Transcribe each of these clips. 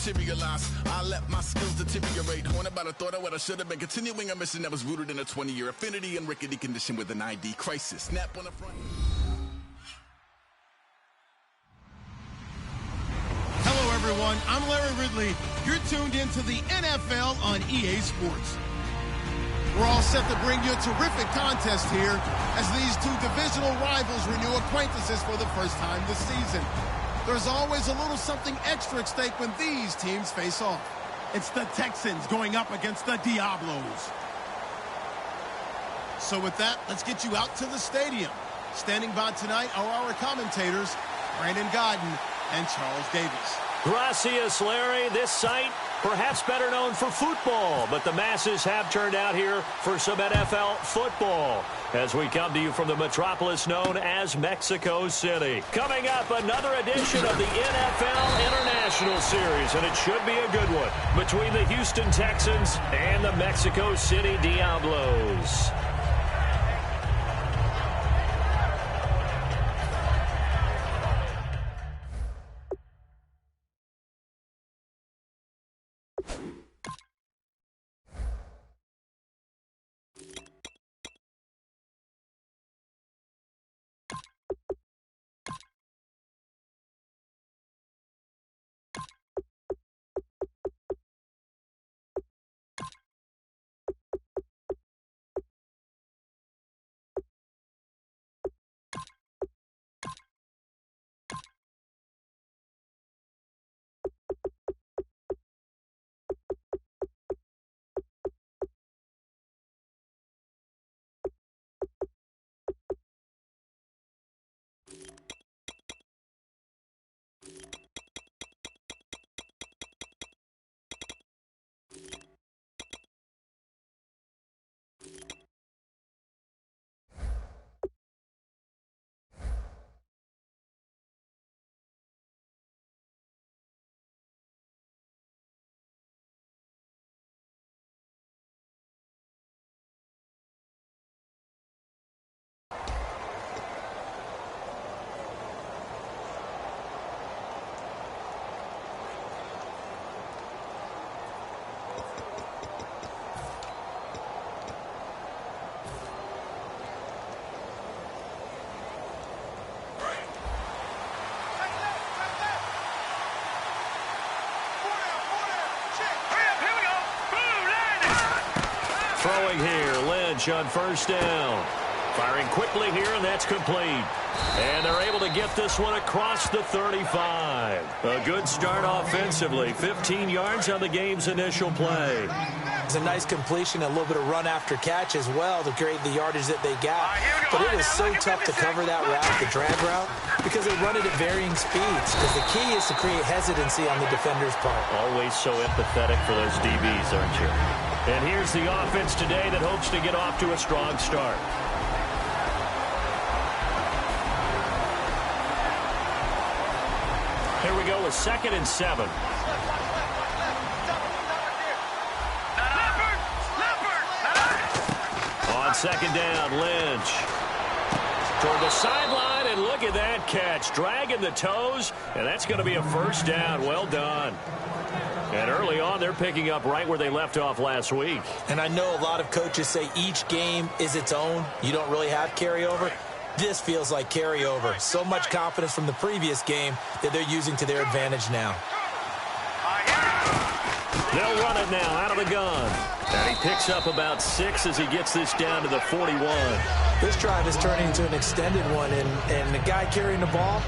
materialize. I let my skills deteriorate. Haunted by the thought of what I should have been. Continuing a mission that was rooted in a 20-year affinity and rickety condition with an ID crisis. Snap on the front. Hello, everyone. I'm Larry Ridley. You're tuned into the NFL on EA Sports. We're all set to bring you a terrific contest here as these two divisional rivals renew acquaintances for the first time this season. There's always a little something extra at stake when these teams face off. It's the Texans going up against the Diablos. So with that, let's get you out to the stadium. Standing by tonight are our commentators, Brandon Godden and Charles Davis. Gracias, Larry. This site, perhaps better known for football, but the masses have turned out here for some NFL football as we come to you from the metropolis known as Mexico City. Coming up, another edition of the NFL International Series, and it should be a good one, between the Houston Texans and the Mexico City Diablos. Throwing here, Lynch on first down. Firing quickly here, and that's complete. And they're able to get this one across the 35. A good start offensively. 15 yards on the game's initial play. It's a nice completion, a little bit of run after catch as well to create the yardage that they got. But it is so tough to cover that route, the drag route, because they run it at varying speeds. Because the key is to create hesitancy on the defender's part. Always so empathetic for those DBs, aren't you? And here's the offense today that hopes to get off to a strong start. Here we go with 2nd and 7. On 2nd down, Lynch. Toward the sideline, and look at that catch. Dragging the toes, and that's going to be a first down. Well done. And early on, they're picking up right where they left off last week. And I know a lot of coaches say each game is its own. You don't really have carryover. This feels like carryover. So much confidence from the previous game that they're using to their advantage now. They'll run it now out of the gun. And he picks up about 6 as he gets this down to the 41. This drive is turning into an extended one, and the guy carrying the ball,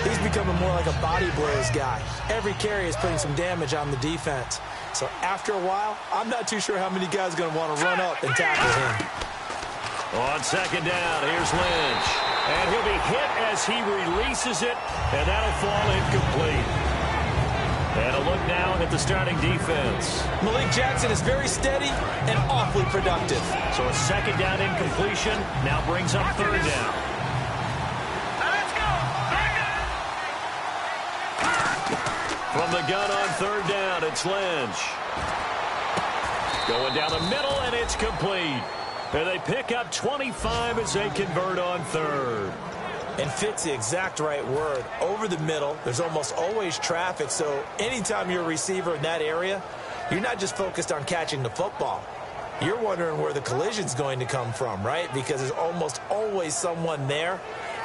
he's becoming more like a body blows guy. Every carry is putting some damage on the defense. So after a while, I'm not too sure how many guys are going to want to run up and tackle him. On 2nd down, here's Lynch. And he'll be hit as he releases it, and that'll fall incomplete. And a look now at the starting defense. Malik Jackson is very steady and awfully productive. So a 2nd down incompletion now brings up 3rd down. Let's go! From the gun on 3rd down, it's Lynch. Going down the middle, and it's complete. And they pick up 25 as they convert on 3rd. And fit's the exact right word. Over the middle, there's almost always traffic, so anytime you're a receiver in that area, you're not just focused on catching the football. You're wondering where the collision's going to come from, right? Because there's almost always someone there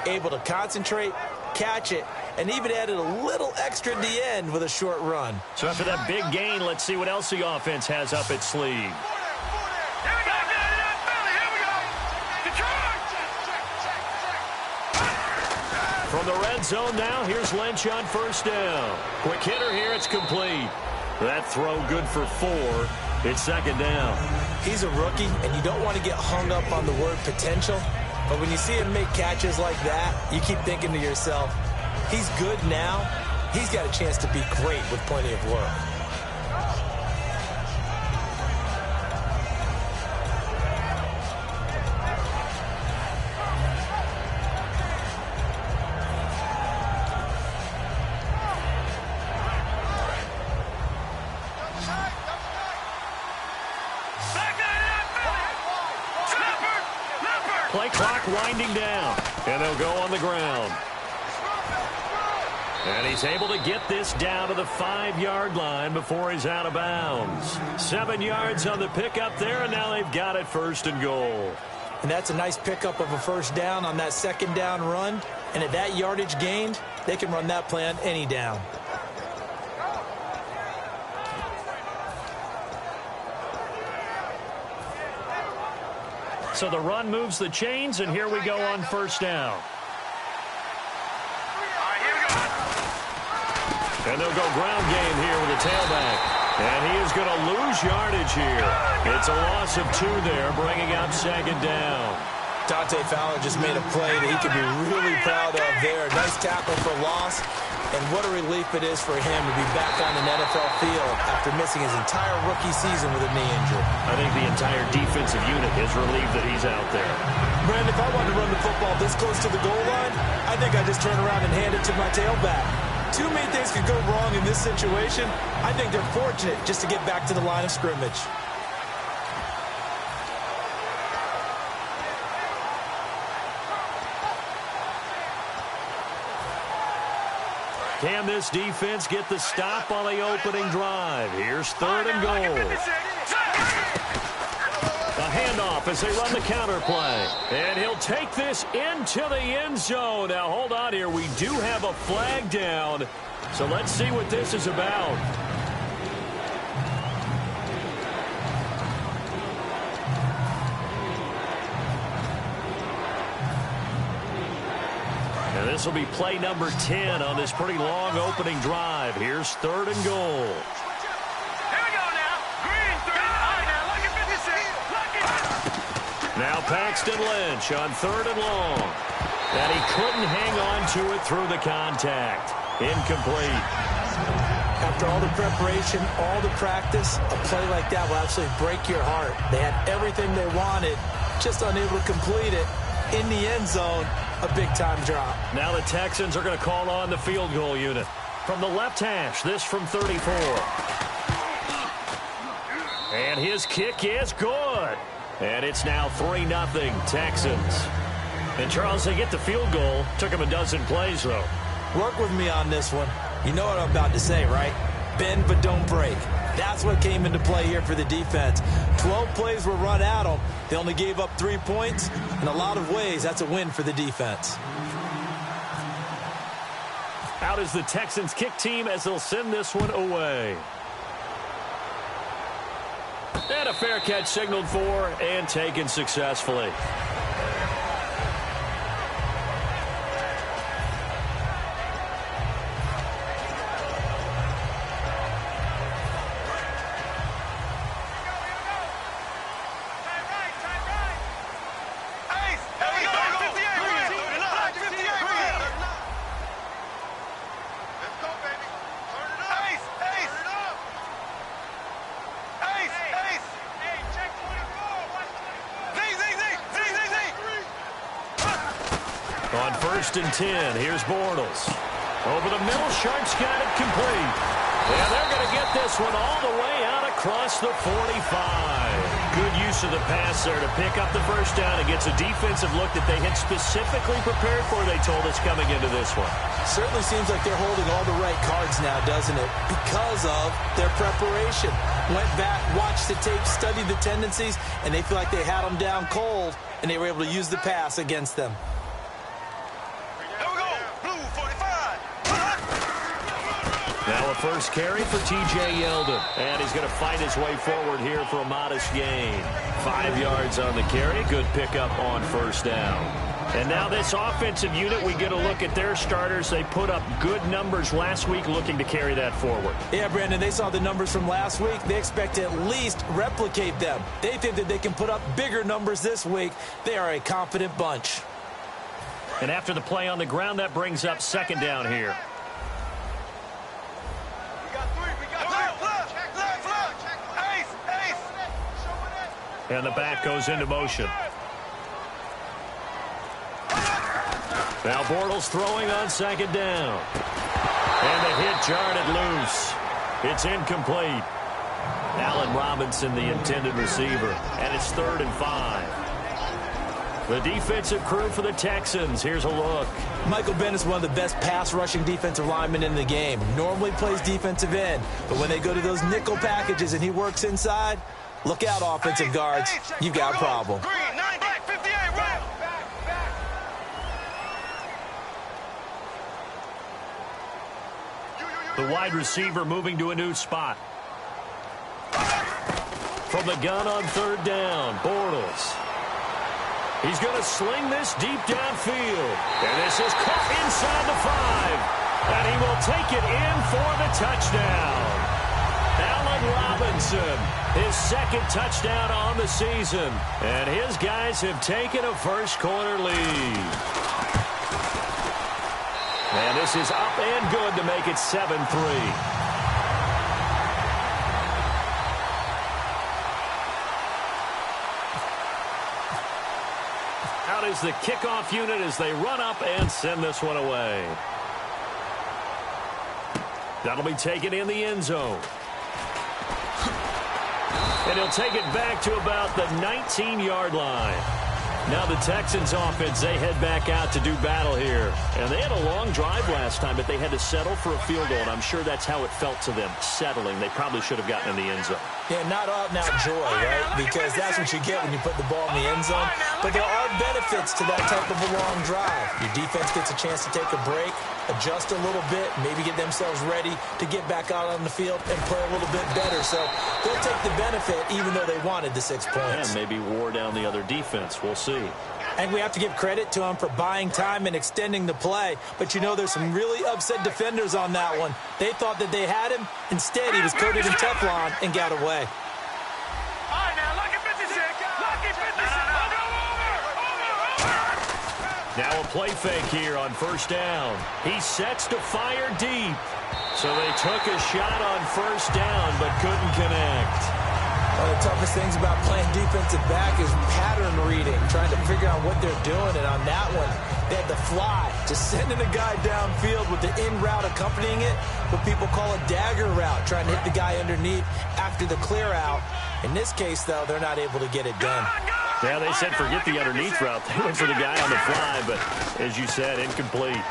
able to concentrate, catch it, and even added a little extra at the end with a short run. So after that big gain, let's see what else the offense has up its sleeve. From the red zone now, here's Lynch on first down. Quick hitter here, it's complete. That throw good for 4. It's second down. He's a rookie, and you don't want to get hung up on the word potential. But when you see him make catches like that, you keep thinking to yourself, he's good now. He's got a chance to be great with plenty of work. Play clock winding down, and they'll go on the ground. And he's able to get this down to the 5-yard line before he's out of bounds. 7 yards on the pickup there, and now they've got it first and goal. And that's a nice pickup of a first down on that second down run. And at that yardage gained, they can run that play on any down. So the run moves the chains, and here we go on first down. And they'll go ground game here with the tailback. And he is going to lose yardage here. It's a loss of 2 there, bringing up second down. Dante Fowler just made a play that he could be really proud of there. Nice tackle for loss. And what a relief it is for him to be back on an NFL field after missing his entire rookie season with a knee injury. I think the entire defensive unit is relieved that he's out there. Brandon, if I wanted to run the football this close to the goal line, I think I'd just turn around and hand it to my tailback. Too many things could go wrong in this situation. I think they're fortunate just to get back to the line of scrimmage. Can this defense get the stop on the opening drive? Here's third and goal. A handoff as they run the counter play. And he'll take this into the end zone. Now, hold on here. We do have a flag down. So let's see what this is about. And this will be play number 10 on this pretty long opening drive. Here's third and goal. Now Paxton Lynch on third and long. And he couldn't hang on to it through the contact. Incomplete. After all the preparation, all the practice, a play like that will absolutely break your heart. They had everything they wanted, just unable to complete it. In the end zone, a big-time drop. Now the Texans are going to call on the field goal unit. From the left hash, this from 34. And his kick is good. And it's now 3-0 Texans. And, Charles, they get the field goal. Took him a dozen plays, though. Work with me on this one. You know what I'm about to say, right? Bend but don't break. That's what came into play here for the defense. 12 plays were run at them. They only gave up 3 points. In a lot of ways, that's a win for the defense. Out is the Texans kick team as they'll send this one away. And a fair catch signaled for and taken successfully. On 1st and 10, here's Bortles. Over the middle, Sharp's got it complete. And they're going to get this one all the way out across the 45. Good use of the pass there to pick up the first down. It gets a defensive look that they had specifically prepared for, they told us, coming into this one. Certainly seems like they're holding all the right cards now, doesn't it? Because of their preparation. Went back, watched the tape, studied the tendencies, and they feel like they had them down cold, and they were able to use the pass against them. Now a first carry for T.J. Yeldon. And he's going to fight his way forward here for a modest gain. 5 yards on the carry. Good pickup on first down. And now this offensive unit, we get a look at their starters. They put up good numbers last week, looking to carry that forward. Yeah, Brandon, they saw the numbers from last week. They expect to at least replicate them. They think that they can put up bigger numbers this week. They are a confident bunch. And after the play on the ground, that brings up second down here. And the back goes into motion. Now Bortles throwing on second down. And the hit jarred it loose. It's incomplete. Allen Robinson, the intended receiver. And it's 3rd and 5. The defensive crew for the Texans. Here's a look. Michael Bennett's one of the best pass-rushing defensive linemen in the game. Normally plays defensive end. But when they go to those nickel packages and he works inside, look out, offensive guards. You've got a problem. The wide receiver moving to a new spot. From the gun on 3rd down, Bortles. He's going to sling this deep downfield. And this is caught inside the 5. And he will take it in for the touchdown. Allen Robinson, his 2nd touchdown on the season. And his guys have taken a first-quarter lead. And this is up and good to make it 7-3. Out is the kickoff unit as they run up and send this one away. That'll be taken in the end zone. And he'll take it back to about the 19-yard line. Now the Texans offense, they head back out to do battle here. And they had a long drive last time, but they had to settle for a field goal. And I'm sure that's how it felt to them, settling. They probably should have gotten in the end zone. Yeah, not out and out joy, right? Because that's what you get when you put the ball in the end zone. But there are benefits to that type of a long drive. Your defense gets a chance to take a break, adjust a little bit, maybe get themselves ready to get back out on the field and play a little bit better. So they'll take the benefit even though they wanted the 6 points. And maybe wore down the other defense. We'll see. And we have to give credit to them for buying time and extending the play. But, you know, there's some really upset defenders on that one. They thought that they had him. Instead, he was coated in Teflon and got away. Now a play fake here on first down. He sets to fire deep. So they took a shot on first down but couldn't connect. One of the toughest things about playing defensive back is pattern reading, trying to figure out what they're doing. And on that one, they had to fly, just sending a guy downfield with the in route accompanying it, what people call a dagger route, trying to hit the guy underneath after the clear out. In this case, though, they're not able to get it done. Yeah, they said forget the underneath route. They went for the guy on the fly, but as you said, incomplete.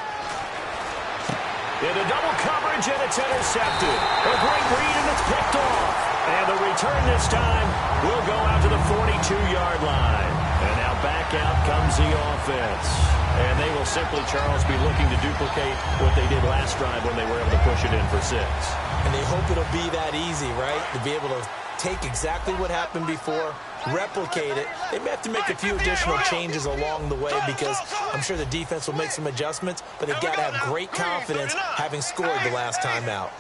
Into double coverage, and it's intercepted. A great read, and it's picked off. And the return this time will go out to the 42-yard line. And now back out comes the offense. And they will simply, Charles, be looking to duplicate what they did last drive when they were able to push it in for 6. And they hope it'll be that easy, right? To be able to take exactly what happened before, replicate it. They may have to make a few additional changes along the way because I'm sure the defense will make some adjustments, but they've got to have great confidence having scored the last time out.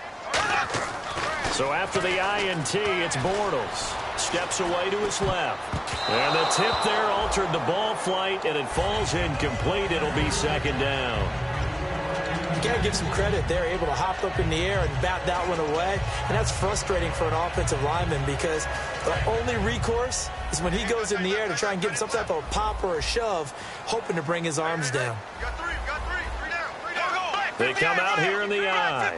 So after the INT, it's Bortles. Steps away to his left. And the tip there altered the ball flight, and it falls incomplete. It'll be second down. You got to give some credit. They're able to hop up in the air and bat that one away. And that's frustrating for an offensive lineman because the only recourse is when he goes in the air to try and get some type of a pop or a shove, hoping to bring his arms down. They come out here in the eye.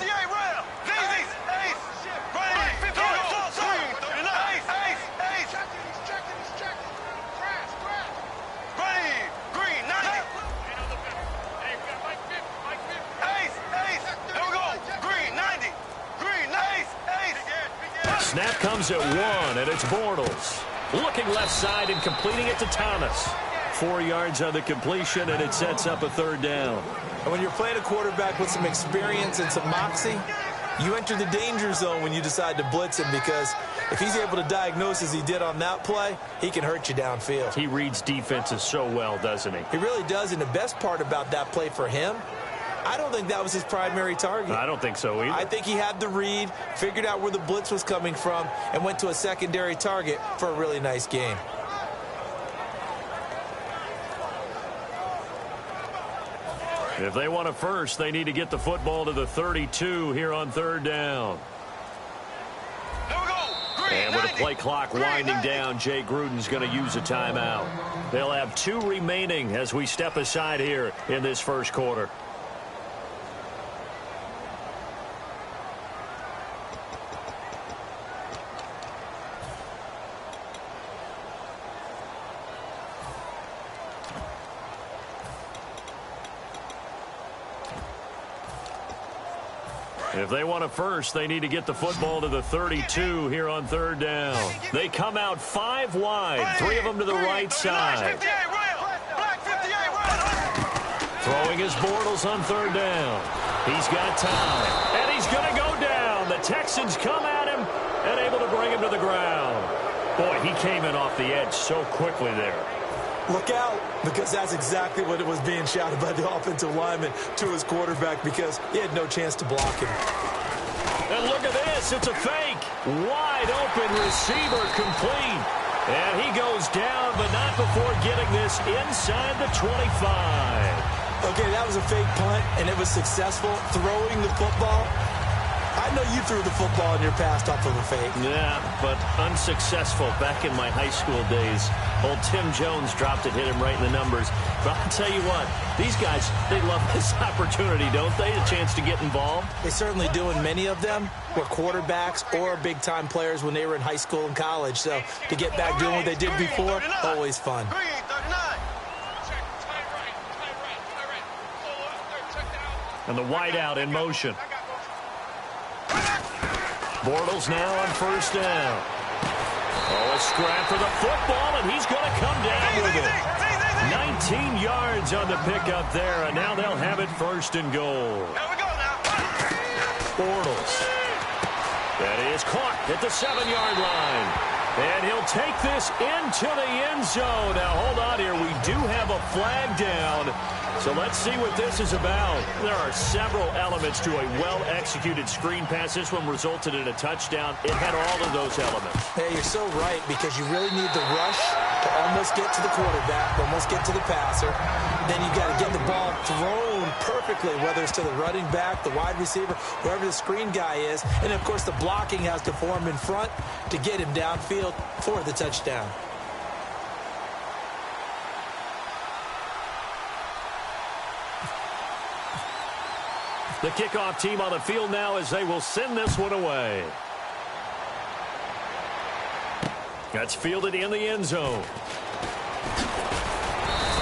snap comes at 1, and it's Bortles. Looking left side and completing it to Thomas. 4 yards on the completion, and it sets up a 3rd down. And when you're playing a quarterback with some experience and some moxie, you enter the danger zone when you decide to blitz him, because if he's able to diagnose as he did on that play, he can hurt you downfield. He reads defenses so well, doesn't he? He really does, and the best part about that play for him, I don't think that was his primary target. I don't think so either. I think he had the read, figured out where the blitz was coming from, and went to a secondary target for a really nice game. If they want a first, they need to get the football to the 32 here on 3rd down. And with the play clock winding down, Jay Gruden's going to use a timeout. They'll have 2 remaining as we step aside here in this first quarter. If they want a first, they need to get the football to the 32 here on 3rd down. They come out 5 wide, 3 of them to the right side. Throwing his Bortles on 3rd down. He's got time, and he's going to go down. The Texans come at him and able to bring him to the ground. Boy, he came in off the edge so quickly there. Look out, because that's exactly what it was being shouted by the offensive lineman to his quarterback, because he had no chance to block him. And look at this. It's a fake. Wide open receiver complete. And he goes down, but not before getting this inside the 25. Okay, that was a fake punt, and it was successful. Throwing the football, I know you threw the football in your past off of a fake. Yeah, but unsuccessful back in my high school days. Old Tim Jones dropped it, hit him right in the numbers. But I'll tell you what, these guys, they love this opportunity, don't they? A chance to get involved. They certainly do, and many of them were quarterbacks or big-time players when they were in high school and college. So to get back doing what they did before, always fun. And the wideout in motion. Bortles now on 1st down. Oh, a scrap for the football, and he's going to come down with it. 19 yards on the pickup there, and now they'll have it 1st and goal. Bortles. That is caught at the 7-yard line. And he'll take this into the end zone. Now, hold on here. We do have a flag down. So let's see what this is about. There are several elements to a well-executed screen pass. This one resulted in a touchdown. It had all of those elements. Hey, you're so right, because you really need the rush to almost get to the quarterback, almost get to the passer. Then you've got to get the ball thrown perfectly, whether it's to the running back, the wide receiver, wherever the screen guy is. And, of course, the blocking has to form in front to get him downfield for the touchdown. The kickoff team on the field now as they will send this one away. That's fielded in the end zone.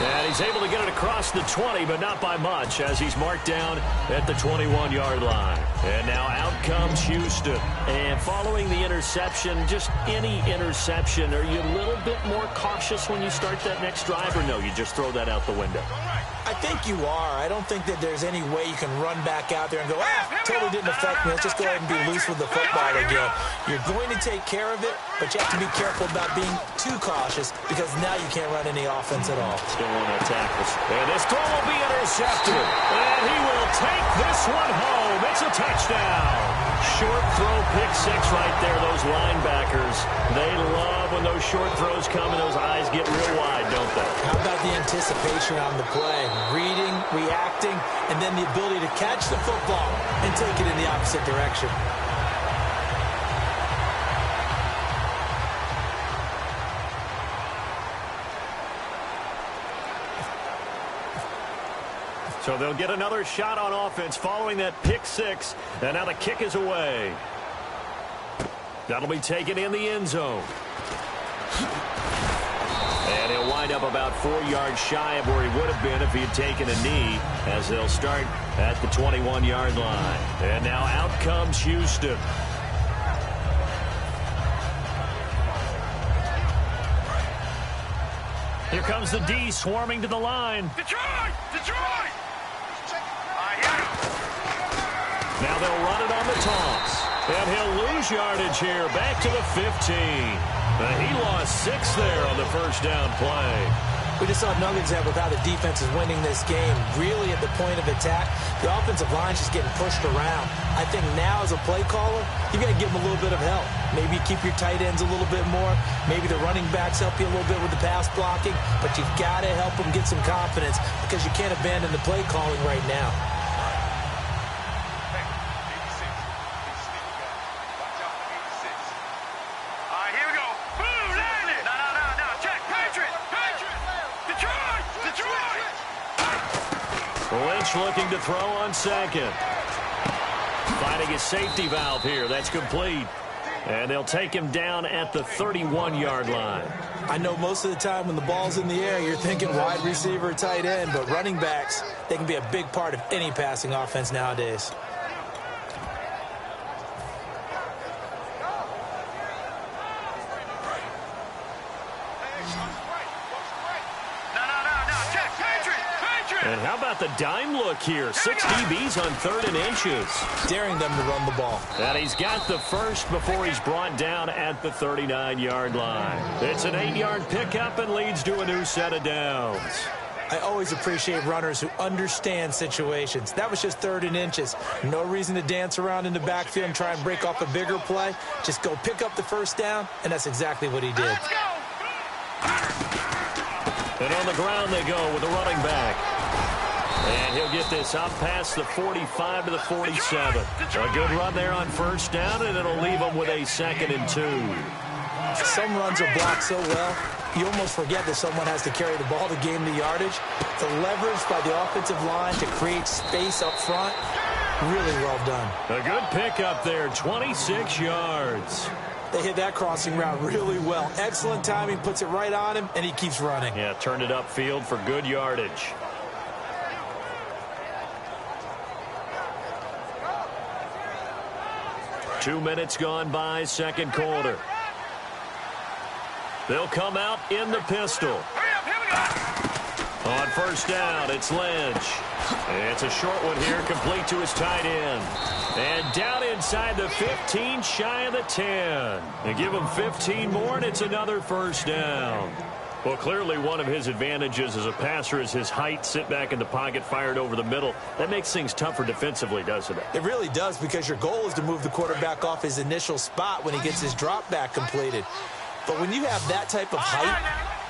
And he's able to get it across the 20, but not by much, as he's marked down at the 21-yard line. And now out comes Houston. And following the interception, just any interception, are you a little bit more cautious when you start that next drive, or no, you just throw that out the window? I think you are. I don't think that there's any way you can run back out there and go, totally didn't affect me. Let's just go ahead and be loose with the football again. You're going to take care of it, but you have to be careful about being too cautious, because now you can't run any offense at all. Still one of tackles. And this throw will be intercepted. And he will take this one home. It's a touchdown. Short throw, pick 6 right there. Those linebackers, they love when those short throws come and those eyes get real wide, don't they? How about the anticipation on the play? Reading, reacting, and then the ability to catch the football and take it in the opposite direction. So they'll get another shot on offense following that pick 6. And now the kick is away. That'll be taken in the end zone. And he'll wind up about 4 yards shy of where he would have been if he had taken a knee, as they'll start at the 21-yard line. And now out comes Houston. Here comes the D swarming to the line. Detroit! Detroit! Now they'll run it on the toss. And he'll lose yardage here. Back to the 15. He lost 6 there on the first down play. We just saw another example of how the defense is winning this game. Really at the point of attack, the offensive line is just getting pushed around. I think now as a play caller, you got to give them a little bit of help. Maybe keep your tight ends a little bit more. Maybe the running backs help you a little bit with the pass blocking. But you've got to help them get some confidence because you can't abandon the play calling right now. Lynch looking to throw on second. Finding his safety valve here. That's complete. And they'll take him down at the 31-yard line. I know most of the time when the ball's in the air, you're thinking wide receiver, tight end, but running backs, they can be a big part of any passing offense nowadays. And how about the dime look here? 6 DBs on 3rd and inches. Daring them to run the ball. And he's got the first before he's brought down at the 39-yard line. It's an 8-yard pickup and leads to a new set of downs. I always appreciate runners who understand situations. That was just 3rd and inches. No reason to dance around in the backfield and try and break off a bigger play. Just go pick up the first down, and that's exactly what he did. And on the ground they go with the running back. And he'll get this up past the 45 to the 47. A good run there on first down, and it'll leave him with a 2nd and 2. Some runs are blocked so well, you almost forget that someone has to carry the ball to gain the yardage. The leverage by the offensive line to create space up front, really well done. A good pickup there, 26 yards. They hit that crossing route really well. Excellent timing, puts it right on him, and he keeps running. Yeah, turned it upfield for good yardage. Two minutes gone by, second quarter. They'll come out in the pistol. On first down, it's Lynch. It's a short one here, complete to his tight end. And down inside the 15, shy of the 10. They give him 15 more, and it's another first down. Well, clearly one of his advantages as a passer is his height, sit back in the pocket, fired over the middle. That makes things tougher defensively, doesn't it? It really does, because your goal is to move the quarterback off his initial spot when he gets his drop back completed. But when you have that type of height,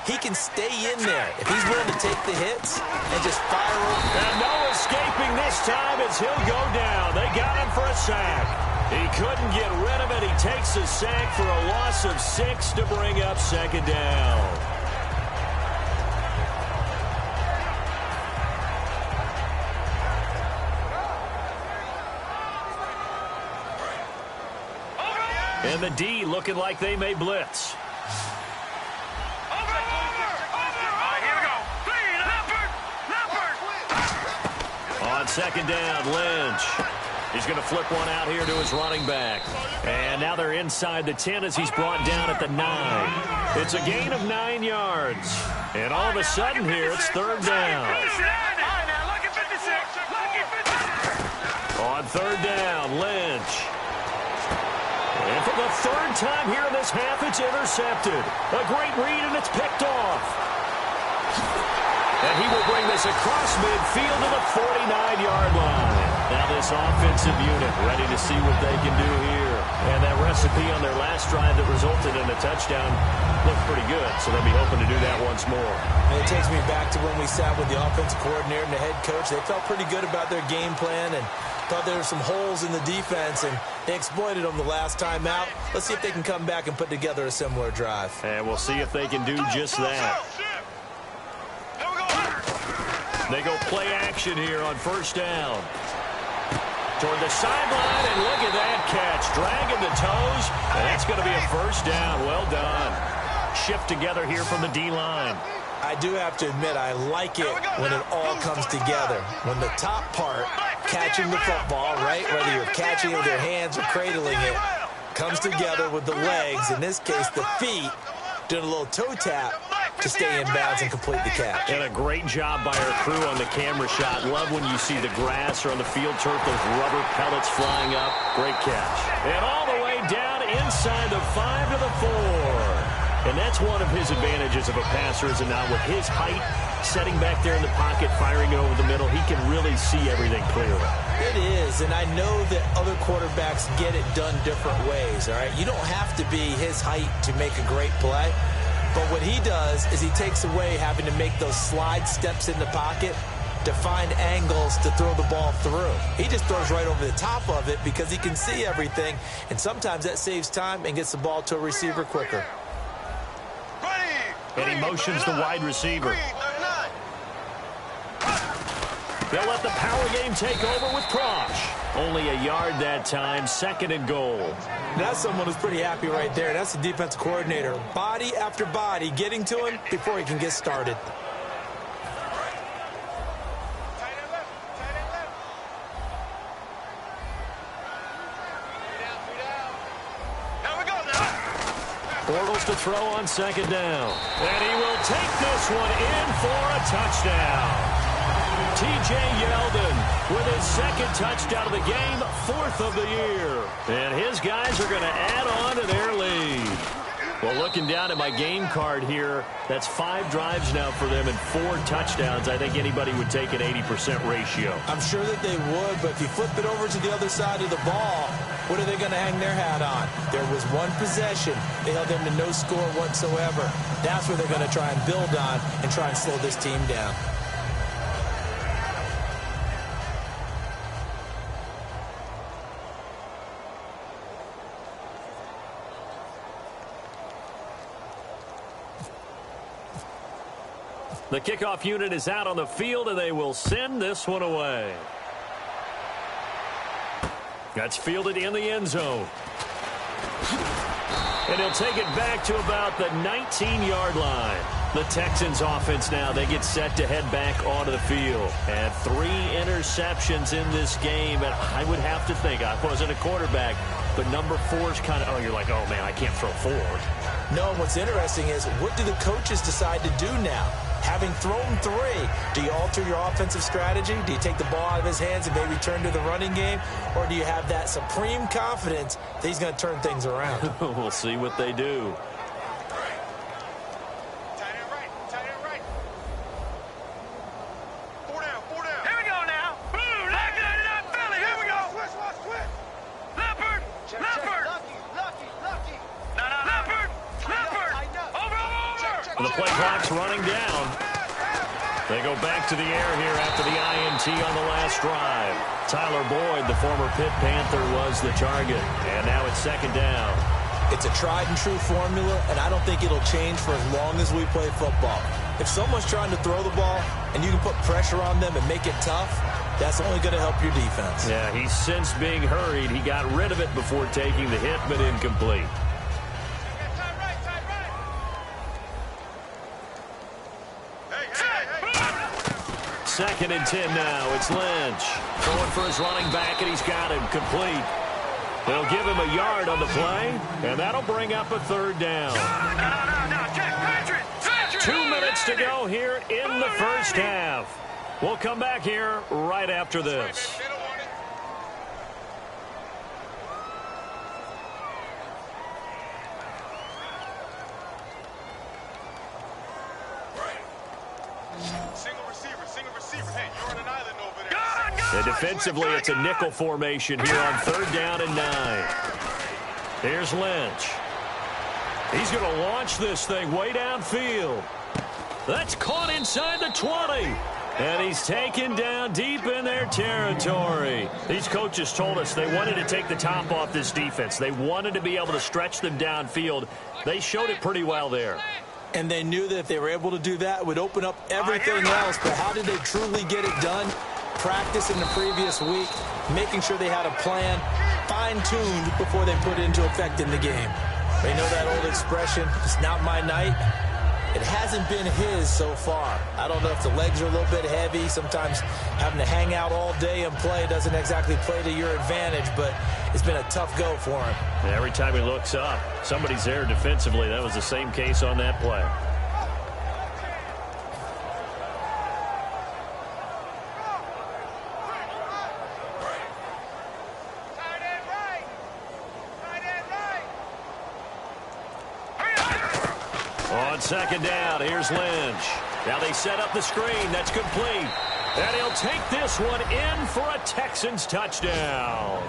he can stay in there if he's willing to take the hits and just fire over. And no escaping this time as he'll go down. They got him for a sack. He couldn't get rid of it. He takes a sack for a loss of 6 to bring up second down. And the D looking like they may blitz. On second down, Lynch. He's going to flip one out here to his running back. And now they're inside the 10 as he's brought down at the 9. It's a gain of 9 yards. And all of a sudden here, it's third down. On third down, Lynch. And for the third time here in this half, it's intercepted. A great read, and it's picked off. And he will bring this across midfield to the 49-yard line. Now this offensive unit ready to see what they can do here. And that recipe on their last drive that resulted in a touchdown looked pretty good, so they'll be hoping to do that once more. And it takes me back to when we sat with the offensive coordinator and the head coach. They felt pretty good about their game plan and thought there were some holes in the defense, and they exploited them the last time out. Let's see if they can come back and put together a similar drive. And we'll see if they can do just that. They go play action here on first down. Toward the sideline, and look at that catch. Dragging the toes, and that's going to be a first down. Well done. Shift together here from the D-line. I do have to admit, I like it when it all comes together. When the top part, catching the football, right, whether you're catching it with your hands or cradling it, comes together with the legs, in this case the feet, doing a little toe tap. to stay in bounds and complete the catch. And a great job by our crew on the camera shot. Love when you see the grass or on the field turf, those rubber pellets flying up. Great catch. And all the way down inside the 5 to the 4. And that's one of his advantages of a passer, is not with his height, setting back there in the pocket, firing it over the middle. He can really see everything clearly. It is, and I know that other quarterbacks get it done different ways, all right? You don't have to be his height to make a great play, but what he does is he takes away having to make those slide steps in the pocket to find angles to throw the ball through. He just throws right over the top of it because he can see everything, and sometimes that saves time and gets the ball to a receiver quicker. And he motions the wide receiver. They'll let the power game take over with Cross. Only a yard that time, 2nd and goal. That's someone who's pretty happy right there. That's the defense coordinator. Body after body getting to him before he can get started. Bortles to throw on 2nd down. And he will take this one in for a touchdown. T.J. Yeldon with his 2nd touchdown of the game, 4th of the year. And his guys are going to add on to their lead. Well, looking down at my game card here, that's 5 drives now for them and 4 touchdowns. I think anybody would take an 80% ratio. I'm sure that they would, but if you flip it over to the other side of the ball, what are they going to hang their hat on? There was one possession. They held them to no score whatsoever. That's where they're going to try and build on and try and slow this team down. The kickoff unit is out on the field, and they will send this one away. That's fielded in the end zone. And he'll take it back to about the 19-yard line. The Texans offense now, they get set to head back onto the field. And 3 interceptions in this game. And I would have to think, I wasn't a quarterback, but number 4 is kind of, oh, you're like, oh, man, I can't throw 4. No, what's interesting is, what do the coaches decide to do now? Having thrown 3, do you alter your offensive strategy? Do you take the ball out of his hands and maybe turn to the running game? Or do you have that supreme confidence that he's going to turn things around? We'll see what they do. Tight end right. Tight end right. 4 down. 4 down. Here we go now. Boom. Lock it up, Philly. Here we go. Switch. Leopard. Leopard. Lucky. No. Leopard. Over. The play clock's running down. They go back to the air here after the INT on the last drive. Tyler Boyd, the former Pitt Panther, was the target. And now it's 2nd down. It's a tried and true formula, and I don't think it'll change for as long as we play football. If someone's trying to throw the ball and you can put pressure on them and make it tough, that's only going to help your defense. Yeah, he's since being hurried. He got rid of it before taking the hit, but incomplete. 2nd and 10 now. It's Lynch throwing for his running back, and he's got him complete. They'll give him a yard on the play, and that'll bring up a 3rd down. No. 2 minutes to go here in the first half. We'll come back here right after this. And defensively, it's a nickel formation here on 3rd down and 9. Here's Lynch. He's going to launch this thing way downfield. That's caught inside the 20. And he's taken down deep in their territory. These coaches told us they wanted to take the top off this defense. They wanted to be able to stretch them downfield. They showed it pretty well there. And they knew that if they were able to do that, it would open up everything else. But how did they truly get it done? Practice in the previous week, making sure they had a plan, fine-tuned before they put it into effect in the game. They know that old expression, it's not my night. It hasn't been his so far. I don't know if the legs are a little bit heavy. Sometimes having to hang out all day and play doesn't exactly play to your advantage, but it's been a tough go for him. And every time he looks up, somebody's there defensively. That was the same case on that play. On second down, here's Lynch. Now they set up the screen. That's complete. And he'll take this one in for a Texans touchdown.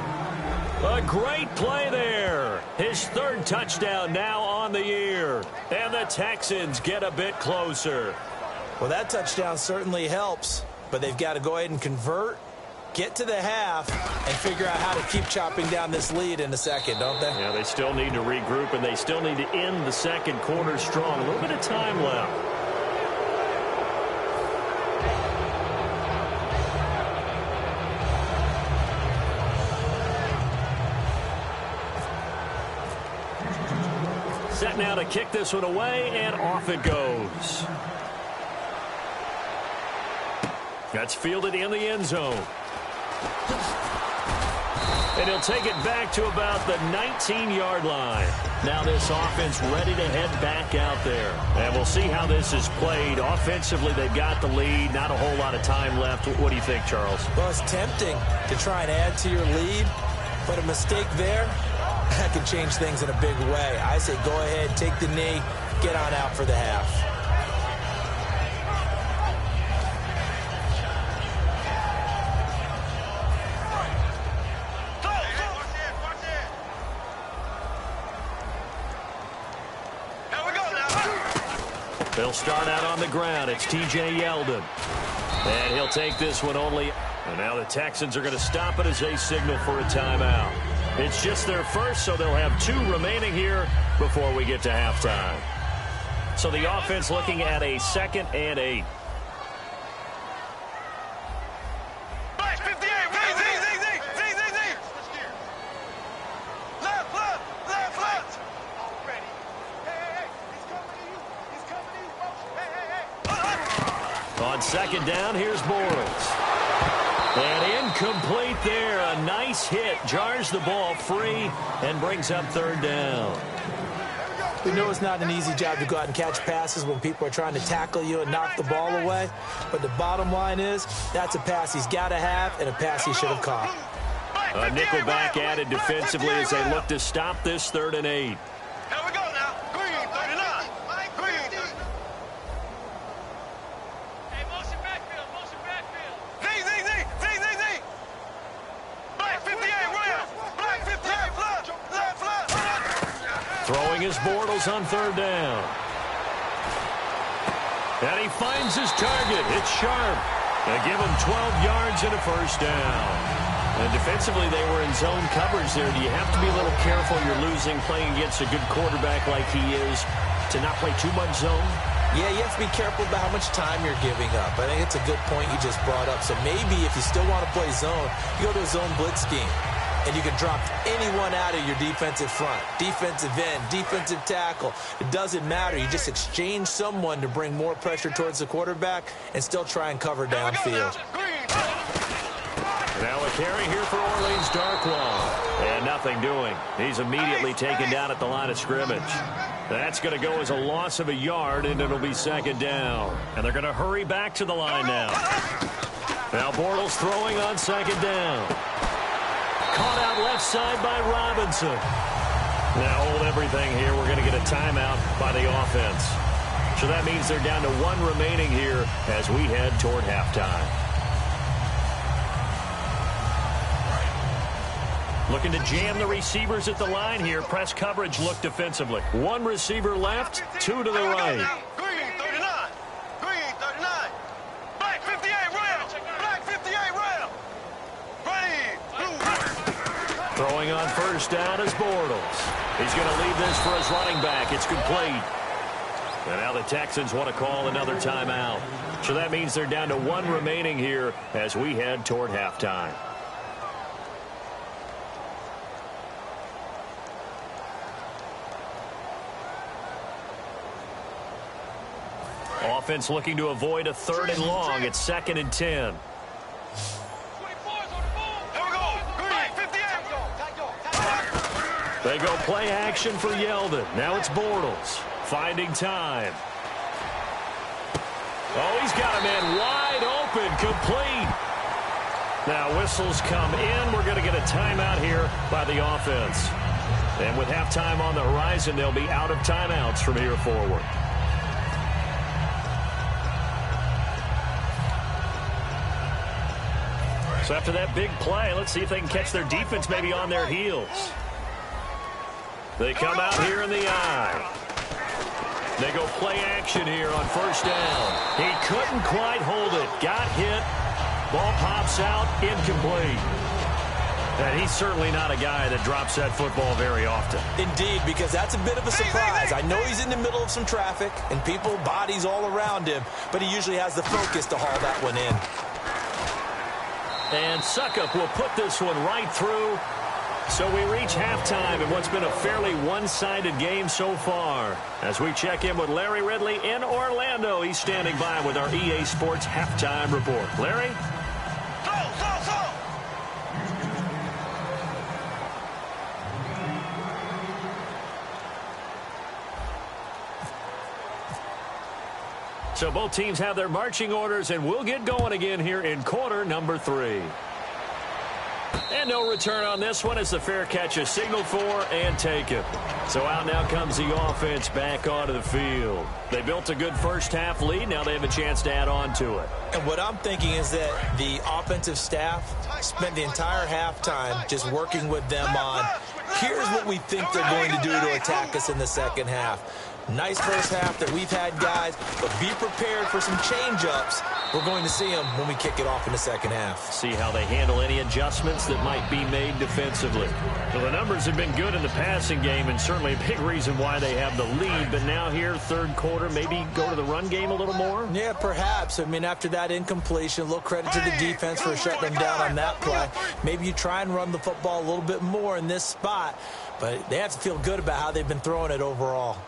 A great play there. His third touchdown now on the year. And the Texans get a bit closer. Well, that touchdown certainly helps, but they've got to go ahead and convert, get to the half, and figure out how to keep chopping down this lead in the second, don't they? Yeah, they still need to regroup, and they still need to end the second quarter strong. A little bit of time left. Set now to kick this one away, and off it goes. That's fielded in the end zone. And he'll take it back to about the 19-yard line. Now this offense ready to head back out there. And we'll see how this is played. Offensively, they've got the lead. Not a whole lot of time left. What do you think, Charles? Well, it's tempting to try and add to your lead, but a mistake there, that can change things in a big way. I say go ahead, take the knee, get on out for the half. They'll start out on the ground. It's T.J. Yeldon. And he'll take this one only. And now the Texans are going to stop it as they signal for a timeout. It's just their first, so they'll have 2 remaining here before we get to halftime. So the offense looking at a 2nd and 8. On second down, here's Bortles. And incomplete there. A nice hit. Jars the ball free and brings up third down. We know it's not an easy job to go out and catch passes when people are trying to tackle you and knock the ball away. But the bottom line is that's a pass he's got to have and a pass he should have caught. A nickelback added defensively as they look to stop this 3rd and 8. Here we go now. Green, 39. Green. Hey, motion backfield. Z. Black 58, Williams. Black 58, flat. Throwing his Bortles on 3rd down. And he finds his target. It's Sharp. They give him 12 yards and a first down. And defensively, they were in zone coverage there. Do you have to be a little careful? You're losing, playing against a good quarterback like he is, to not play too much zone? Yeah, you have to be careful about how much time you're giving up. I think it's a good point you just brought up. So maybe if you still want to play zone, you go to a zone blitz scheme. And you can drop anyone out of your defensive front, defensive end, defensive tackle. It doesn't matter. You just exchange someone to bring more pressure towards the quarterback and still try and cover downfield. Now a carry here for Orleans Darkwa. And nothing doing. He's immediately taken down at the line of scrimmage. That's going to go as a loss of a yard, and it'll be 2nd down. And they're going to hurry back to the line now. Now Bortles throwing on 2nd down. Caught out left side by Robinson. Now hold everything here. We're going to get a timeout by the offense. So that means they're down to 1 remaining here as we head toward halftime. Looking to jam the receivers at the line here. Press coverage look defensively. 1 receiver left, 2 to the right. Green, 39. Black 58, Williams. Black 58, Williams. Ready. Throwing on 1st down is Bortles. He's going to leave this for his running back. It's complete. And now the Texans want to call another timeout. So that means they're down to 1 remaining here as we head toward halftime. Offense looking to avoid a 3rd and long. It's 2nd and 10. They go play action for Yeldon. Now it's Bortles finding time. Oh, he's got a man wide open, complete. Now whistles come in. We're going to get a timeout here by the offense. And with halftime on the horizon, they'll be out of timeouts from here forward. So after that big play, let's see if they can catch their defense maybe on their heels. They come out here in the eye. They go play action here on first down. He couldn't quite hold it. Got hit. Ball pops out. Incomplete. And he's certainly not a guy that drops that football very often. Indeed, because that's a bit of a surprise. I know he's in the middle of some traffic and people, bodies all around him, but he usually has the focus to haul that one in. And Suckup will put this one right through. So we reach halftime in what's been a fairly one-sided game so far. As we check in with Larry Ridley in Orlando, he's standing by with our EA Sports halftime report. Larry? So both teams have their marching orders, and we'll get going again here in quarter number 3. And no return on this one as the fair catch is signaled for and taken. So out now comes the offense back onto the field. They built a good first-half lead. Now they have a chance to add on to it. And what I'm thinking is that the offensive staff spent the entire halftime just working with them on, here's what we think they're going to do to attack us in the second half. Nice first half that we've had, guys, but be prepared for some change-ups. We're going to see them when we kick it off in the second half. See how they handle any adjustments that might be made defensively. Well, the numbers have been good in the passing game, and certainly a big reason why they have the lead. But now here, third quarter, maybe go to the run game a little more? Yeah, perhaps. I mean, after that incompletion, a little credit to the defense for shutting them down on that play. Maybe you try and run the football a little bit more in this spot, but they have to feel good about how they've been throwing it overall.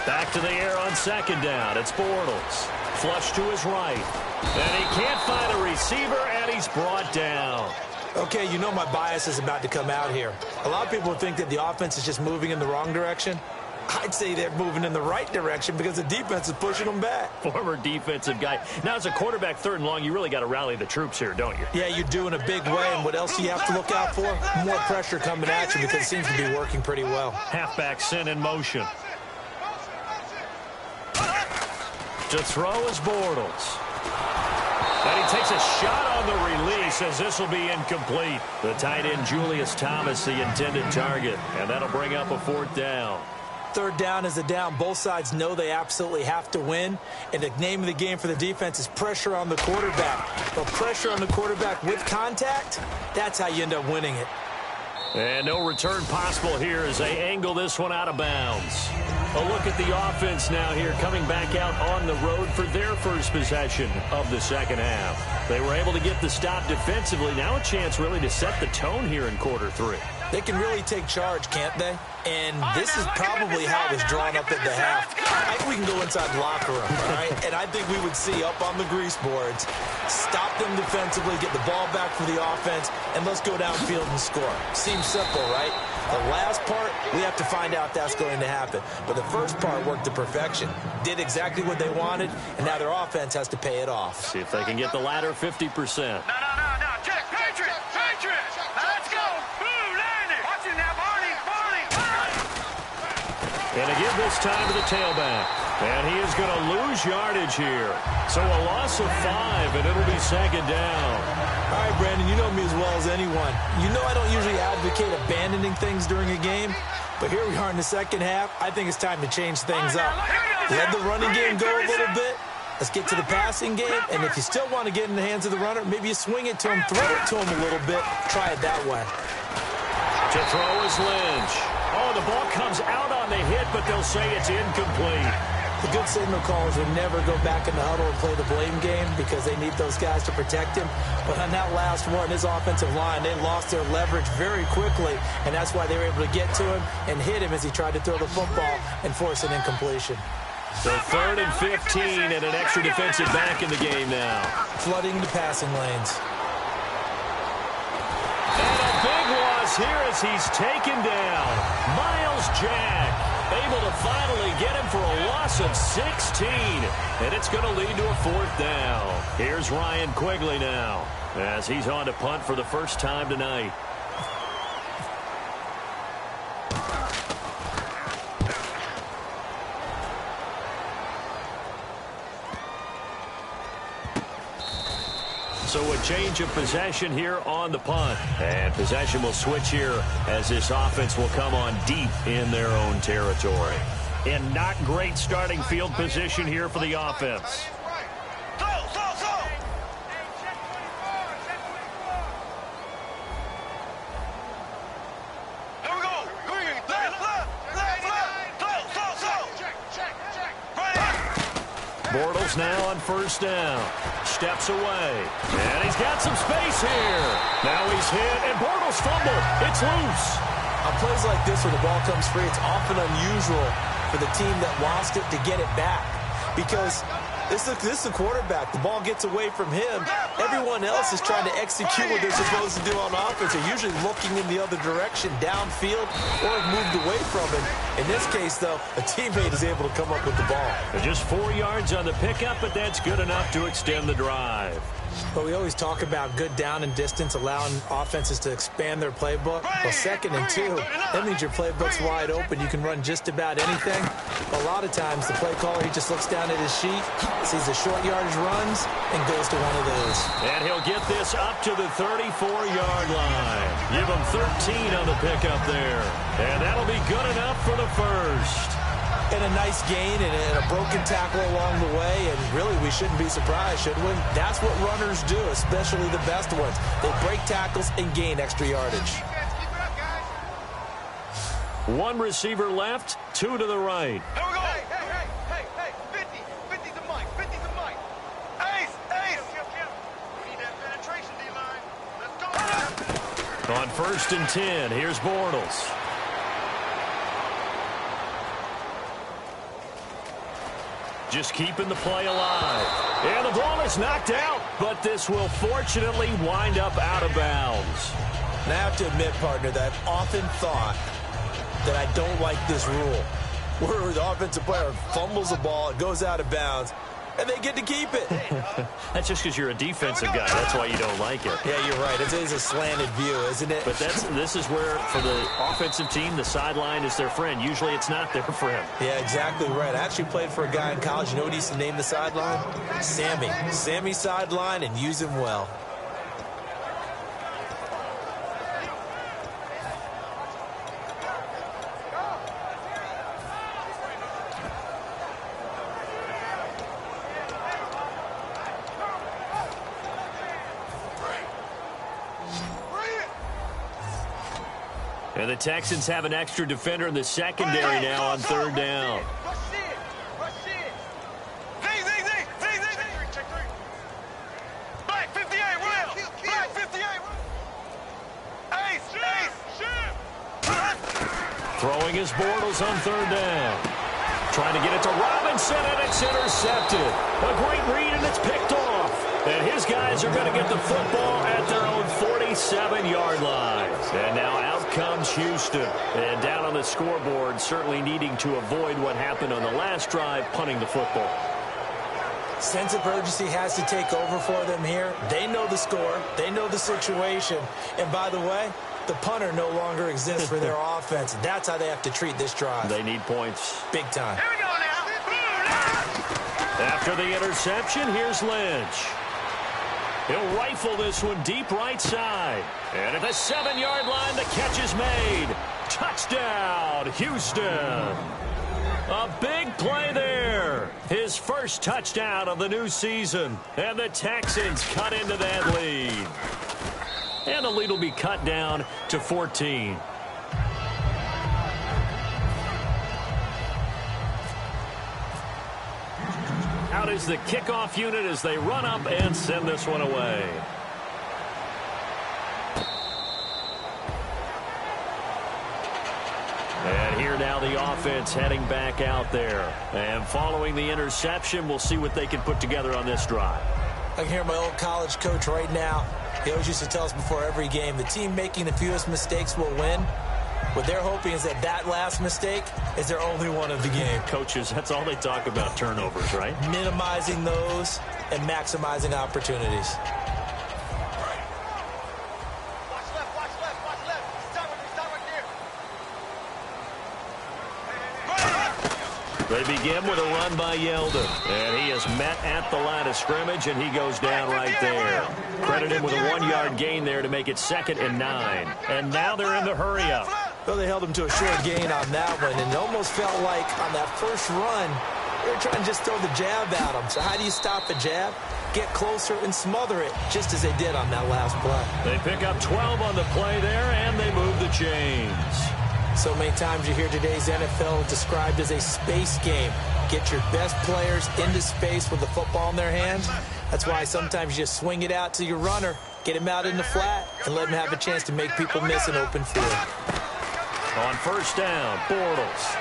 Back to the air on second down. It's Bortles. Flush to his right. And he can't find a receiver, and he's brought down. Okay, you know my bias is about to come out here. A lot of people think that the offense is just moving in the wrong direction. I'd say they're moving in the right direction because the defense is pushing them back. Former defensive guy. Now, as a quarterback, third and long, you really got to rally the troops here, don't you? Yeah, you do in a big way. And what else do you have to look out for? More pressure coming at you because it seems to be working pretty well. Halfback sent in motion. To throw is Bortles. And he takes a shot on the release as this will be incomplete. The tight end, Julius Thomas, the intended target. And that'll bring up a fourth down. Third down is a down. Both sides know they absolutely have to win. And the name of the game for the defense is pressure on the quarterback. But pressure on the quarterback with contact, that's how you end up winning it. And no return possible here as they angle this one out of bounds. A look at the offense now here coming back out on the road for their first possession of the second half. They were able to get the stop defensively. Now a chance really to set the tone here in quarter 3. They can really take charge, can't they? And this is probably how it was drawn up at the half. I think we can go inside the locker room, all right? And I think we would see up on the grease boards, stop them defensively, get the ball back for the offense, and let's go downfield and score. Seems simple, right? The last part, we have to find out that's going to happen. But the first part worked to perfection. Did exactly what they wanted, and now their offense has to pay it off. See if they can get the latter 50%. No. Check. Patriots. Now let's go. Boom, landed. Watch it now, Barney. And again this time to the tailback. And he is going to lose yardage here. So a loss of 5, and it'll be second down. All right, Brandon, you know me as well as anyone. You know I don't usually advocate abandoning things during a game, but here we are in the second half. I think it's time to change things up. Let the running game go a little bit. Let's get to the passing game, and if you still want to get in the hands of the runner, maybe you swing it to him, throw it to him a little bit. Try it that way. To throw is Lynch. Oh, the ball comes out on the hit, but they'll say it's incomplete. The good signal callers would never go back in the huddle and play the blame game because they need those guys to protect him. But on that last one, his offensive line, they lost their leverage very quickly, and that's why they were able to get to him and hit him as he tried to throw the football and force an incompletion. So 3rd and 15 and an extra defensive back in the game now. Flooding the passing lanes. And a big loss here as he's taken down. Miles Jack able to finally get him for a loss of 16. And it's going to lead to a fourth down. Here's Ryan Quigley now as he's on to punt for the first time tonight. So a change of possession here on the punt. And possession will switch here as this offense will come on deep in their own territory. And not great starting field position here for the offense. Bortles now on first down. Steps away. And he's got some space here. Now he's hit, and Bortles fumbled. It's loose. On plays like this where the ball comes free, it's often unusual for the team that lost it to get it back. Because this is the quarterback. The ball gets away from him. Everyone else is trying to execute what they're supposed to do on offense. They're usually looking in the other direction, downfield, or have moved away from it. In this case, though, a teammate is able to come up with the ball. Just 4 yards on the pickup, but that's good enough to extend the drive. But we always talk about good down and distance, allowing offenses to expand their playbook. Well, 2nd and 2, that means your playbook's wide open. You can run just about anything. A lot of times, the play caller, he just looks down at his sheet, sees the short yardage runs, and goes to one of those. And he'll get this up to the 34-yard line. Give him 13 on the pickup there. And that'll be good enough for the first. And a nice gain and a broken tackle along the way, and really we shouldn't be surprised, should we? That's what runners do, especially the best ones. They break tackles and gain extra yardage. One receiver left, 2 to the right. Here we go. Hey, 50. 50's a mic. 50's a mic. Ace. We need that penetration, D-line. Let's go. On 1st and 10, here's Bortles. Just keeping the play alive. And the ball is knocked out, but this will fortunately wind up out of bounds. And I have to admit, partner, that I've often thought that I don't like this rule, where the offensive player fumbles the ball, it goes out of bounds, and they get to keep it. That's just because you're a defensive guy. That's why you don't like it. Yeah, you're right. It is a slanted view, isn't it? But this is where, for the offensive team, the sideline is their friend. Usually it's not their friend. Yeah, exactly right. I actually played for a guy in college. You know what he used to name the sideline? Sammy. Sammy sideline, and use him well. And the Texans have an extra defender in the secondary now on 3rd down. Rush it. Check 3. Black 58, Will. Black 58. Ace. Throwing his Bortles on 3rd down. Trying to get it to Robinson, and it's intercepted. A great read, and it's picked off. And his guys are going to get the football at their own 47-yard line. And now out comes Houston. And down on the scoreboard, certainly needing to avoid what happened on the last drive, punting the football. Sense of urgency has to take over for them here. They know the score. They know the situation. And by the way, the punter no longer exists for their offense. That's how they have to treat this drive. They need points. Big time. Here we go now. After the interception, here's Lynch. He'll rifle this one deep right side. And at the 7-yard line, the catch is made. Touchdown, Houston. A big play there. His first touchdown of the new season. And the Texans cut into that lead. And the lead will be cut down to 14. Out is the kickoff unit as they run up and send this one away. And here now the offense heading back out there. And following the interception, we'll see what they can put together on this drive. I can hear my old college coach right now. He always used to tell us before every game, the team making the fewest mistakes will win. What they're hoping is that that last mistake is their only one of the game. Coaches, that's all they talk about, turnovers, right? Minimizing those and maximizing opportunities. Watch left. Stop right there. They begin with a run by Yeldon. And he is met at the line of scrimmage, and he goes down right there. Credit him with a 1-yard gain there to make it 2nd and 9. And now they're in the hurry-up. Well, they held him to a short gain on that one, and it almost felt like on that first run, they were trying to just throw the jab at him. So how do you stop a jab? Get closer and smother it, just as they did on that last play. They pick up 12 on the play there, and they move the chains. So many times you hear today's NFL described as a space game. Get your best players into space with the football in their hands. That's why sometimes you just swing it out to your runner, get him out in the flat, and let him have a chance to make people miss an open field. On first down, Bortles.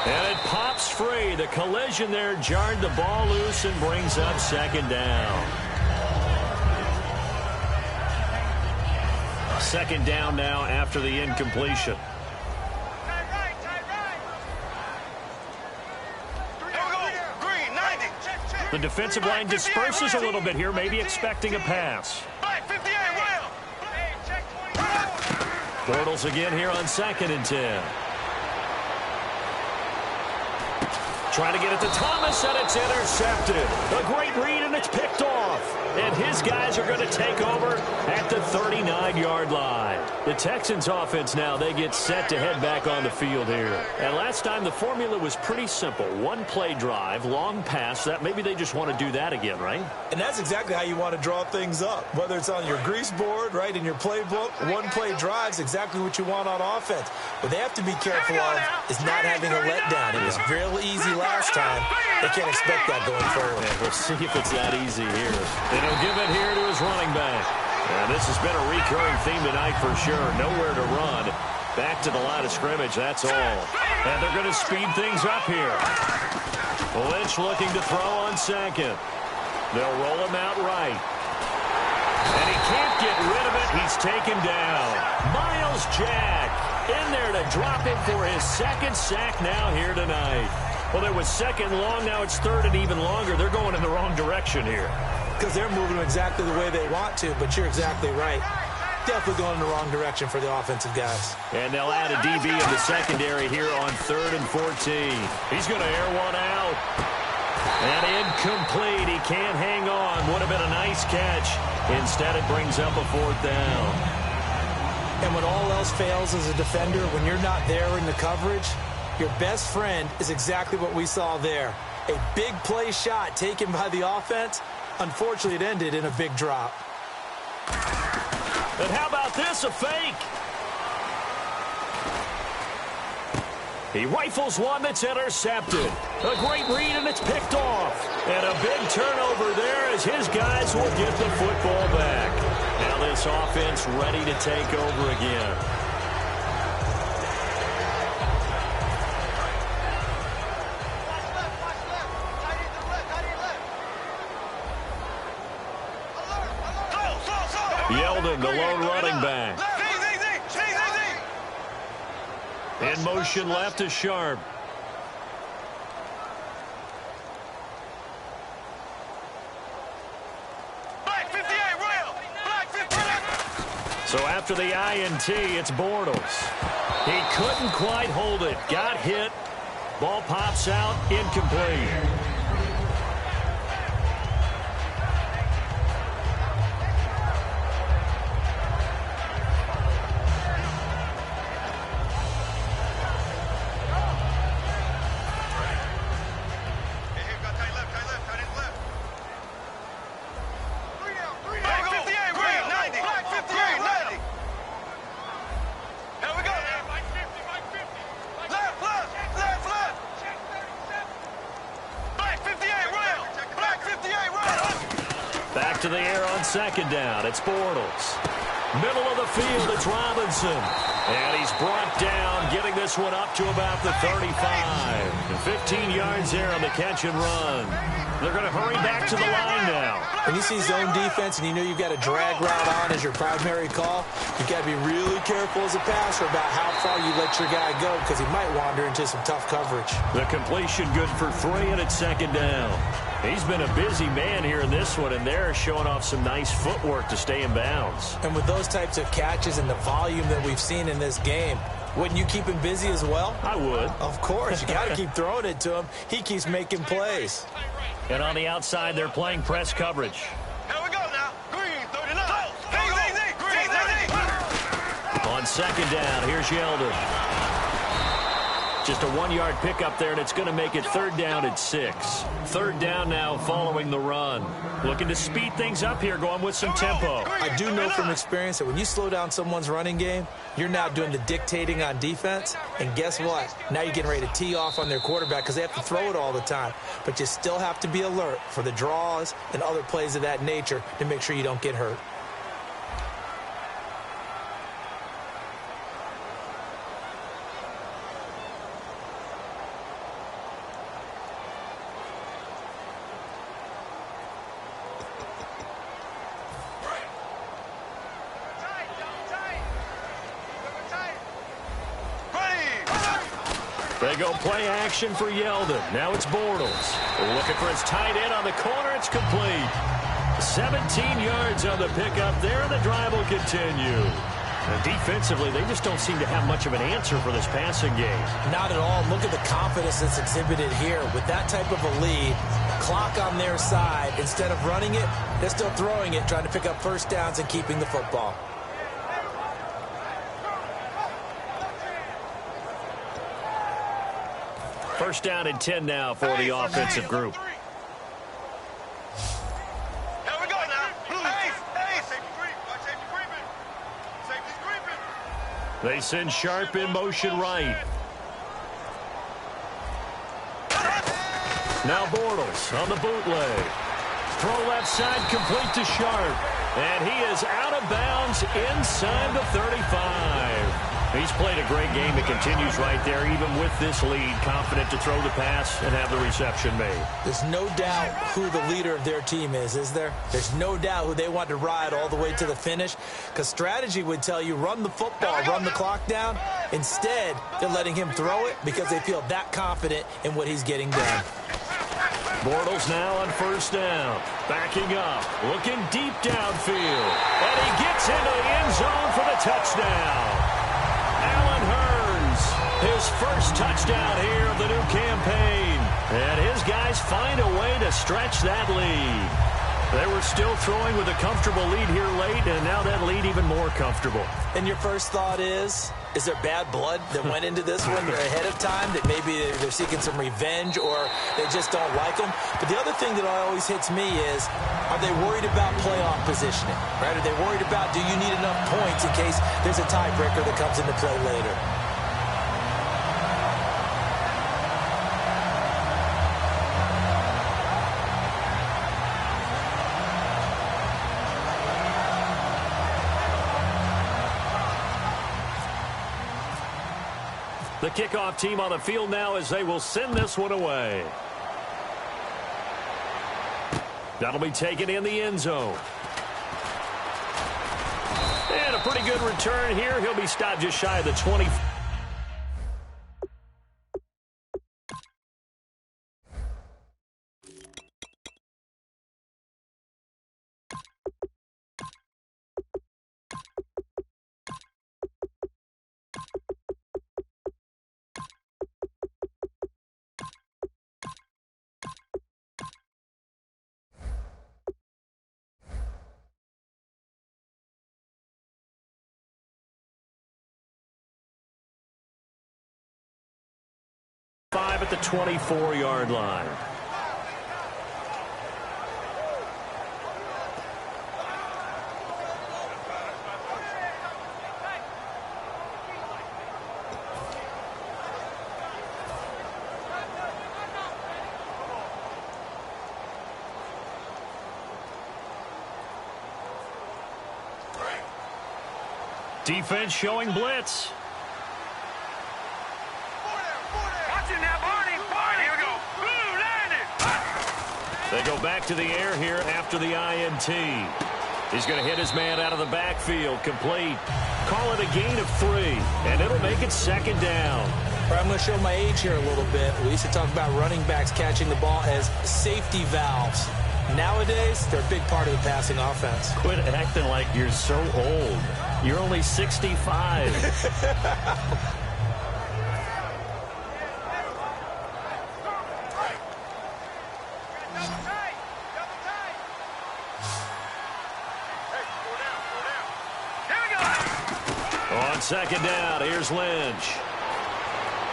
And it pops free. The collision there jarred the ball loose and brings up 2nd down. 2nd down now after the incompletion. The defensive line disperses a little bit here, maybe expecting a pass. Bortles again here on 2nd and 10. Trying to get it to Thomas, and it's intercepted. A great read, and it's picked off. And his guys are going to take over at the 39-yard line. The Texans offense now, they get set to head back on the field here. And last time the formula was pretty simple. 1-play drive, long pass. That maybe they just want to do that again, right? And that's exactly how you want to draw things up. Whether it's on your grease board, right, in your playbook, 1-play drive's exactly what you want on offense. What they have to be careful of is not having a letdown. It was real easy last time. They can't expect that going forward. And we'll see if it's that easy here. And he'll give it here to his running back. And this has been a recurring theme tonight for sure. Nowhere to run. Back to the line of scrimmage, that's all. And they're going to speed things up here. Lynch looking to throw on 2nd. They'll roll him out right. And he can't get rid of it. He's taken down. Miles Jack in there to drop him for his 2nd sack now here tonight. Well, it was 2nd long, now it's 3rd and even longer. They're going in the wrong direction here. Because they're moving exactly the way they want to, but you're exactly right. Definitely going in the wrong direction for the offensive guys. And they'll add a DB in the secondary here on 3rd and 14. He's going to air one out. And incomplete. He can't hang on. Would have been a nice catch. Instead, it brings up a 4th down. And when all else fails as a defender, when you're not there in the coverage, your best friend is exactly what we saw there. A big play shot taken by the offense. Unfortunately, it ended in a big drop. And how about this, a fake? He rifles one that's intercepted. A great read, and it's picked off. And a big turnover there as his guys will get the football back. Now this offense ready to take over again. Yeldon, the lone running back. In motion left is Sharp. So after the INT, it's Bortles. He couldn't quite hold it. Got hit. Ball pops out. Incomplete. To the air on 2nd down. It's Bortles. Middle of the field, it's Robinson. And he's brought down, getting this one up to about the 35. And 15 yards there on the catch and run. They're going to hurry back to the line now. When you see zone defense and you know you've got a drag route on as your primary call, you've got to be really careful as a passer about how far you let your guy go because he might wander into some tough coverage. The completion good for 3, and it's 2nd down. He's been a busy man here in this one, and they're showing off some nice footwork to stay in bounds. And with those types of catches and the volume that we've seen in this game, Wouldn't you keep him busy as well? I would. Of course. You got to keep throwing it to him. He keeps making plays. And on the outside, they're playing press coverage. Here we go now. Green, 39. Green, On second down, here's Yeldon. Just a 1-yard pickup there, and it's going to make it 3rd down at 6. 3rd down now following the run. Looking to speed things up here, going with some tempo. I do know from experience that when you slow down someone's running game, you're now doing the dictating on defense. And guess what? Now you're getting ready to tee off on their quarterback because they have to throw it all the time. But you still have to be alert for the draws and other plays of that nature to make sure you don't get hurt. They go play action for Yeldon. Now it's Bortles. Looking for his tight end on the corner. It's complete. 17 yards on the pickup there, and the drive will continue. And defensively, they just don't seem to have much of an answer for this passing game. Not at all. Look at the confidence that's exhibited here. With that type of a lead, clock on their side, instead of running it, they're still throwing it, trying to pick up first downs and keeping the football. First down and 10 now for the offensive group. Here we go now. Hey. Safety's creeping. They send Sharp in motion right. Now Bortles on the bootleg. Throw left side complete to Sharp. And he is out of bounds inside the 35. He's played a great game. It continues right there, even with this lead, confident to throw the pass and have the reception made. There's no doubt who the leader of their team is there? There's no doubt who they want to ride all the way to the finish, because strategy would tell you run the football, run the clock down. Instead, they're letting him throw it because they feel that confident in what he's getting done. Bortles now on first down. Backing up, looking deep downfield. And he gets into the end zone for the touchdown. Allen Hurns, his first touchdown here of the new campaign. And his guys find a way to stretch that lead. They were still throwing with a comfortable lead here late, and now that lead even more comfortable. And your first thought is there bad blood that went into this one ahead of time, that maybe they're seeking some revenge or they just don't like them? But the other thing that always hits me is, are they worried about playoff positioning? Right? Are they worried about, do you need enough points in case there's a tiebreaker that comes into play later? The kickoff team on the field now as they will send this one away. That'll be taken in the end zone. And a pretty good return here. He'll be stopped just shy of the 20. At the 24-yard line. Defense showing blitz. They go back to the air here after the INT. He's going to hit his man out of the backfield. Complete. Call it a gain of 3, and it'll make it second down. I'm going to show my age here a little bit. We used to talk about running backs catching the ball as safety valves. Nowadays, they're a big part of the passing offense. Quit acting like you're so old. You're only 65. On second down, here's Lynch.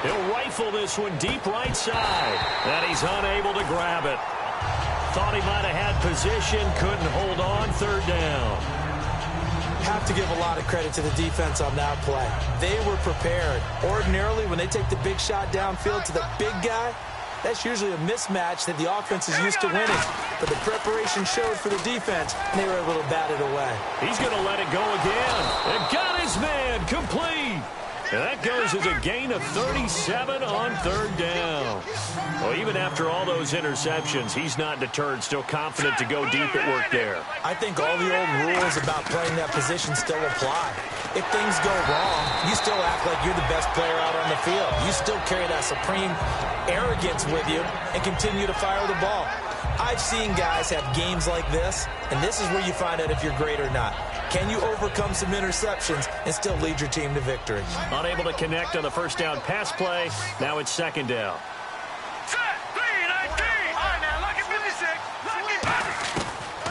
He'll rifle this one deep right side. And he's unable to grab it. Thought he might have had position, couldn't hold on. Third down. Have to give a lot of credit to the defense on that play. They were prepared. Ordinarily, when they take the big shot downfield to the big guy, that's usually a mismatch that the offense is used to winning. But the preparation showed for the defense, and they were able to bat it away. He's going to let it go again. And got his man complete. And that goes as a gain of 37 on third down. Well, even after all those interceptions, he's not deterred, still confident to go deep at work there. I think all the old rules about playing that position still apply. If things go wrong, you still act like you're the best player out on the field. You still carry that supreme arrogance with you and continue to fire the ball. I've seen guys have games like this, and this is where you find out if you're great or not. Can you overcome some interceptions and still lead your team to victory? Unable to connect on the first down pass play. Now it's second down.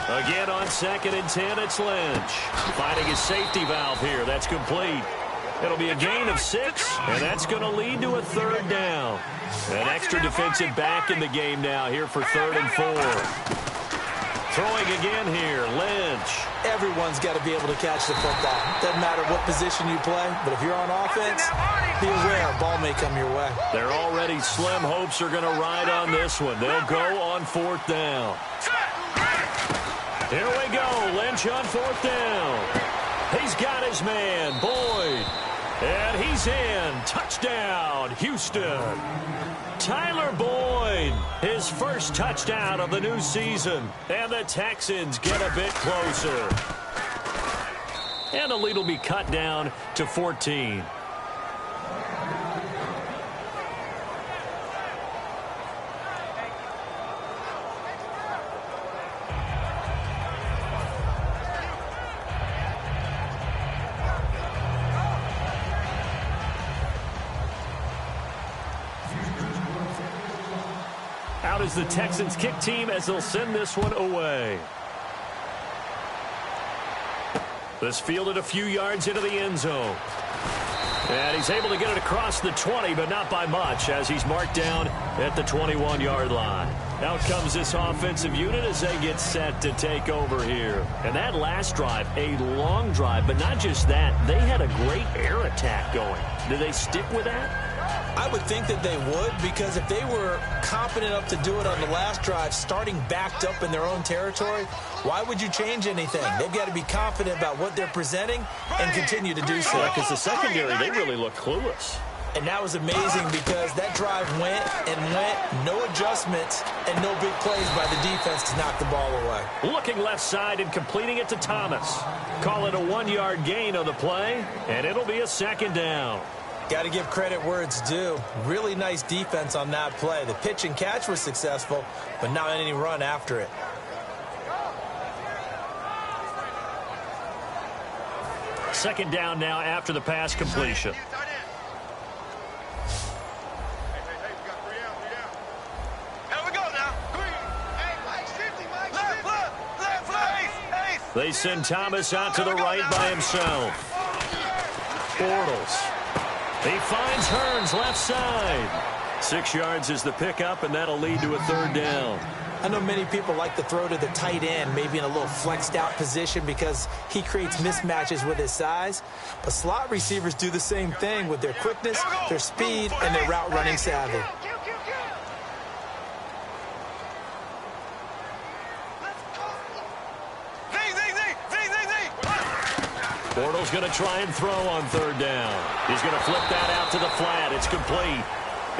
Again on 2nd and 10, it's Lynch. Finding his safety valve here. That's complete. It'll be a gain of 6, and that's going to lead to a third down. An extra defensive back in the game now here for 3rd and 4. Throwing again here, Lynch. Everyone's got to be able to catch the football. Doesn't matter what position you play, but if you're on offense, be aware a ball may come your way. Their already slim hopes are going to ride on this one. They'll go on 4th down. Here we go. Lynch on 4th down. He's got his man, Boyd. And he's in. Touchdown, Houston. Tyler Boyd, his first touchdown of the new season. And the Texans get a bit closer. And the lead will be cut down to 14. Out is the Texans kick team as they'll send this one away. This fielded a few yards into the end zone. And he's able to get it across the 20, but not by much, as he's marked down at the 21-yard line. Out comes this offensive unit as they get set to take over here. And that last drive, a long drive, but not just that. They had a great air attack going. Do they stick with that? I would think that they would, because if they were competent enough to do it on the last drive, starting backed up in their own territory, why would you change anything? They've got to be confident about what they're presenting and continue to do so. Because the secondary, they really look clueless. And that was amazing because that drive went and went, no adjustments, and no big plays by the defense to knock the ball away. Looking left side and completing it to Thomas. Call it a 1-yard gain on the play, and it'll be a 2nd down. Got to give credit where it's due. Really nice defense on that play. The pitch and catch was successful, but not any run after it. Second down now after the pass completion. They send Thomas out to the right by himself. Bortles. He finds Hearns left side. 6 yards is the pickup, and that'll lead to a 3rd down. I know many people like to throw to the tight end, maybe in a little flexed out position because he creates mismatches with his size. But slot receivers do the same thing with their quickness, their speed, and their route running savvy. Bortles going to try and throw on 3rd down. He's going to flip that out to the flat. It's complete.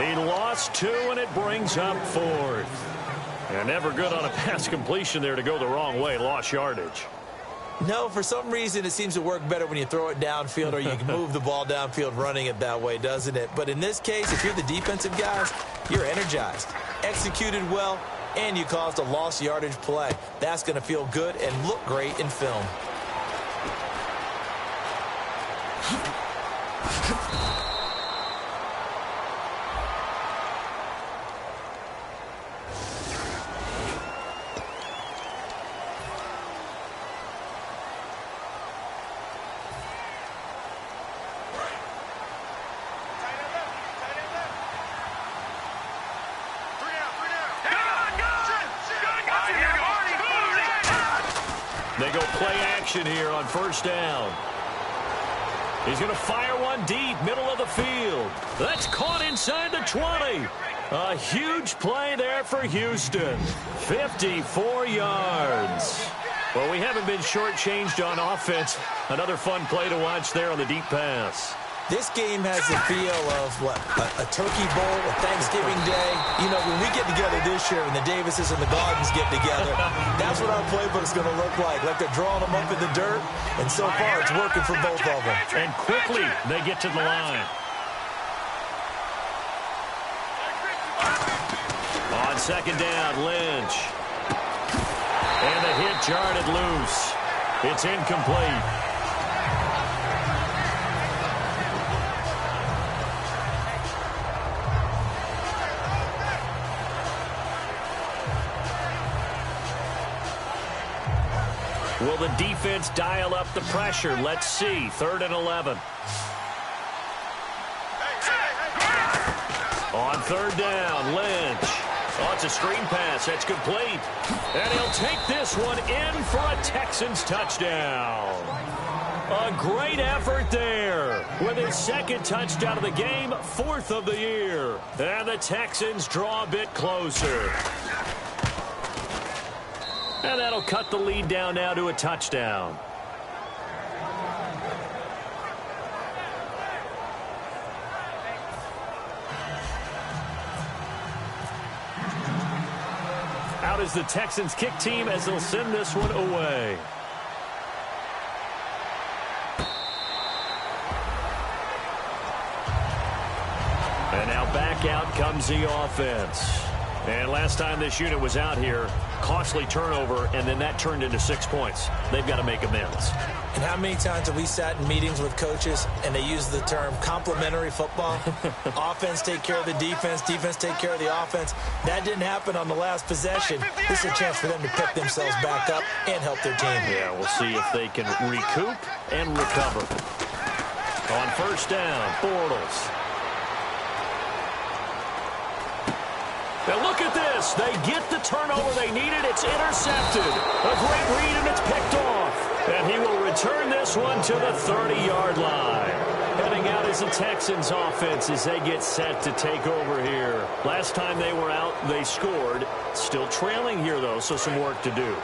He lost 2, and it brings up 4th. And never good on a pass completion there to go the wrong way. Lost yardage. No, for some reason it seems to work better when you throw it downfield or you can move the ball downfield running it that way, doesn't it? But in this case, if you're the defensive guys, you're energized, executed well, and you caused a lost yardage play. That's going to feel good and look great in film. action here on first down. He's going to fire one deep, middle of the field. That's caught inside the 20. A huge play there for Houston. 54 yards. Well, we haven't been shortchanged on offense. Another fun play to watch there on the deep pass. This game has the feel of, what, a turkey bowl, a Thanksgiving Day. You know, when we get together this year and the Davises and the Gardens get together, that's what our playbook's going to look like. Like they're drawing them up in the dirt, and so far it's working for both of them. And quickly they get to the line. On second down, Lynch. And the hit jarred it loose. It's incomplete. Will the defense dial up the pressure? Let's see. 3rd and 11. On 3rd down, Lynch. Oh, it's a screen pass. That's complete. And he'll take this one in for a Texans touchdown. A great effort there. With his 2nd touchdown of the game, 4th of the year. And the Texans draw a bit closer. And that'll cut the lead down now to a touchdown. Out is the Texans kick team as they'll send this one away. And now back out comes the offense. And last time this unit was out here, costly turnover, and then that turned into 6 points. They've got to make amends. And how many times have we sat in meetings with coaches and they use the term complementary football? Offense take care of the defense, defense take care of the offense. That didn't happen on the last possession. This is a chance for them to pick themselves back up and help their team. Yeah, we'll see if they can recoup and recover. On first down, Bortles. Now look at this. They get the turnover they needed. It's intercepted. A great read, and it's picked off. And he will return this one to the 30-yard line. Heading out is the Texans offense as they get set to take over here. Last time they were out, they scored. Still trailing here, though, so some work to do.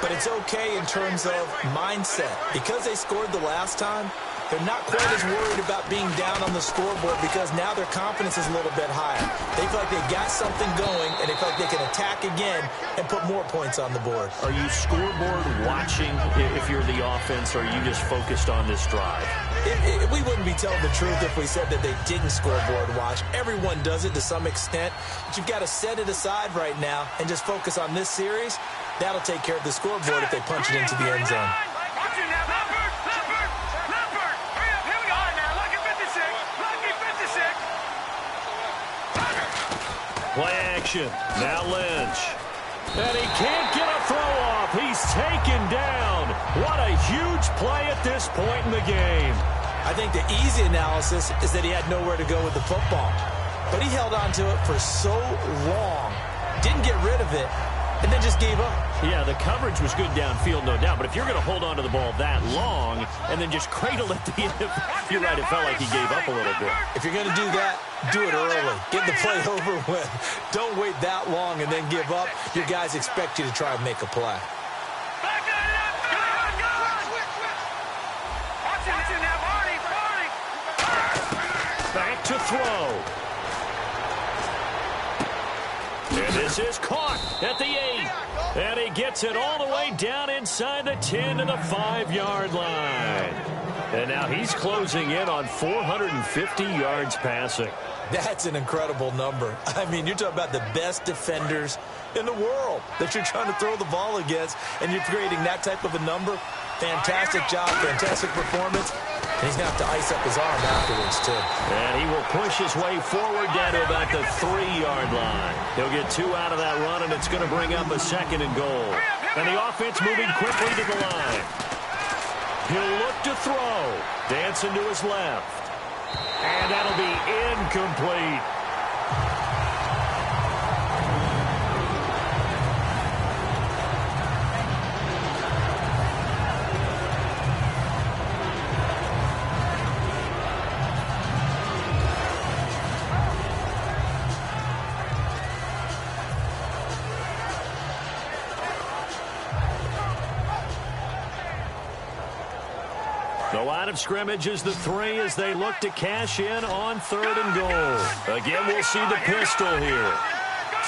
But it's okay in terms of mindset. Because they scored the last time, they're not quite as worried about being down on the scoreboard because now their confidence is a little bit higher. They feel like they've got something going, and they feel like they can attack again and put more points on the board. Are you scoreboard watching if you're the offense, or are you just focused on this drive? We wouldn't be telling the truth if we said that they didn't scoreboard watch. Everyone does it to some extent, but you've got to set it aside right now and just focus on this series. That'll take care of the scoreboard if they punch it into the end zone. Play action. Now Lynch. And he can't get a throw off. He's taken down. What a huge play at this point in the game. I think the easy analysis is that he had nowhere to go with the football. But he held on to it for so long. Didn't get rid of it. And then just gave up. Yeah, the coverage was good downfield, no doubt. But if you're going to hold on to the ball that long and then just cradle it at the end, you're right, it felt like he gave up a little bit. If you're going to do that, do it early. Get the play over with. Don't wait that long and then give up. Your guys expect you to try and make a play. Back to throw. And this is caught at the 8. And he gets it all the way down inside the 10 to the 5-yard line. And now he's closing in on 450 yards passing. That's an incredible number. I mean, you're talking about the best defenders in the world that you're trying to throw the ball against, and you're creating that type of a number. Fantastic job, fantastic performance. And he's going to have to ice up his arm afterwards, too. And he will push his way forward down to about the 3-yard line. He'll get 2 out of that run, and it's going to bring up a 2nd and goal. And the offense moving quickly to the line. He'll look to throw. Dancing to his left. And that'll be incomplete. The line of scrimmage is the 3 as they look to cash in on 3rd and goal. Again, we'll see the pistol here.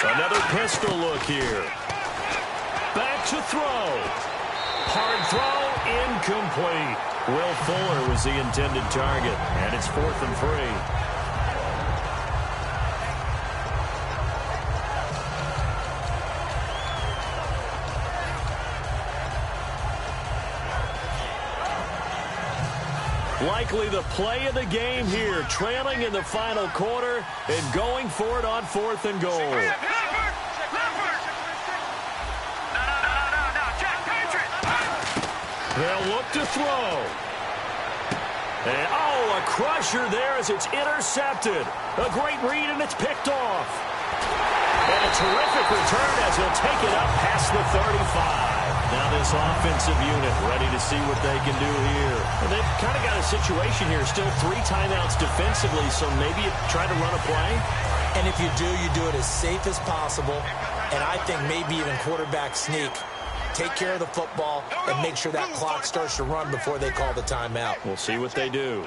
Another pistol look here. Back to throw. Hard throw, incomplete. Will Fuller was the intended target, and it's 4th and 3. Likely the play of the game here, trailing in the final quarter and going for it on 4th and goal. They'll look to throw. And, a crusher there as it's intercepted. A great read, and it's picked off. And a terrific return as he'll take it up past the 35. Now this offensive unit ready to see what they can do here. And they've kind of got a situation here. Still 3 timeouts defensively, so maybe you try to run a play. And if you do it as safe as possible. And I think maybe even quarterback sneak. Take care of the football and make sure that clock starts to run before they call the timeout. We'll see what they do.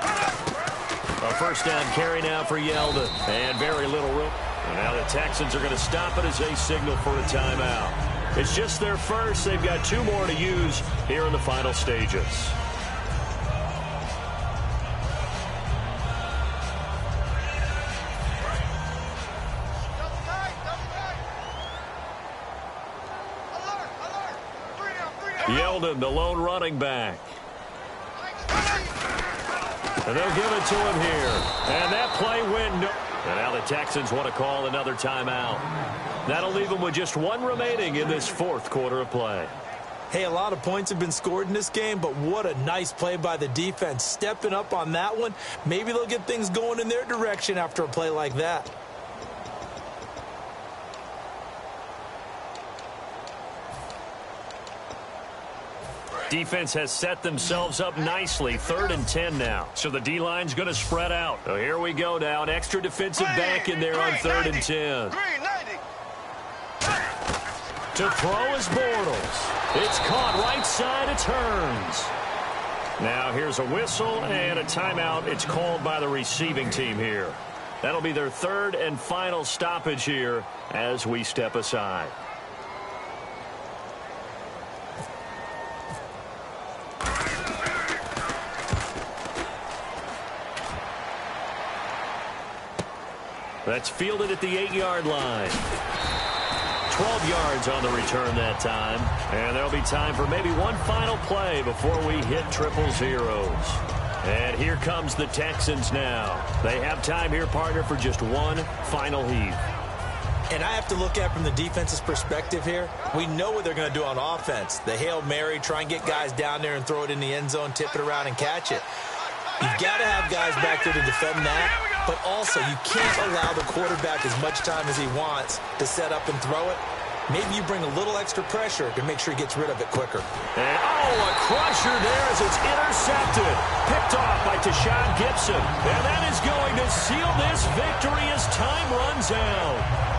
A first down carry now for Yeldon. And very little room. And now the Texans are going to stop it as they signal for a timeout. It's just their first. They've got 2 more to use here in the final stages. Yeldon, the lone running back. And they'll give it to him here. And that play went no. And now the Texans want to call another timeout. That'll leave them with just 1 remaining in this 4th quarter of play. Hey, a lot of points have been scored in this game, but what a nice play by the defense. Stepping up on that one. Maybe they'll get things going in their direction after a play like that. Defense has set themselves up nicely. 3rd and 10 now. So the D-line's going to spread out. So here we go now. An extra defensive back in there on 3rd and 10. To throw is Bortles. It's caught right side. It turns. Now here's a whistle and a timeout. It's called by the receiving team here. That'll be their 3rd and final stoppage here as we step aside. That's fielded at the 8-yard line. 12 yards on the return that time. And there'll be time for maybe one final play before we hit triple zeros. And here comes the Texans now. They have time here, partner, for just one final heave. And I have to look at it from the defense's perspective here. We know what they're going to do on offense. The Hail Mary, try and get guys down there and throw it in the end zone, tip it around and catch it. You've got to have guys back there to defend that, but also you can't allow the quarterback as much time as he wants to set up and throw it. Maybe you bring a little extra pressure to make sure he gets rid of it quicker. And, a crusher there as it's intercepted. Picked off by Tashawn Gibson. And that is going to seal this victory as time runs out.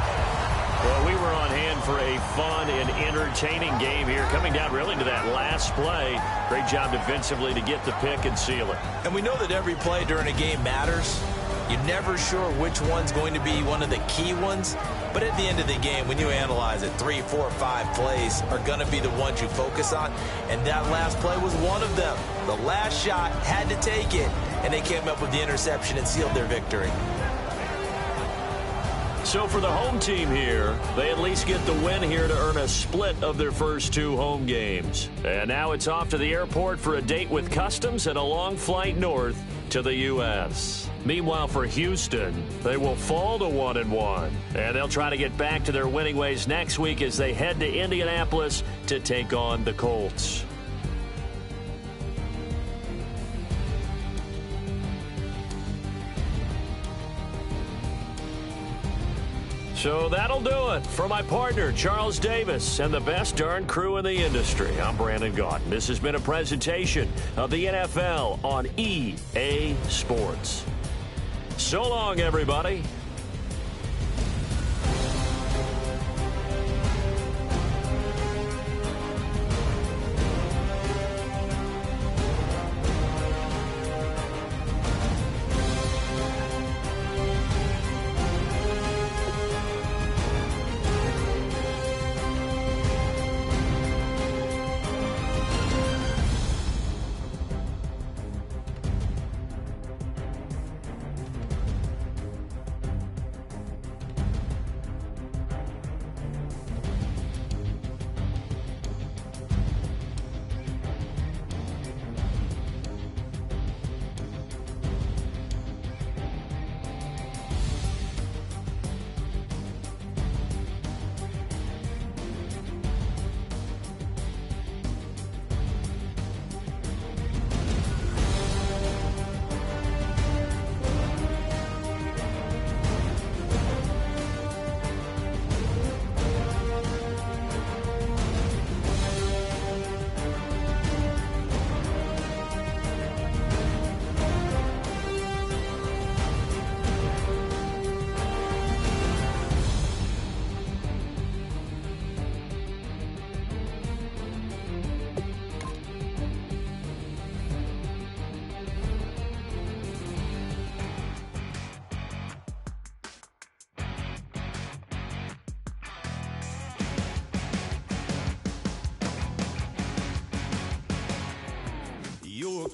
Well, we were on hand for a fun and entertaining game here, coming down really to that last play. Great job defensively to get the pick and seal it. And we know that every play during a game matters. You're never sure which one's going to be one of the key ones. But at the end of the game, when you analyze it, 3, 4, 5 plays are going to be the ones you focus on. And that last play was one of them. The last shot had to take it, and they came up with the interception and sealed their victory. So for the home team here, they at least get the win here to earn a split of their first 2 home games. And now it's off to the airport for a date with Customs and a long flight north to the U.S. Meanwhile, for Houston, they will fall to 1-1. And they'll try to get back to their winning ways next week as they head to Indianapolis to take on the Colts. So that'll do it. For my partner, Charles Davis, and the best darn crew in the industry, I'm Brandon Gaudin. This has been a presentation of the NFL on EA Sports. So long, everybody.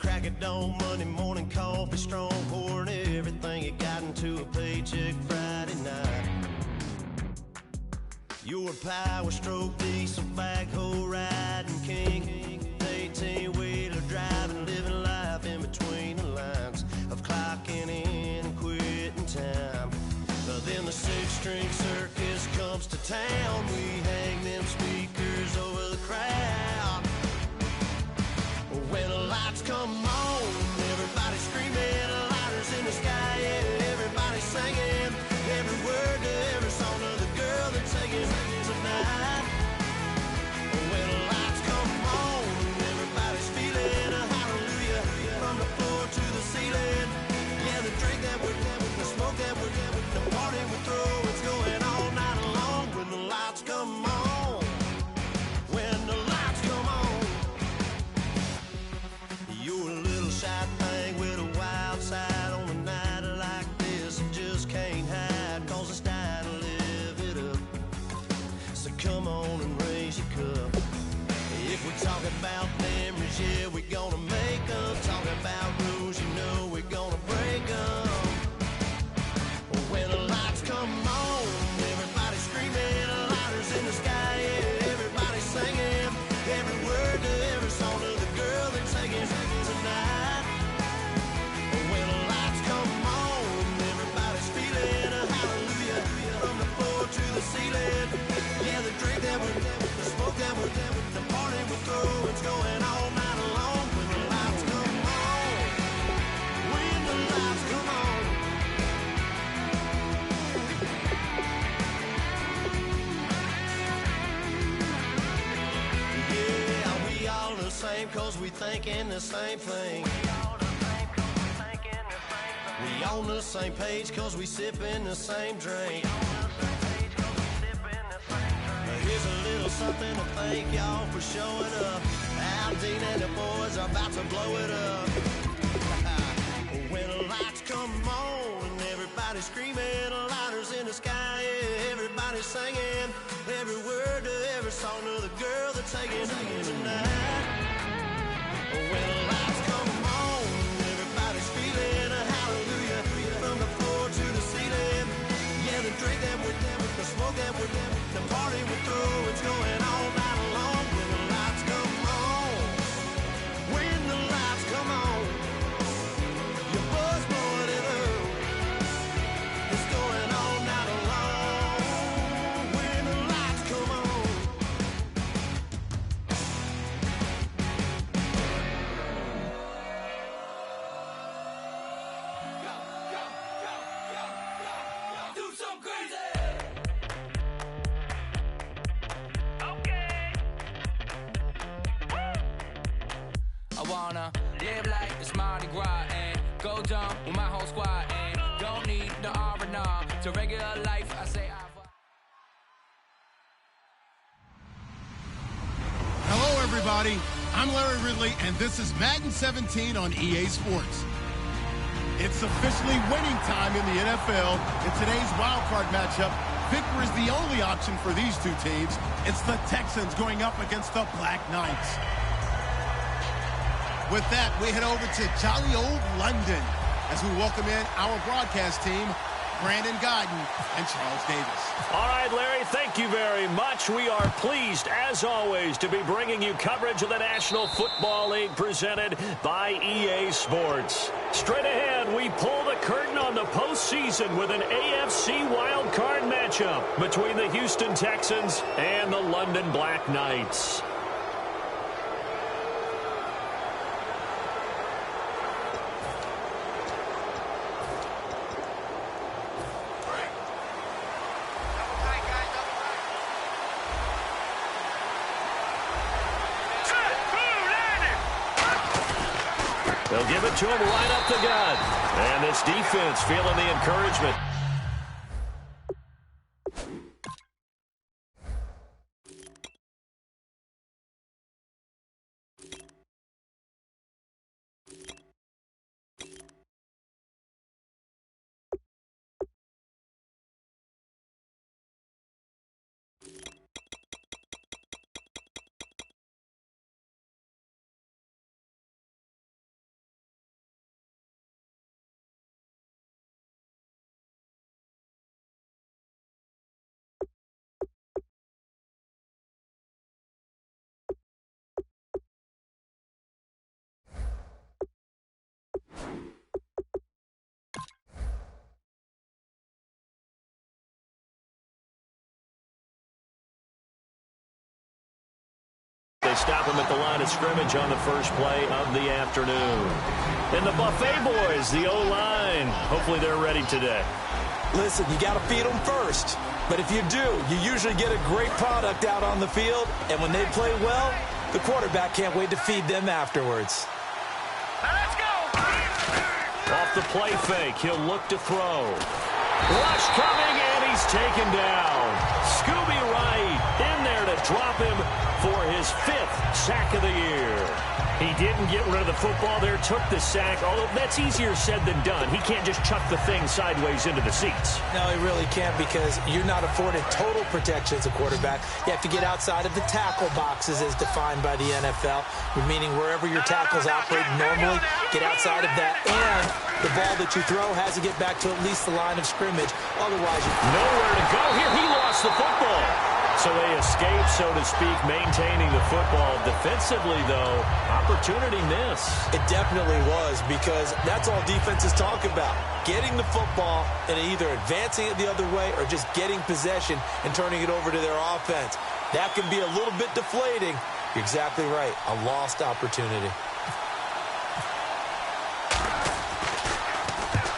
crack of dawn, Monday morning coffee, strong pouring everything you got into a paycheck Friday night. Your power stroke, diesel backhoe riding king, 18-wheeler driving, living life in between the lines of clocking in and quitting time. Then the six-string circus comes to town. We hang them speakers over the crowd. When the lights come on, everybody screaming, lighters in the sky, yeah, everybody singing every word to every song of the girl they're taking tonight. When the lights come on, everybody's feeling a hallelujah from the floor to the ceiling. Yeah, the drink that we're having, the smoke that we're having, the party we throw, it's going all night long. When the lights come on, when the lights come on, you're a little shy thing with a wild side on a night like this. You just can't hide, cause it's time to live it up. So come on and raise your cup. If we talk about memories, yeah, we're gonna make them. Talk about rules, you know we're gonna break them. When the lights come on, everybody screaming, lighters in the sky, yeah, everybody singing every word to every song of the girl they're taking tonight. When the lights come on, everybody's feeling a hallelujah from the floor to the ceiling. Yeah, the drink that we're having, the smoke that we're having, the party we throw, it's going all night long. When the lights come on, when the lights come on. Yeah, we all the same cause we thinking the same thing. We on the same page cause we sipping the same drink. Here's a little something to thank y'all for showing up. Al Dean and the boys are about to blow it up. When the lights come on and everybody's screaming, lighters in the sky, yeah, everybody's singing every word to every song of the girl they're taking tonight. When the lights come on, everybody's feeling a hallelujah from the floor to the ceiling. Yeah, the drink that we're having, the smoke that we're having, the party we throw, it's going all night long. When the lights come on, when the lights come on, your buzz blowing it up, it's going all night long. When the lights come on. Do some crazy. Okay. I wanna live like it's Mardi Gras and go jump with my whole squad and don't need the R&R to regular life. I say Hello, everybody. I'm Larry Ridley, and this is Madden 17 on EA Sports. It's officially winning time in the NFL. In today's wildcard matchup, victory is the only option for these two teams. It's the Texans going up against the Black Knights. With that, we head over to jolly old London as we welcome in our broadcast team, Brandon Guyton and Charles Davis. All right, Larry, thank you very much. We are pleased, as always, to be bringing you coverage of the National Football League presented by EA Sports. Straight ahead, we pull the curtain on the postseason with an AFC wildcard matchup between the Houston Texans and the London Black Knights. They'll give it to him right up the gut. And this defense feeling the encouragement. stop him at the line of scrimmage on the first play of the afternoon. And the Buffet boys, the O-line, hopefully they're ready today. Listen, you got to feed them first. But if you do, you usually get a great product out on the field. And when they play well, the quarterback can't wait to feed them afterwards. Now let's go. Off the play fake, he'll look to throw. Rush coming, and he's taken down. Scooby Wright in there to drop him for his 5th sack of the year. He didn't get rid of the football there, took the sack, although that's easier said than done. He can't just chuck the thing sideways into the seats. No, he really can't, because you're not afforded total protection as a quarterback. You have to get outside of the tackle boxes as defined by the NFL, meaning wherever your tackles operate normally, get outside of that, and the ball that you throw has to get back to at least the line of scrimmage. Otherwise, nowhere to go here. He lost the football. So they escape, so to speak, maintaining the football. Defensively, though, opportunity miss. It definitely was, because that's all defenses talk about. Getting the football and either advancing it the other way or just getting possession and turning it over to their offense. That can be a little bit deflating. You're exactly right. A lost opportunity.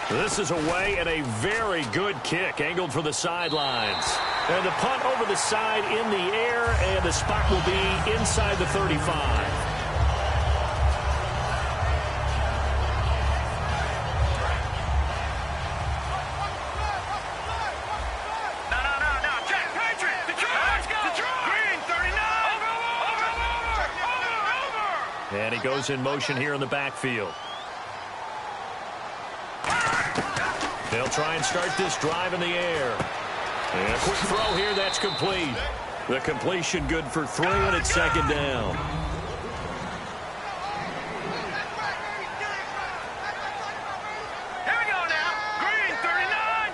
This is away, and a very good kick angled for the sidelines. And the punt over the side in the air, and the spot will be inside the 35. No. Jack Patrick. Let's go. Green, 39. Over. And he goes in motion here in the backfield. They'll try and start this drive in the air. And a quick throw here, that's complete. The completion good for 3, and it's second down. Here we go now. Green, 39.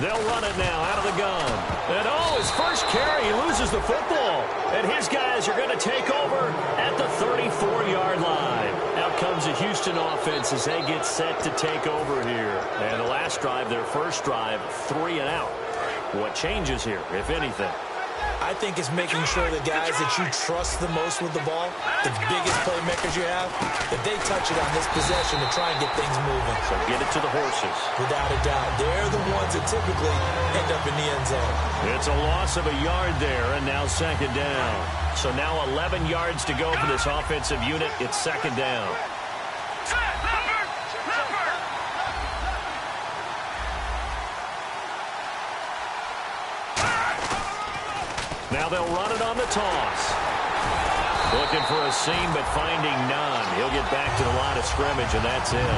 They'll run it now out of the gun. And his first carry, he loses the football. And his guys are going to take over at the 34-yard line. Out comes the Houston offense as they get set to take over here. And the last drive, their first drive, 3 and out. What changes here, if anything? I think it's making sure the guys that you trust the most with the ball, the biggest playmakers you have, that they touch it on this possession to try and get things moving. So get it to the horses. Without a doubt. They're the ones that typically end up in the end zone. It's a loss of a yard there, and now second down. So now 11 yards to go for this offensive unit. It's second down. Now they'll run it on the toss. Looking for a seam, but finding none. He'll get back to the line of scrimmage, and that's it.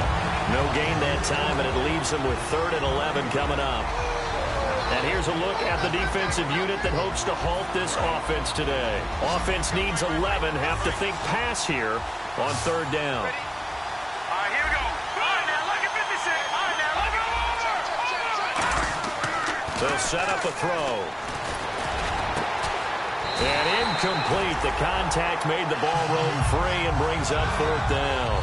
No gain that time, and it leaves him with 3rd and 11 coming up. And here's a look at the defensive unit that hopes to halt this offense today. Offense needs 11. Have to think pass here on 3rd down. All right, here we go. All right, now look at 56. All right, now look over. They'll set up a throw. And incomplete. The contact made the ball roam free and brings up 4th down.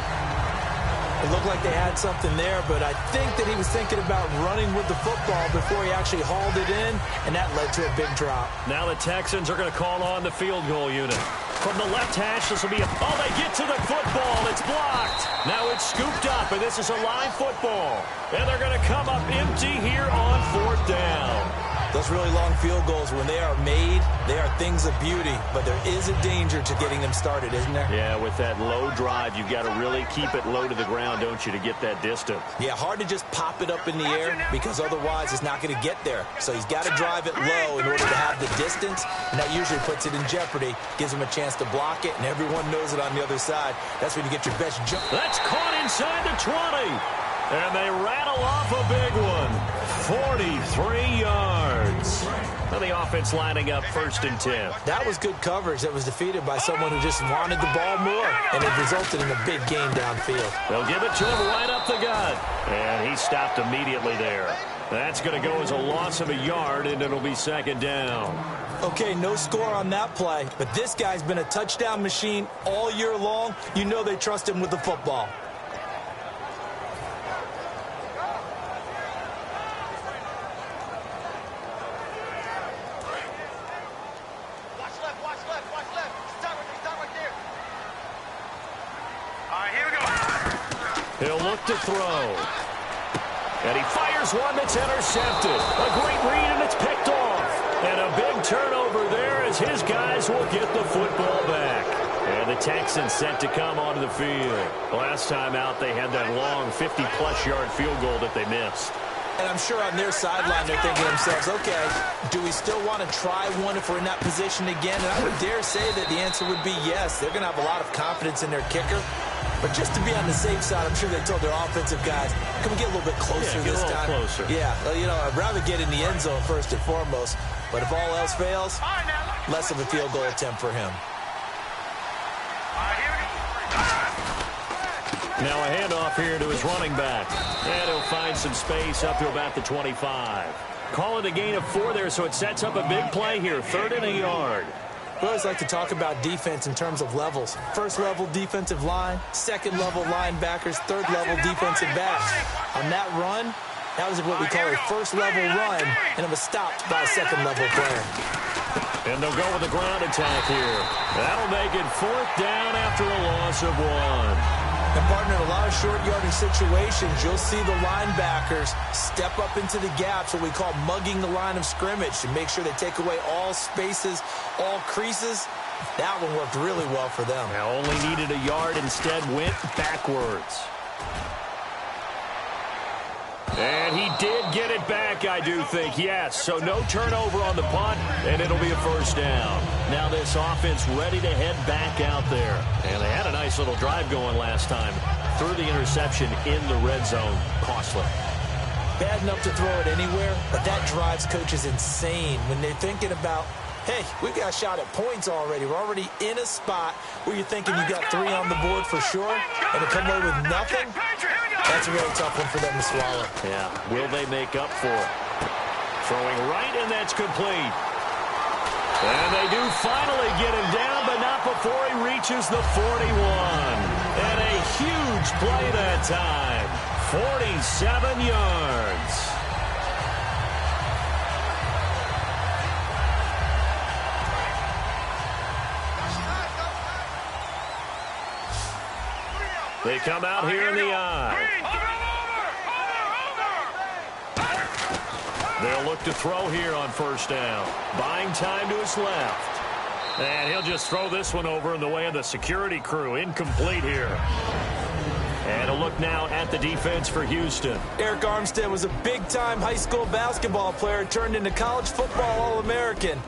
It looked like they had something there, but I think that he was thinking about running with the football before he actually hauled it in, and that led to a big drop. Now the Texans are going to call on the field goal unit. From the left hash, this will be they get to the football. It's blocked. Now it's scooped up, and this is a line football. And they're going to come up empty here on 4th down. Those really long field goals, when they are made, they are things of beauty, but there is a danger to getting them started, isn't there? Yeah, with that low drive, you've got to really keep it low to the ground, don't you, to get that distance. Yeah, hard to just pop it up in the air, because otherwise it's not going to get there. So he's got to drive it low in order to have the distance, and that usually puts it in jeopardy, gives him a chance to block it, and everyone knows it on the other side. That's when you get your best jump. That's caught inside the 20. And they rattle off a big one. 43 yards. And the offense lining up 1st and 10. That was good coverage that was defeated by someone who just wanted the ball more, and it resulted in a big gain downfield. They'll give it to him right up the gut. And he stopped immediately there. That's going to go as a loss of a yard, and it'll be 2nd down. Okay, no score on that play, but this guy's been a touchdown machine all year long. You know they trust him with the football. Watch left. here we go. He'll look to throw. And he fires one that's intercepted. A great read, and it's picked off. And a big turnover there as his guys will get the football back. And the Texans set to come onto the field. Last time out, they had that long 50-plus yard field goal that they missed. And I'm sure on their sideline they're thinking to themselves, okay, do we still want to try one if we're in that position again? And I would dare say that the answer would be yes. They're going to have a lot of confidence in their kicker. But just to be on the safe side, I'm sure they told their offensive guys, can we get a little bit closer this time? Closer. Yeah, well, you know, I'd rather get in the end zone first and foremost. But if all else fails, less of a field goal attempt for him. Now a handoff here to his running back. And he'll find some space up to about the 25. Call it a gain of 4 there, so it sets up a big play here. 3rd and a yard. We always like to talk about defense in terms of levels. First level defensive line, second level linebackers, third level defensive backs. On that run, that was what we call a first level run, and it was stopped by a second level player. And they'll go with the ground attack here. That'll make it 4th down after a loss of 1. And, partner, in a lot of short yardage situations, you'll see the linebackers step up into the gaps, what we call mugging the line of scrimmage, to make sure they take away all spaces, all creases. That one worked really well for them. Now only needed a yard, instead went backwards. And he did get it back, I do think, yes. So no turnover on the punt, and it'll be a 1st down. Now this offense ready to head back out there. And they had a nice little drive going last time. Threw the interception in the red zone. Costly. Bad enough to throw it anywhere, but that drives coaches insane when they're thinking about, hey, we got a shot at points already. We're already in a spot where you're thinking you got 3 on the board for sure, and to come away with nothing, that's a really tough one for them to swallow. Yeah, will they make up for it? Throwing right, and that's complete. And they do finally get him down, but not before he reaches the 41. And a huge play that time. 47 yards. They come out here in the eye. They'll look to throw here on 1st down. Buying time to his left. And he'll just throw this one over in the way of the security crew. Incomplete here. And a look now at the defense for Houston. Eric Armstead was a big-time high school basketball player, turned into college football All-American.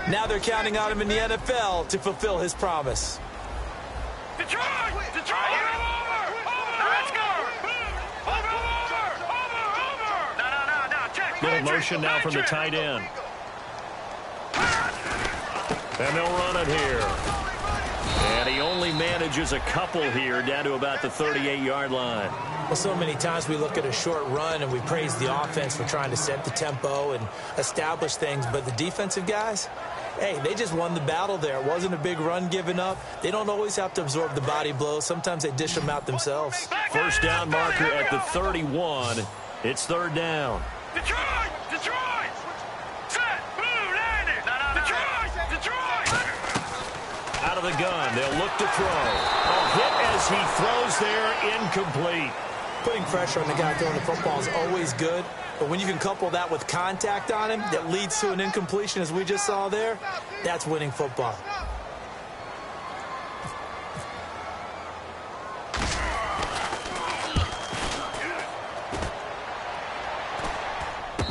Now they're counting on him in the NFL to fulfill his promise. Detroit! Let's go! Over! Little motion now from the tight end. And they'll run it here. And he only manages a couple here down to about the 38-yard line. Well, so many times we look at a short run and we praise the offense for trying to set the tempo and establish things, but the defensive guys, hey, they just won the battle there. It wasn't a big run given up. They don't always have to absorb the body blows. Sometimes they dish them out themselves. 1st down marker at the 31. It's 3rd down. Detroit! Set! Blue landed! Detroit! Out of the gun, they'll look to throw. A hit as he throws there, incomplete. Putting pressure on the guy throwing the football is always good, but when you can couple that with contact on him that leads to an incompletion, as we just saw there, that's winning football.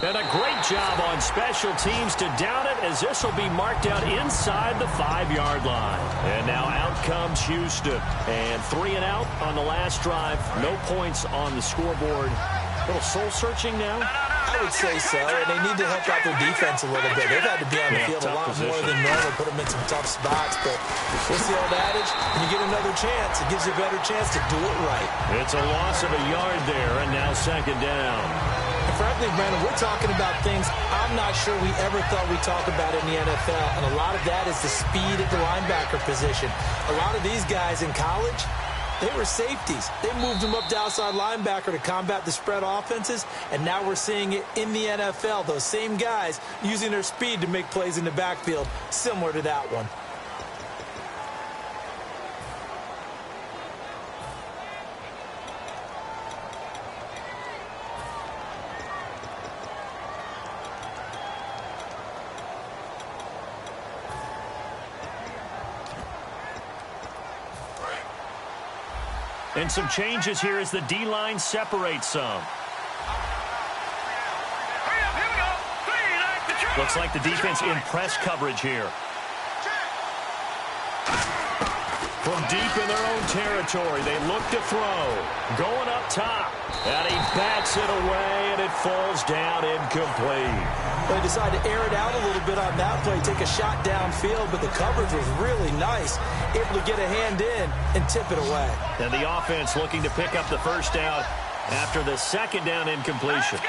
And a great job on special teams to down it, as this will be marked out inside the 5-yard line. And now out comes Houston. And 3 and out on the last drive. No points on the scoreboard. A little soul-searching now? I would say so, and they need to help out their defense a little bit. They've had to be on the field a lot more than normal, put them in some tough spots. But what's the old adage? When you get another chance, it gives you a better chance to do it right. It's a loss of a yard there, and now 2nd down. And frankly, Brandon, we're talking about things I'm not sure we ever thought we'd talk about in the NFL, and a lot of that is the speed at the linebacker position. A lot of these guys in college, they were safeties. They moved them up to outside linebacker to combat the spread offenses, and now we're seeing it in the NFL. Those same guys using their speed to make plays in the backfield, similar to that one. And some changes here as the D-line separates some. Looks like the defense in press coverage here. From deep in their own territory, they look to throw. Going up top. And he bats it away, and it falls down incomplete. They decided to air it out a little bit on that play, take a shot downfield, but the coverage was really nice. Able to get a hand in and tip it away. And the offense looking to pick up the first down after the second down incompletion.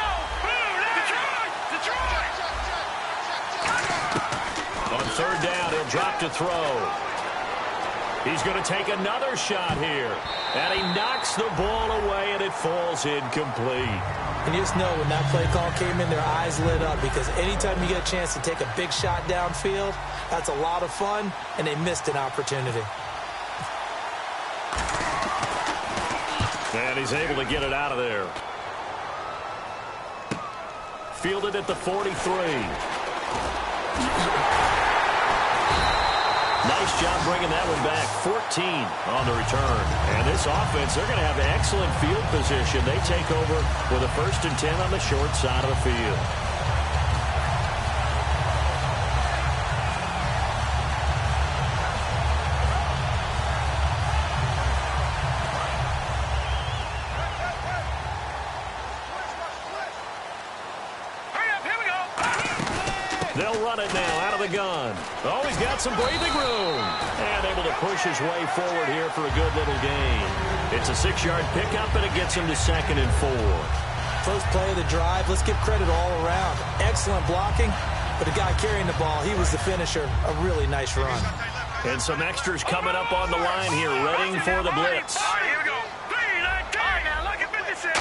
On third down, he'll drop to throw. He's going to take another shot here. And he knocks the ball away, and it falls incomplete. And you just know when that play call came in, their eyes lit up, because anytime you get a chance to take a big shot downfield, that's a lot of fun, and they missed an opportunity. And he's able to get it out of there. Fielded at the 43. Nice job bringing that one back. 14 on the return. And this offense, they're going to have excellent field position. They take over with a 1st and 10 on the short side of the field. They'll run it now out of the gun. Oh, he's got some breathing room. And able to push his way forward here for a good little gain. It's a 6-yard pickup, and it gets him to 2nd and 4. First play of the drive, let's give credit all around. Excellent blocking, but the guy carrying the ball, he was the finisher. A really nice run. And some extras coming up on the line here, readying for the blitz. All right, here we go. 3, 9, 10. Now look at 56.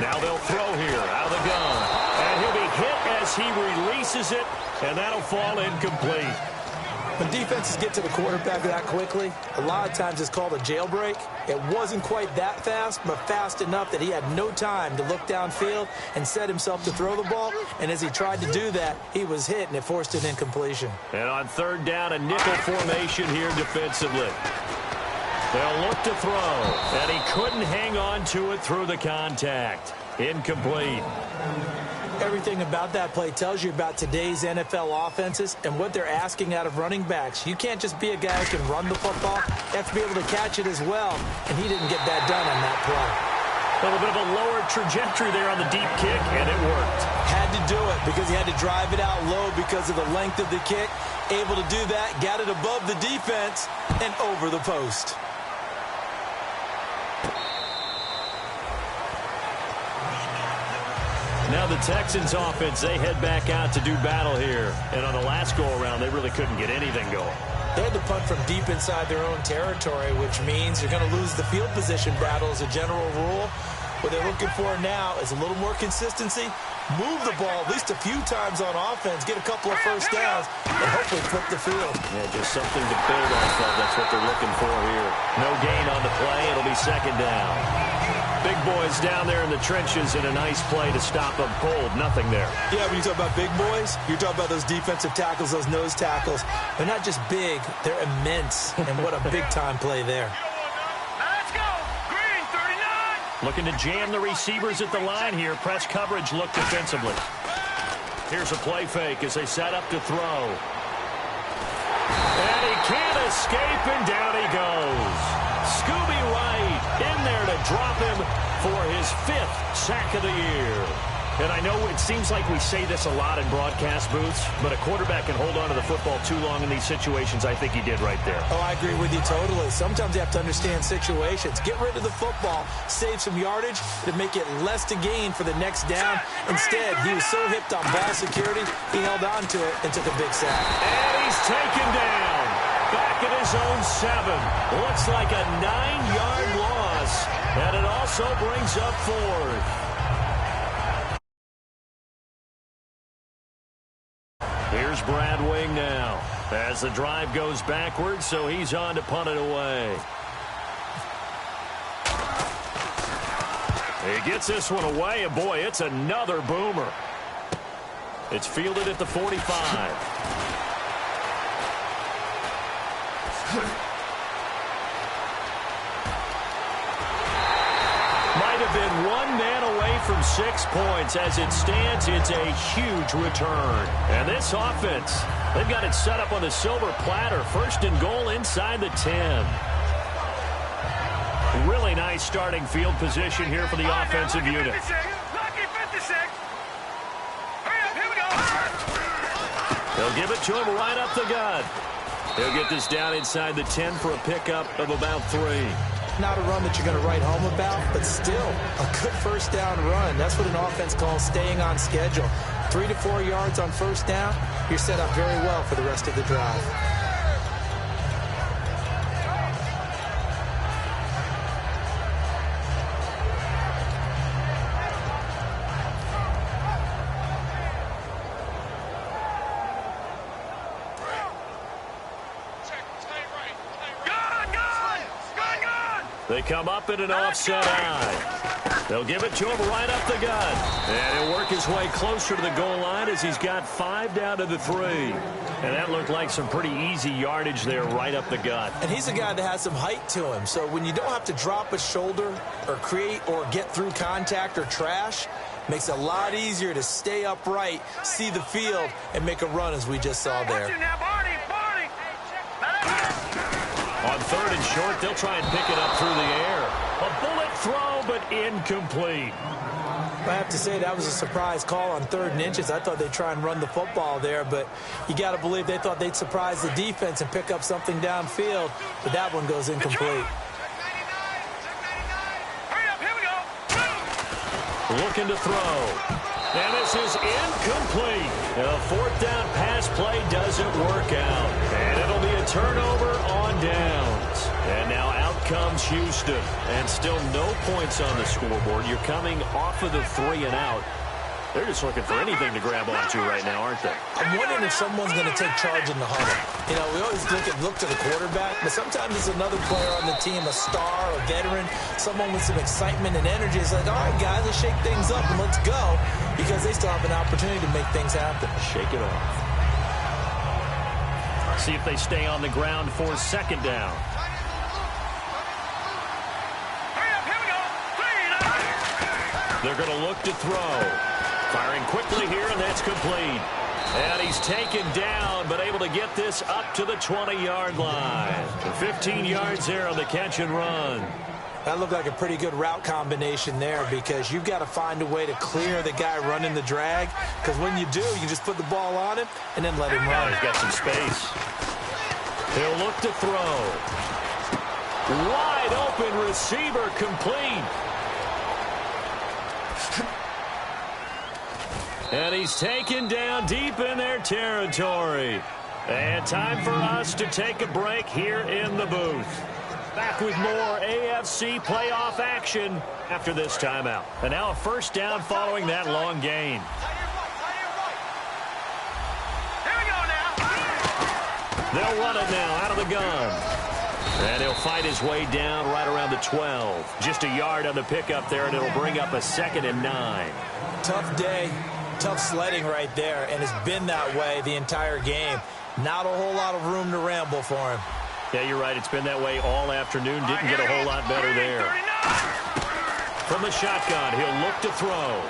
Now they'll throw here out of the gun. And he'll be hit as he releases it, and that'll fall incomplete. When defenses get to the quarterback that quickly, a lot of times it's called a jailbreak. It wasn't quite that fast, but fast enough that he had no time to look downfield and set himself to throw the ball. And as he tried to do that, he was hit, and it forced an incompletion. And on third down, a nickel formation here defensively. They'll look to throw, and he couldn't hang on to it through the contact. Incomplete. Everything about that play tells you about today's NFL offenses and what they're asking out of running backs. You can't just be a guy who can run the football. You have to be able to catch it as well, and he didn't get that done on that play. A little bit of a lower trajectory there on the deep kick, and it worked. Had to do it because he had to drive it out low because of the length of the kick. Able to do that, got it above the defense and over the post. Now the Texans offense, they head back out to do battle here. And on the last go-around, they really couldn't get anything going. They had to punt from deep inside their own territory, which means you're going to lose the field position battle as a general rule. What they're looking for now is a little more consistency, move the ball at least a few times on offense, get a couple of first downs, and hopefully flip the field. Yeah, just something to build off of. That's what they're looking for here. No gain on the play. It'll be 2nd down. Big boys down there in the trenches in a nice play to stop them cold. Nothing there. Yeah, when you talk about big boys, you're talking about those defensive tackles, those nose tackles. They're not just big, they're immense. And what a big-time play there. Let's go. Green, 39. Looking to jam the receivers at the line here. Press coverage look defensively. Here's a play fake as they set up to throw. And he can't escape, and down he goes. Scooby Wright in there to drop him for his 5th sack of the year. And I know it seems like we say this a lot in broadcast booths, but a quarterback can hold on to the football too long in these situations. I think he did right there. Oh, I agree with you totally. Sometimes you have to understand situations. Get rid of the football, save some yardage to make it less to gain for the next down. Instead, he was so hipped on ball security, he held on to it and took a big sack. And he's taken down. Back at his own 7. Looks like a 9-yard loss. And it also brings up 4th. Here's Brad Wing now. As the drive goes backwards, so he's on to punt it away. He gets this one away, and boy, it's another boomer. It's fielded at the 45. one man away from 6 points. As it stands, it's a huge return. And this offense, they've got it set up on the silver platter. 1st and goal inside the 10. Really nice starting field position here for the offensive unit. Lucky 56. Hurry up, here we go. They'll give it to him right up the gut. He'll get this down inside the 10 for a pickup of about 3. Not a run that you're going to write home about, but still a good 1st down run. That's what an offense calls staying on schedule. 3 to 4 yards on 1st down, you're set up very well for the rest of the drive. They come up in an offset eye. They'll give it to him right up the gut. And he'll work his way closer to the goal line as he's got 5 down to the 3. And that looked like some pretty easy yardage there right up the gut. And he's a guy that has some height to him. So when you don't have to drop a shoulder or create or get through contact or trash, makes it a lot easier to stay upright, see the field, and make a run as we just saw there. On 3rd and short, they'll try and pick it up through the air. A bullet throw, but incomplete. I have to say that was a surprise call on 3rd and inches. I thought they'd try and run the football there, but you got to believe they thought they'd surprise the defense and pick up something downfield, but that one goes incomplete. Hurry up, here we go. Looking to throw. And this is incomplete. A 4th down pass play doesn't work out. And it'll be a turnover on downs. And now out comes Houston. And still no points on the scoreboard. You're coming off of the 3 and out. They're just looking for anything to grab onto right now, aren't they? I'm wondering if someone's going to take charge in the huddle. You know, we always look to the quarterback, but sometimes it's another player on the team, a star, a veteran, someone with some excitement and energy. It's like, all right, guys, let's shake things up and let's go, because they still have an opportunity to make things happen. Shake it off. See if they stay on the ground for 2nd down. They're going to look to throw. Firing quickly here, and that's complete. And he's taken down, but able to get this up to the 20-yard line. 15 yards there on the catch and run. That looked like a pretty good route combination there, because you've got to find a way to clear the guy running the drag, because when you do, you just put the ball on him and then let him run. He's got some space. He'll look to throw. Wide open receiver, complete. And he's taken down deep in their territory. And time for us to take a break here in the booth. Back with more AFC playoff action after this timeout. And now a 1st down following that long gain. Here we go now. They'll run it now out of the gun. And he'll fight his way down right around the 12. Just a yard on the pickup there, and it'll bring up a 2nd and 9. Tough day. Tough sledding right there, and it's been that way the entire game. Not a whole lot of room to ramble for him. Yeah, you're right. It's been that way all afternoon. Didn't get a whole lot better there. From the shotgun, he'll look to throw.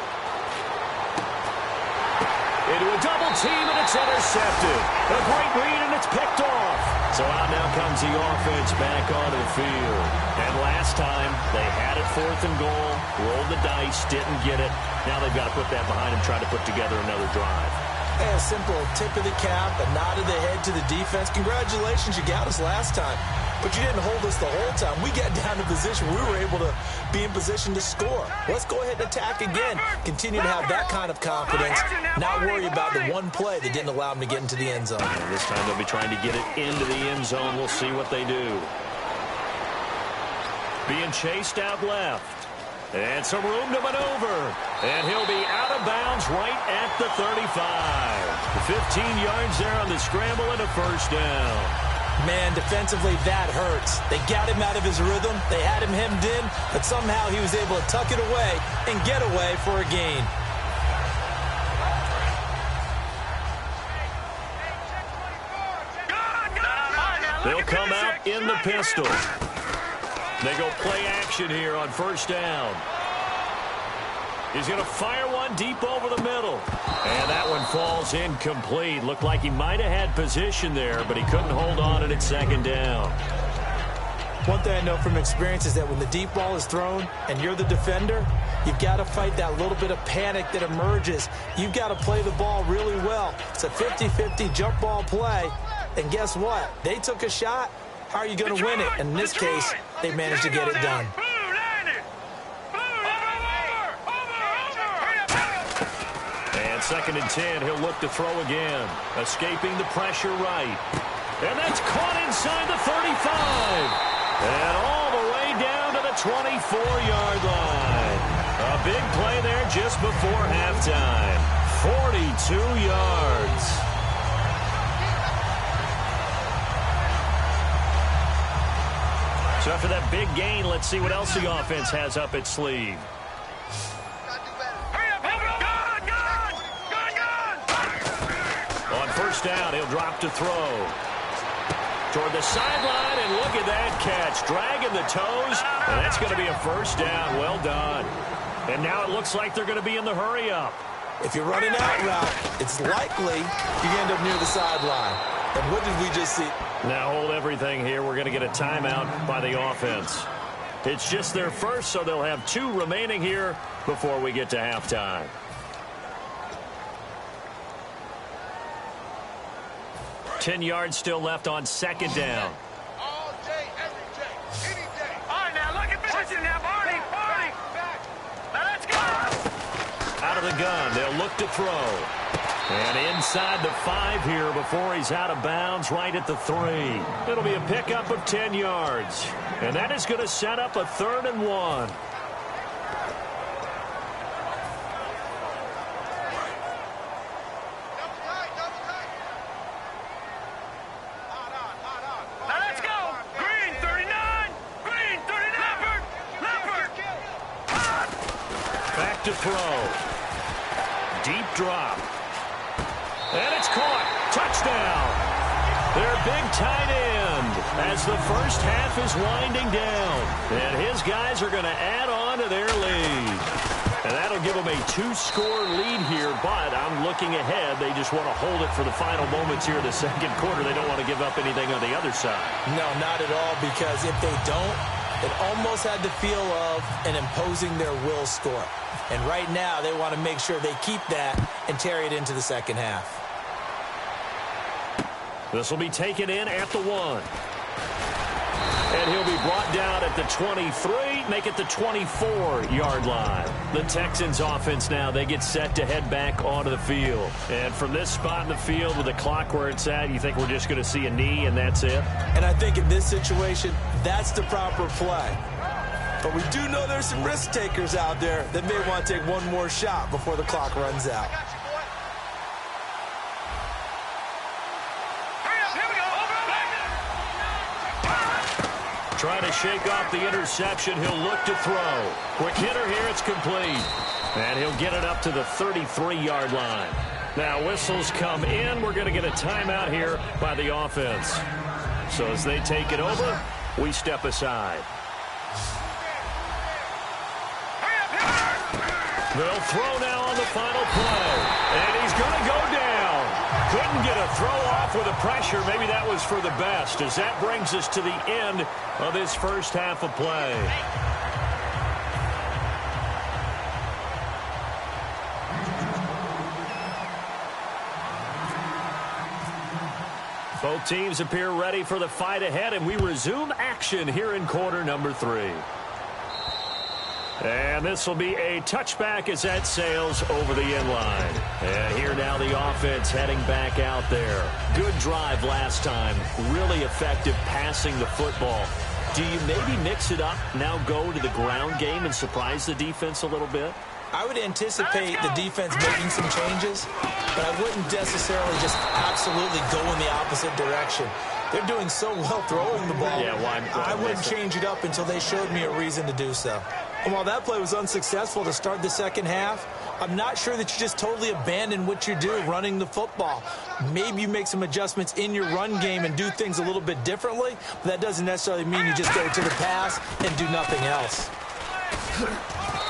Into a double team, and it's intercepted. A great read, and it's picked off. So out now comes the offense back onto the field. And last time, they had it 4th and goal, rolled the dice, didn't get it. Now they've got to put that behind them, try to put together another drive. Hey, a simple tip of the cap, a nod of the head to the defense. Congratulations, you got us last time. But you didn't hold us the whole time. We got down to position. We were able to be in position to score. Let's go ahead and attack again. Continue to have that kind of confidence. Not worry about the one play that didn't allow them to get into the end zone. And this time they'll be trying to get it into the end zone. We'll see what they do. Being chased out left. And some room to maneuver. And he'll be out of bounds right at the 35. 15 yards there on the scramble and a 1st down. Man, defensively, that hurts. They got him out of his rhythm. They had him hemmed in, but somehow he was able to tuck it away and get away for a gain. They'll come out in the pistol. They go play action here on 1st down. He's going to fire one deep over the middle. And that one falls incomplete. Looked like he might have had position there, but he couldn't hold on at second down. One thing I know from experience is that when the deep ball is thrown and you're the defender, you've got to fight that little bit of panic that emerges. You've got to play the ball really well. It's a 50-50 jump ball play. And guess what? They took a shot. How are you going to win it? In this case, they managed to get it done. And 2nd and 10, he'll look to throw again. Escaping the pressure right. And that's caught inside the 35. And all the way down to the 24-yard line. A big play there just before halftime. 42 yards. So after that big gain, let's see what else the offense has up its sleeve. On first down, he'll drop to throw. Toward the sideline, and look at that catch. Dragging the toes, and that's going to be a first down. Well done. And now it looks like they're going to be in the hurry-up. If you're running out route, it's likely you end up near the sideline. And what did we just see? Now hold everything here. We're going to get a timeout by the offense. It's just their first, so they'll have 2 remaining here before we get to halftime. Ten yards still left on second down. All day, every day, any day. All right, now look at position now, Barney. Now let's go. Out of the gun, they'll look to throw. And inside the 5 here before he's out of bounds right at the 3. It'll be a pickup of 10 yards. And that is going to set up a 3rd and 1. To throw. Deep drop. And it's caught. Touchdown. Their big tight end as the first half is winding down. And his guys are going to add on to their lead. And that'll give them a 2-score lead here, but I'm looking ahead. They just want to hold it for the final moments here in the second quarter. They don't want to give up anything on the other side. No, not at all, because if they don't, it almost had the feel of an imposing their will score. And right now, they want to make sure they keep that and carry it into the second half. This will be taken in at the 1. And he'll be brought down at the 23, make it the 24-yard line. The Texans offense now, they get set to head back onto the field. And from this spot in the field with the clock where it's at, you think we're just going to see a knee and that's it? And I think in this situation, that's the proper play. But we do know there's some risk takers out there that may want to take one more shot before the clock runs out. Trying to shake off the interception. He'll look to throw. Quick hitter here. It's complete. And he'll get it up to the 33-yard line. Now whistles come in. We're going to get a timeout here by the offense. So as they take it over, we step aside. They'll throw now on the final play. And he's going to go down. Couldn't get a throw off with the pressure. Maybe that was for the best, as that brings us to the end of this first half of play. Both teams appear ready for the fight ahead, and we resume action here in quarter number 3. And this will be a touchback as that sails over the end line. And here now the offense heading back out there. Good drive last time. Really effective passing the football. Do you maybe mix it up, now go to the ground game and surprise the defense a little bit? I would anticipate the defense making some changes, but I wouldn't necessarily just absolutely go in the opposite direction. They're doing so well throwing the ball. Yeah, I wouldn't change it up until they showed me a reason to do so. And while that play was unsuccessful to start the second half, I'm not sure that you just totally abandon what you do running the football. Maybe you make some adjustments in your run game and do things a little bit differently, but that doesn't necessarily mean you just go to the pass and do nothing else.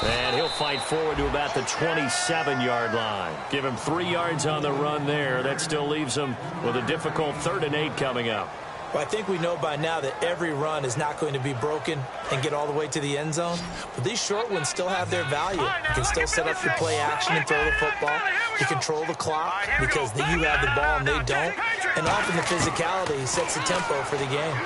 And he'll fight forward to about the 27-yard line. Give him 3 yards on the run there. That still leaves him with a difficult 3rd and 8 coming up. Well, I think we know by now that every run is not going to be broken and get all the way to the end zone. But these short ones still have their value. You can still set up your play action and throw the football. You control the clock because you have the ball and they don't. And often the physicality sets the tempo for the game.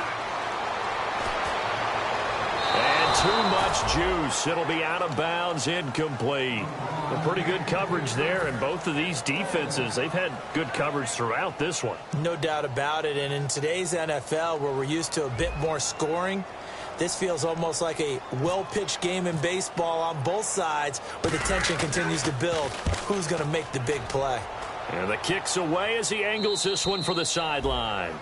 And too much juice. It'll be out of bounds, incomplete. A pretty good coverage there, and both of these defenses, they've had good coverage throughout this one. No doubt about it, and in today's NFL, where we're used to a bit more scoring, this feels almost like a well-pitched game in baseball on both sides, where the tension continues to build. Who's going to make the big play? And the kick's away as he angles this one for the sideline.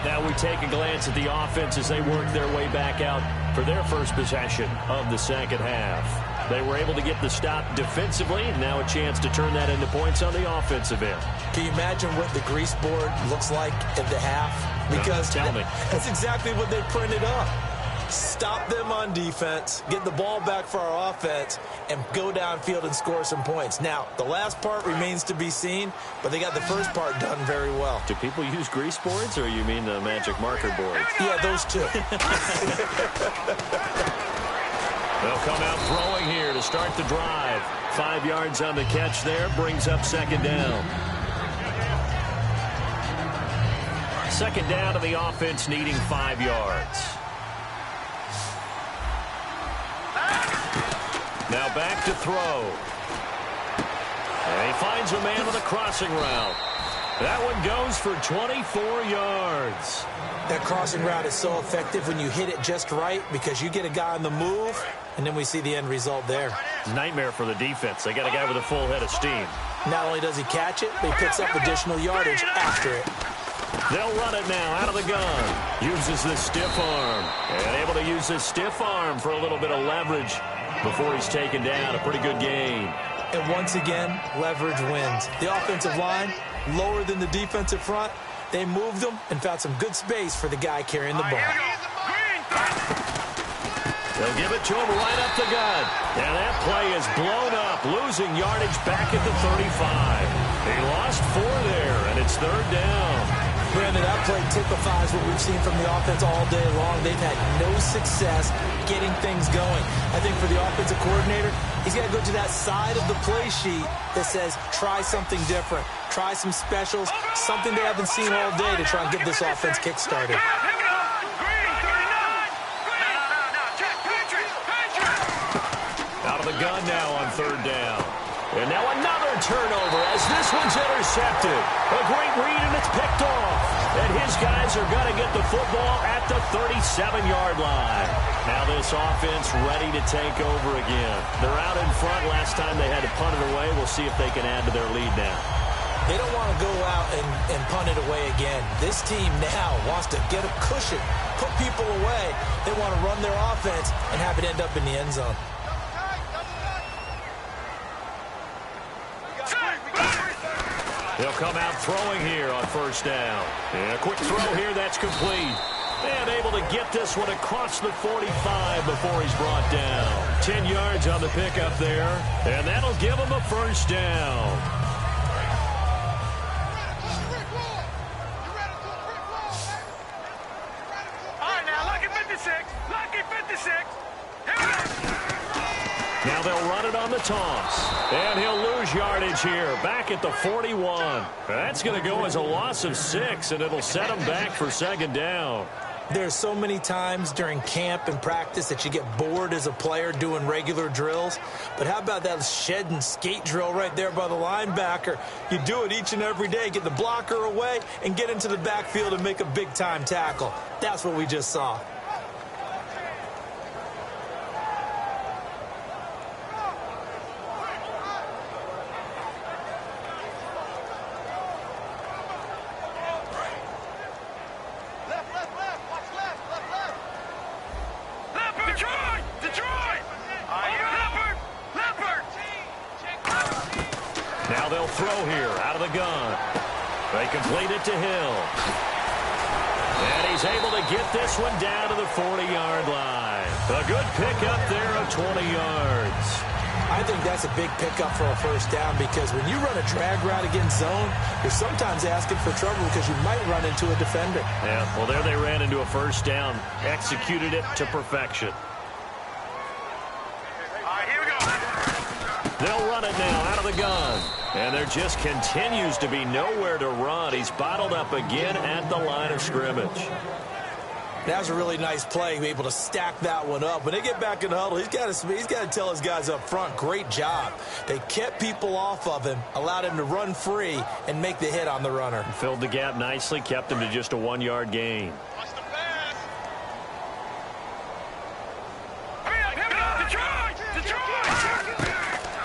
Now we take a glance at the offense as they work their way back out for their first possession of the second half. They were able to get the stop defensively, and now a chance to turn that into points on the offensive end. Can you imagine what the grease board looks like at the half? Because tell me. That's exactly what they printed up. Stop them on defense, get the ball back for our offense, and go downfield and score some points. Now, the last part remains to be seen, but they got the first part done very well. Do people use grease boards, or you mean the magic marker boards? Yeah, those two. They'll come out throwing here to start the drive. 5 yards on the catch there, brings up second down. Second down to the offense, needing 5 yards. Now back to throw. And he finds a man with a crossing route. That one goes for 24 yards. That crossing route is so effective when you hit it just right because you get a guy on the move, and then we see the end result there. Nightmare for the defense. They got a guy with a full head of steam. Not only does he catch it, but he picks up additional yardage after it. They'll run it now out of the gun. Uses the stiff arm. And able to use this stiff arm for a little bit of leverage before he's taken down. A pretty good game. And once again, leverage wins. The offensive line, lower than the defensive front. They moved them and found some good space for the guy carrying the ball. They'll give it to him right up the gut. And that play is blown up, losing yardage back at the 35. He lost 4 there, and it's third down. Brandon, that play typifies what we've seen from the offense all day long. They've had no success getting things going. I think for the offensive coordinator, he's got to go to that side of the play sheet that says, try something different. Try some specials, something they haven't seen all day to try and get this offense kick-started. Out of the gun now on third down. And now another turnover as this one's intercepted. A great read, and it's picked off. And his guys are going to get the football at the 37-yard line. Now this offense ready to take over again. They're out in front. Last time they had to punt it away. We'll see if they can add to their lead now. They don't want to go out and punt it away again. This team now wants to get a cushion, put people away. They want to run their offense and have it end up in the end zone. They'll come out throwing here on first down. And a quick throw here, that's complete. And able to get this one across the 45 before he's brought down. 10 yards on the pickup there. And that'll give him a first down. All right, now, lucky 56. Lucky 56. Here we go. Now they'll run it on the toss. And he'll lose yardage here, back at the 41. That's going to go as a loss of 6, and it'll set him back for second down. There's so many times during camp and practice that you get bored as a player doing regular drills. But how about that shed and skate drill right there by the linebacker? You do it each and every day. Get the blocker away and get into the backfield and make a big-time tackle. That's what we just saw. Now they'll throw here out of the gun. They complete it to Hill. And he's He's able to get this one down to the 40-yard line. A good pickup there of 20 yards. I think that's a big pickup for a first down because when you run a drag route against zone, you're sometimes asking for trouble because you might run into a defender. Yeah, well, there they ran into a first down. Executed it to perfection. All right, here we go. They'll run it now out of the gun. And there just continues to be nowhere to run. He's bottled up again at the line of scrimmage. That was a really nice play, able to stack that one up. When they get back in the huddle, he's got to tell his guys up front, great job. They kept people off of him, allowed him to run free and make the hit on the runner. Filled the gap nicely, kept him to just a 1-yard gain. Watch the pass. Hurry up, Detroit!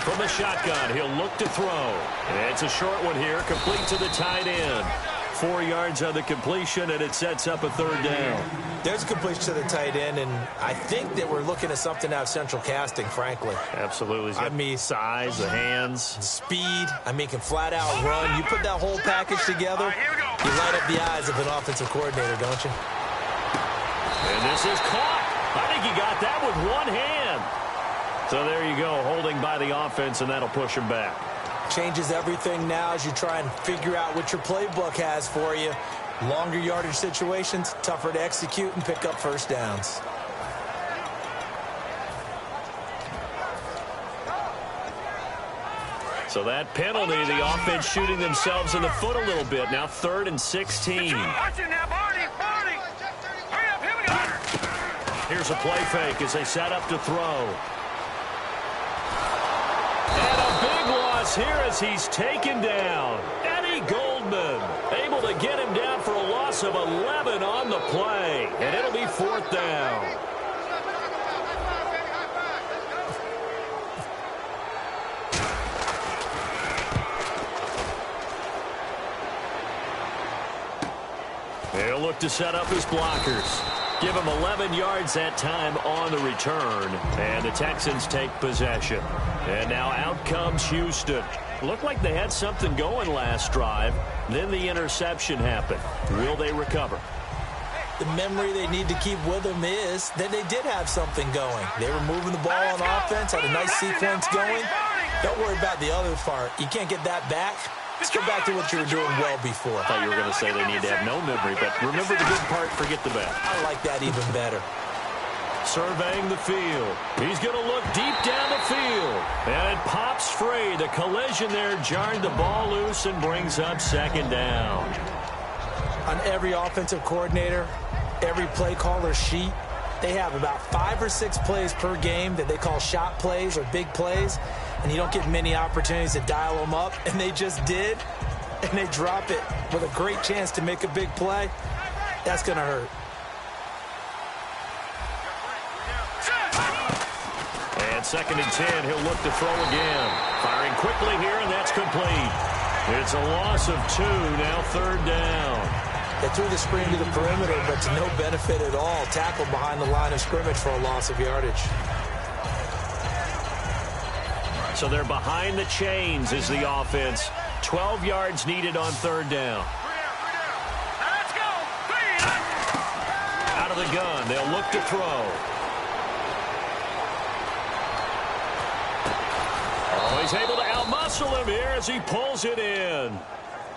From the shotgun, he'll look to throw. And it's a short one here, complete to the tight end. 4 yards on the completion, and it sets up a third down. There's a completion to the tight end, and I think that we're looking at something out of central casting, frankly. Absolutely. I mean, size, the hands. Speed. I mean, can flat out run. You put that whole package together, you light up the eyes of an offensive coordinator, don't you? And this is caught. I think he got that with one hand. So there you go, holding by the offense, and that'll push him back. Changes everything now as you try and figure out what your playbook has for you. Longer yardage situations, tougher to execute and pick up first downs. So that penalty, the offense shooting themselves in the foot a little bit. Now 3rd and 16. Watch it now, Barney. Hurry up, here we go. Here's a play fake as they set up to throw. And a big loss here as he's taken down. Eddie Goldman able to get him down for a loss of 11 on the play. And it'll be 4th down. They'll look to set up his blockers. Give him 11 yards that time on the return. And the Texans take possession. And now out comes Houston. Looked like they had something going last drive. Then the interception happened. Will they recover? The memory they need to keep with them is that they did have something going. They were moving the ball on offense, had a nice sequence going. Don't worry about the other part. You can't get that back. Let's go back to what you were doing well before. I thought you were going to say they need to have no memory, but remember the good part, forget the bad. I like that even better. Surveying the field. He's going to look deep down the field. And it pops free. The collision there jarred the ball loose and brings up 2nd down. On every offensive coordinator, every play caller sheet, they have about 5 or 6 plays per game that they call shot plays or big plays. And you don't get many opportunities to dial them up. And they just did. And they drop it with a great chance to make a big play. That's going to hurt. And 2nd and 10, he'll look to throw again. Firing quickly here, and that's complete. It's a loss of 2, now 3rd down. They threw the screen to the perimeter, but to no benefit at all. Tackled behind the line of scrimmage for a loss of yardage. So they're behind the chains is the offense. 12 yards needed on 3rd down. Let's go. Out of the gun, they'll look to throw. Oh, he's able to outmuscle him here as he pulls it in.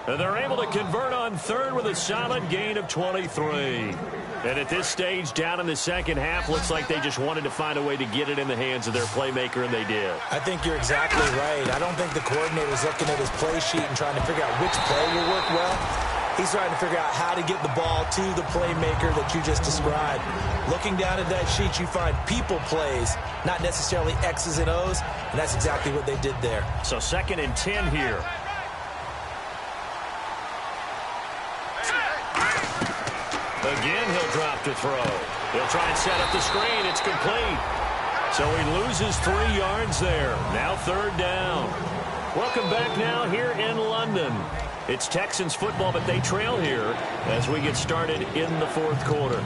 And they're able to convert on 3rd with a solid gain of 23. And at this stage, down in the second half, looks like they just wanted to find a way to get it in the hands of their playmaker, and they did. I think you're exactly right. I don't think the coordinator's looking at his play sheet and trying to figure out which play will work well. He's trying to figure out how to get the ball to the playmaker that you just described. Looking down at that sheet, you find people plays, not necessarily X's and O's, and that's exactly what they did there. So 2nd and 10 here. Again, he'll drop to throw. He'll try and set up the screen. It's complete. So he loses 3 yards there. Now 3rd down. Welcome back now here in London. It's Texans football, but they trail here as we get started in the 4th quarter.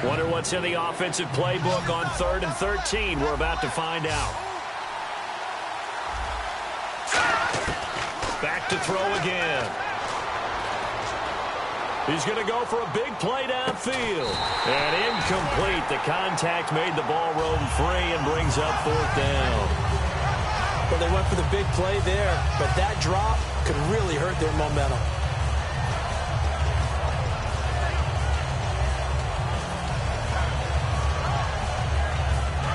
Wonder what's in the offensive playbook on 3rd and 13. We're about to find out. throw again. He's going to go for a big play downfield. And incomplete. The contact made the ball roam free and brings up 4th down. Well, they went for the big play there, but that drop could really hurt their momentum.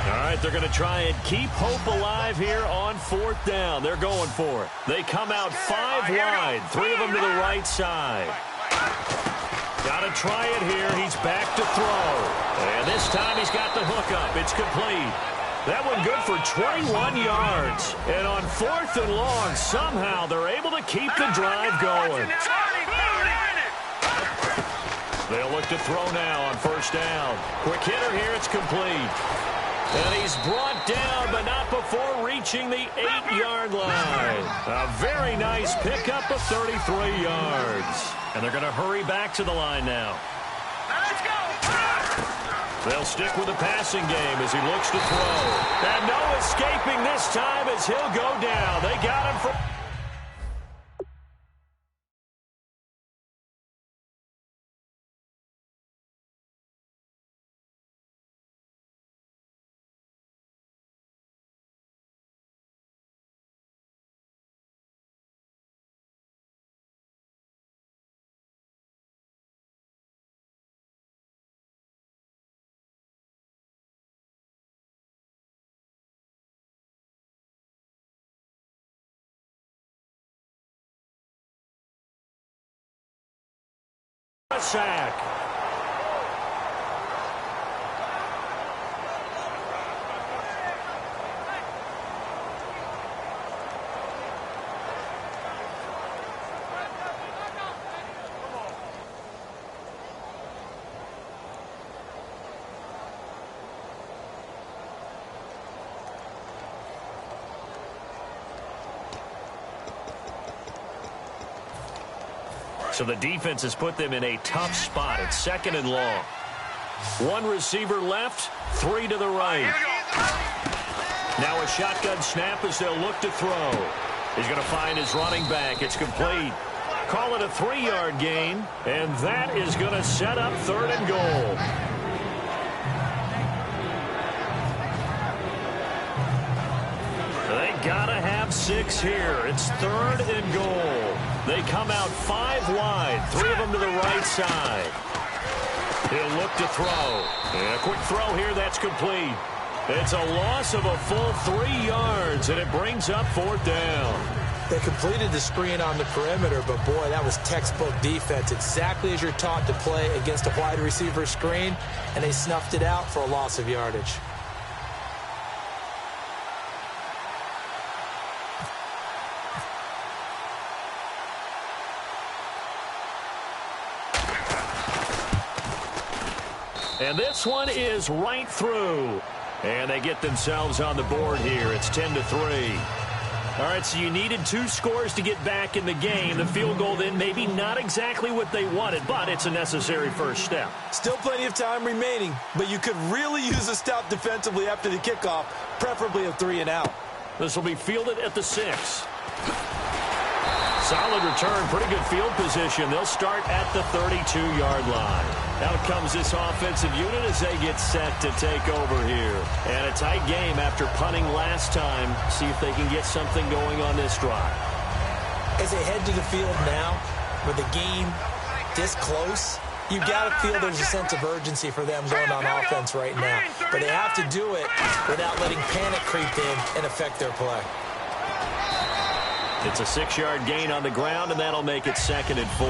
All right, they're going to try and keep hope alive here on 4th down. They're going for it. They come out 5 wide, 3 of them to the right side. Got to try it here. He's back to throw. And this time he's got the hook up. It's complete. That one good for 21 yards. And on 4th and long, somehow they're able to keep the drive going. They'll look to throw now on 1st down. Quick hitter here. It's complete. And he's brought down, but not before reaching the 8-yard line. A very nice pickup of 33 yards. And they're going to hurry back to the line now. Let's go. They'll stick with the passing game as he looks to throw. And no escaping this time as he'll go down. They got him from... a sack. So the defense has put them in a tough spot. It's 2nd and long. 1 receiver left, 3 to the right. Now a shotgun snap as they'll look to throw. He's going to find his running back. It's complete. Call it a 3-yard gain, and that is going to set up 3rd and goal. They got to have 6 here. It's 3rd and goal. They come out 5 wide, 3 of them to the right side. He'll look to throw. And a quick throw here, that's complete. It's a loss of a full 3 yards, and it brings up 4th down. They completed the screen on the perimeter, but boy, that was textbook defense. Exactly as you're taught to play against a wide receiver screen, and they snuffed it out for a loss of yardage. And this one is right through. And they get themselves on the board here. It's 10-3. All right, so you needed 2 scores to get back in the game. The field goal then maybe not exactly what they wanted, but it's a necessary first step. Still plenty of time remaining, but you could really use a stop defensively after the kickoff, preferably a 3 and out. This will be fielded at the 6. Solid return, pretty good field position. They'll start at the 32-yard line. Out comes this offensive unit as they get set to take over here. And a tight game after punting last time. See if they can get something going on this drive. As they head to the field now, with the game this close, you've got to feel there's a sense of urgency for them going on offense right now. But they have to do it without letting panic creep in and affect their play. It's a 6-yard gain on the ground, and that'll make it 2nd and 4.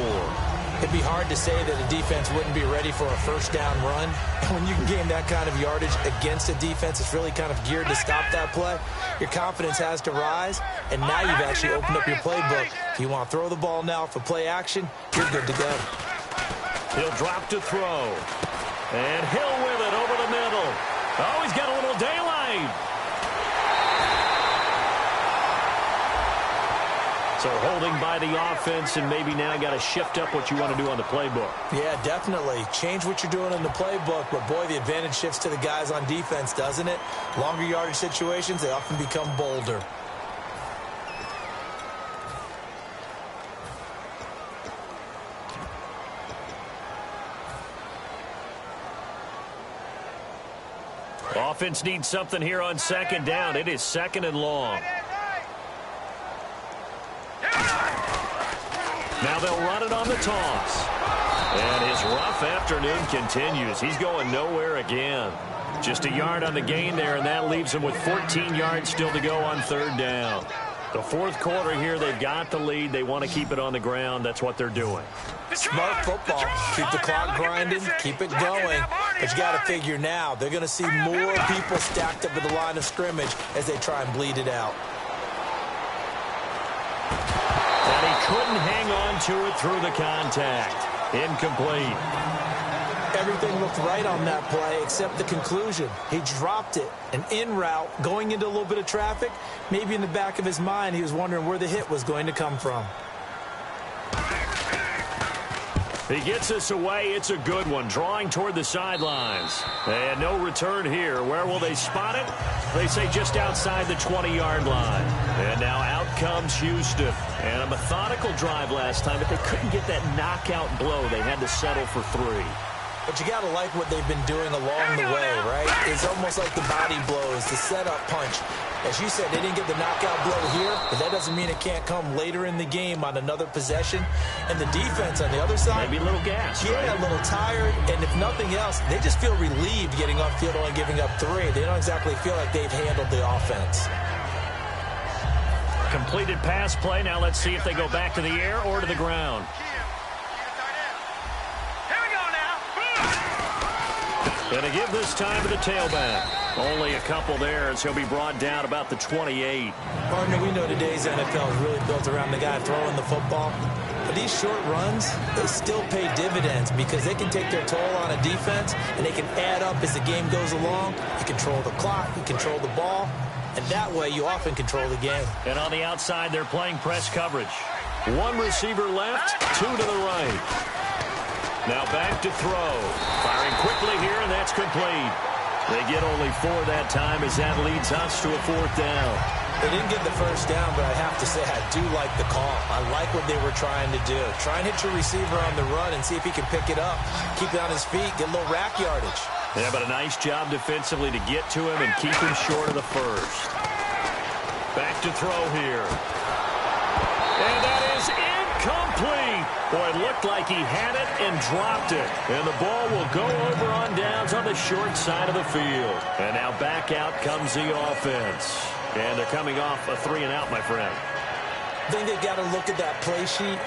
It'd be hard to say that a defense wouldn't be ready for a first down run. And when you can gain that kind of yardage against a defense, it's really kind of geared to stop that play. Your confidence has to rise, and now you've actually opened up your playbook. If you want to throw the ball now for play action, you're good to go. He'll drop to throw. And Hill with it over the middle. Oh, he's got a little daylight. So holding by the offense, and maybe now got to shift up what you want to do on the playbook. Yeah, definitely. Change what you're doing in the playbook, but boy, the advantage shifts to the guys on defense, doesn't it? Longer yardage situations, they often become bolder. Offense needs something here on second down. It is second and long. Now they'll run it on the toss. And his rough afternoon continues. He's going nowhere again. Just a yard on the gain there, and that leaves him with 14 yards still to go on third down. The fourth quarter here, they've got the lead. They want to keep it on the ground. That's what they're doing. Smart football. Keep the clock grinding. Keep it going. But you got to figure now, they're going to see more people stacked up at the line of scrimmage as they try and bleed it out. And he couldn't hang on to it through the contact. Incomplete. Everything looked right on that play except the conclusion. He dropped it, an in route, going into a little bit of traffic. Maybe in the back of his mind, he was wondering where the hit was going to come from. He gets us away. It's a good one. Drawing toward the sidelines. And no return here. Where will they spot it? They say just outside the 20-yard line. And now out comes Houston. And a methodical drive last time, but they couldn't get that knockout blow. They had to settle for 3. But you got to like what they've been doing along the way, right? It's almost like the body blows, the setup punch. As you said, they didn't get the knockout blow here, but that doesn't mean it can't come later in the game on another possession. And the defense on the other side, maybe a little gas, yeah, right? A little tired. And if nothing else, they just feel relieved getting off field only giving up 3. They don't exactly feel like they've handled the offense. Completed pass play. Now let's see if they go back to the air or to the ground. Going to give this time to the tailback. Only a couple there as he'll be brought down about the 28. Partner, we know today's NFL is really built around the guy throwing the football. But these short runs, they still pay dividends because they can take their toll on a defense and they can add up as the game goes along. You control the clock, you control the ball, and that way you often control the game. And on the outside, they're playing press coverage. 1 receiver left, 2 to the right. Now back to throw. Firing quickly here, and that's complete. They get only 4 that time as that leads us to a 4th down. They didn't get the first down, but I have to say I do like the call. I like what they were trying to do. Try and hit your receiver on the run and see if he can pick it up. Keep it on his feet, get a little rack yardage. Yeah, but a nice job defensively to get to him and keep him short of the first. Back to throw here. And that is incomplete. Boy, it looked like he had it and dropped it. And the ball will go over on downs on the short side of the field. And now back out comes the offense. And they're coming off a 3-and-out, my friend. I think they've got to look at that play sheet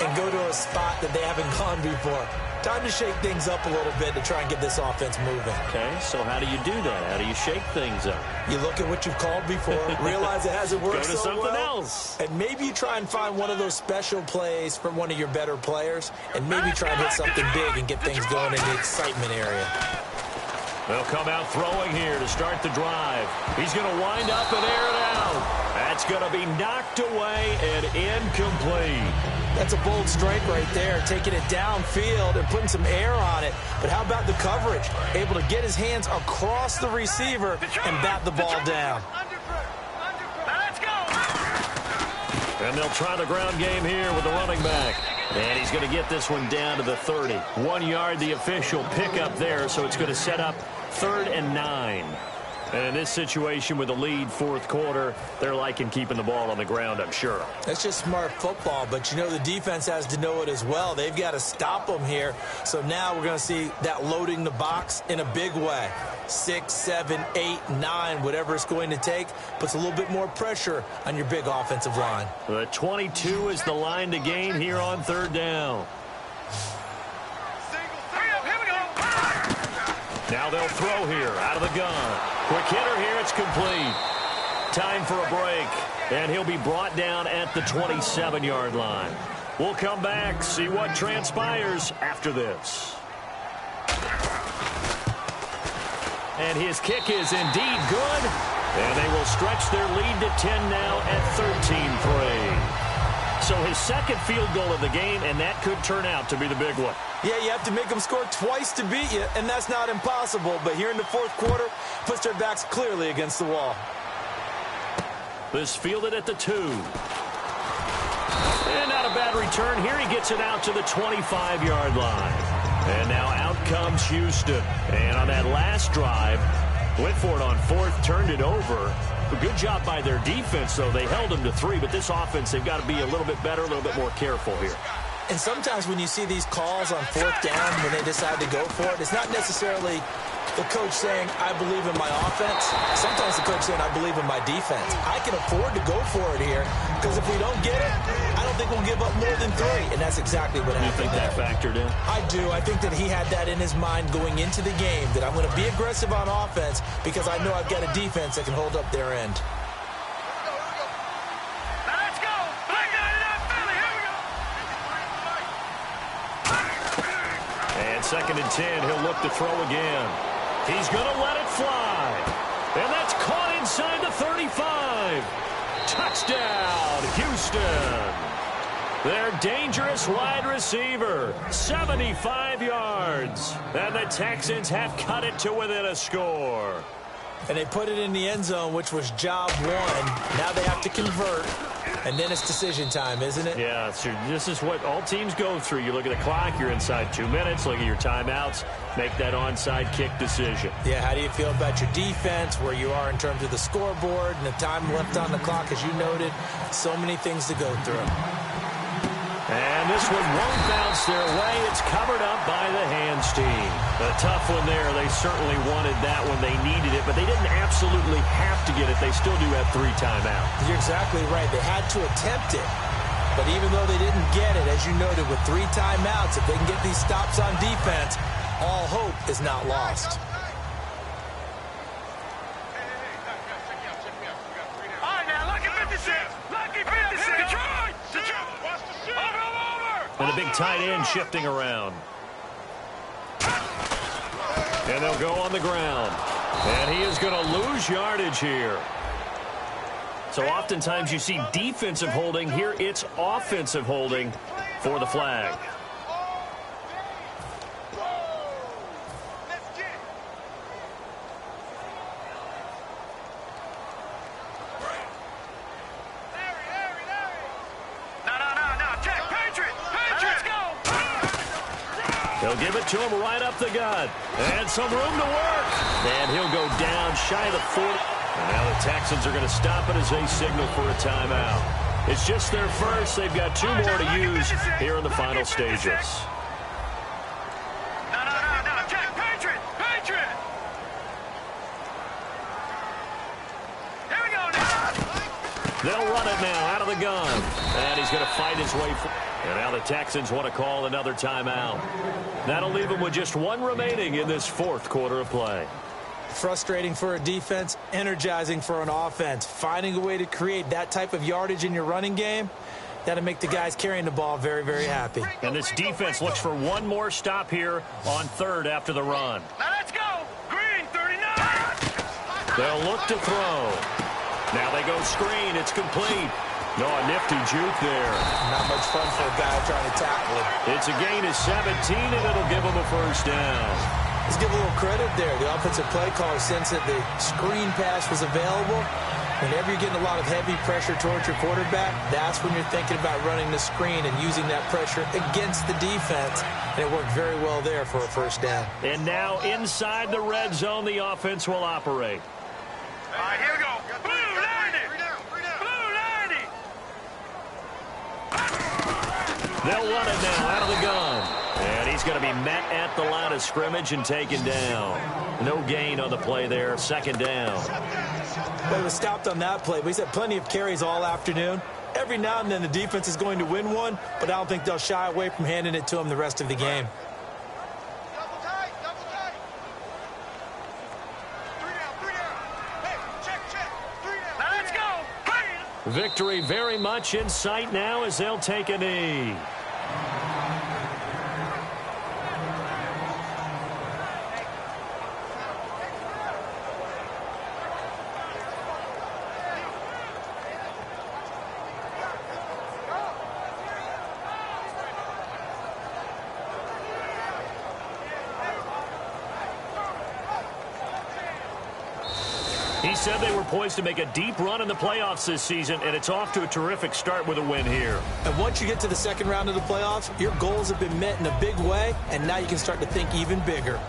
and go to a spot that they haven't gone before. Time to shake things up a little bit to try and get this offense moving. Okay, so how do you do that? How do you shake things up? You look at what you've called before, realize it hasn't worked so well. Go to something else. And maybe you try and find one of those special plays from one of your better players, and maybe try and hit something big and get things going in the excitement area. They'll come out throwing here to start the drive. He's going to wind up and air it out. That's going to be knocked away and incomplete. That's a bold strike right there, taking it downfield and putting some air on it. But how about the coverage? Able to get his hands across the receiver and bat the ball down. Let's go. And they'll try the ground game here with the running back. And he's going to get this one down to the 30. 1 yard, the official pickup there, so it's going to set up 3rd and 9. And in this situation with the lead 4th quarter, they're liking keeping the ball on the ground, I'm sure. That's just smart football, but you know the defense has to know it as well. They've got to stop them here. So now we're going to see that loading the box in a big way. 6, 7, 8, 9, whatever it's going to take, puts a little bit more pressure on your big offensive line. The 22 is the line to gain here on 3rd down. Now they'll throw here out of the gun. Quick hitter here, it's complete. Time for a break, and he'll be brought down at the 27-yard line. We'll come back, see what transpires after this. And his kick is indeed good, and they will stretch their lead to 10 now at 13-3. So his 2nd field goal of the game, and that could turn out to be the big one. Yeah, you have to make them score twice to beat you, and that's not impossible. But here in the 4th quarter, puts their backs clearly against the wall. This fielded at the 2. And not a bad return. Here he gets it out to the 25-yard line. And now out comes Houston. And on that last drive, Went for it on fourth, turned it over. A good job by their defense, though. They held them to 3, but this offense, they've got to be a little bit better, a little bit more careful here. And sometimes when you see these calls on fourth down, when they decide to go for it, it's not necessarily the coach saying, I believe in my offense. Sometimes the coach saying, I believe in my defense. I can afford to go for it here because if we don't get it, I don't think we'll give up more than 3. And that's exactly what happened. You think that factored in? I do. I think that he had that in his mind going into the game, that I'm going to be aggressive on offense because I know I've got a defense that can hold up their end. Now let's go. Black 99 Philly. Here we go. And 2nd and 10. He'll look to throw again. He's going to let it fly. And that's caught inside the 35. Touchdown, Houston. Their dangerous wide receiver, 75 yards. And the Texans have cut it to within a score. And they put it in the end zone, which was job 1. Now they have to convert. And then it's decision time, isn't it? Yeah, this is what all teams go through. You look at the clock, you're inside 2 minutes, look at your timeouts, make that onside kick decision. Yeah, how do you feel about your defense, where you are in terms of the scoreboard and the time left on the clock, as you noted? So many things to go through. And this one won't bounce their way. It's covered up by the hands team. A tough one there. They certainly wanted that when they needed it, but they didn't absolutely have to get it. They still do have 3 timeouts. You're exactly right. They had to attempt it. But even though they didn't get it, as you noted, with 3 timeouts, if they can get these stops on defense, all hope is not lost. All right, now, lucky 56. Lucky 56. Detroit. And a big tight end shifting around. And they'll go on the ground. And he is going to lose yardage here. So oftentimes you see defensive holding. Here it's offensive holding for the flag. They'll give it to him right up the gut. And some room to work. And he'll go down shy of the 40. And now the Texans are going to stop it as they signal for a timeout. It's just their first. They've got 2 more to use here in the final stages. No, Jack, Patriot. Here we go now. They'll run it now out of the gun. And he's going to fight his way forward. And now the Texans want to call another timeout. That'll leave them with just 1 remaining in this 4th quarter of play. Frustrating for a defense, energizing for an offense. Finding a way to create that type of yardage in your running game, that'll make the guys carrying the ball very, very happy. And this defense looks for 1 more stop here on 3rd after the run. Now let's go. Green, 39. They'll look to throw. Now they go screen. It's complete. No, a nifty juke there. Not much fun for a guy trying to tackle it. It's a gain of 17, and it'll give him a first down. Let's give a little credit there. The offensive play caller, since that the screen pass was available, whenever you're getting a lot of heavy pressure towards your quarterback, that's when you're thinking about running the screen and using that pressure against the defense. And it worked very well there for a first down. And now inside the red zone, the offense will operate. All right, here we go. Blue 90. Blue 90. They'll run it now out of the gun. And he's going to be met at the line of scrimmage and taken down. No gain on the play there. 2nd down. Well, he was stopped on that play, but he's had plenty of carries all afternoon. Every now and then the defense is going to win one, but I don't think they'll shy away from handing it to him the rest of the game. Double tight. 3 down. Hey, check. 3 down. Now let's go. Victory very much in sight now as they'll take a knee. He said they were poised to make a deep run in the playoffs this season, and it's off to a terrific start with a win here. And once you get to the 2nd round of the playoffs, your goals have been met in a big way, and now you can start to think even bigger.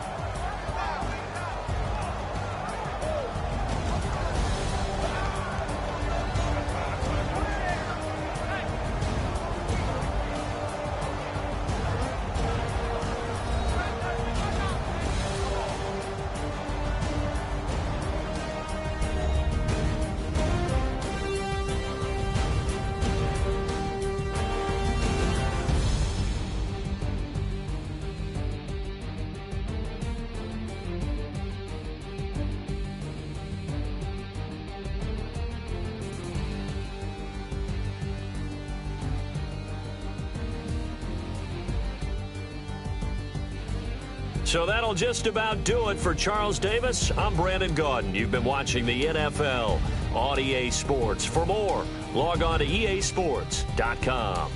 So that'll just about do it for Charles Davis. I'm Brandon Gaudin. You've been watching the NFL on EA Sports. For more, log on to easports.com.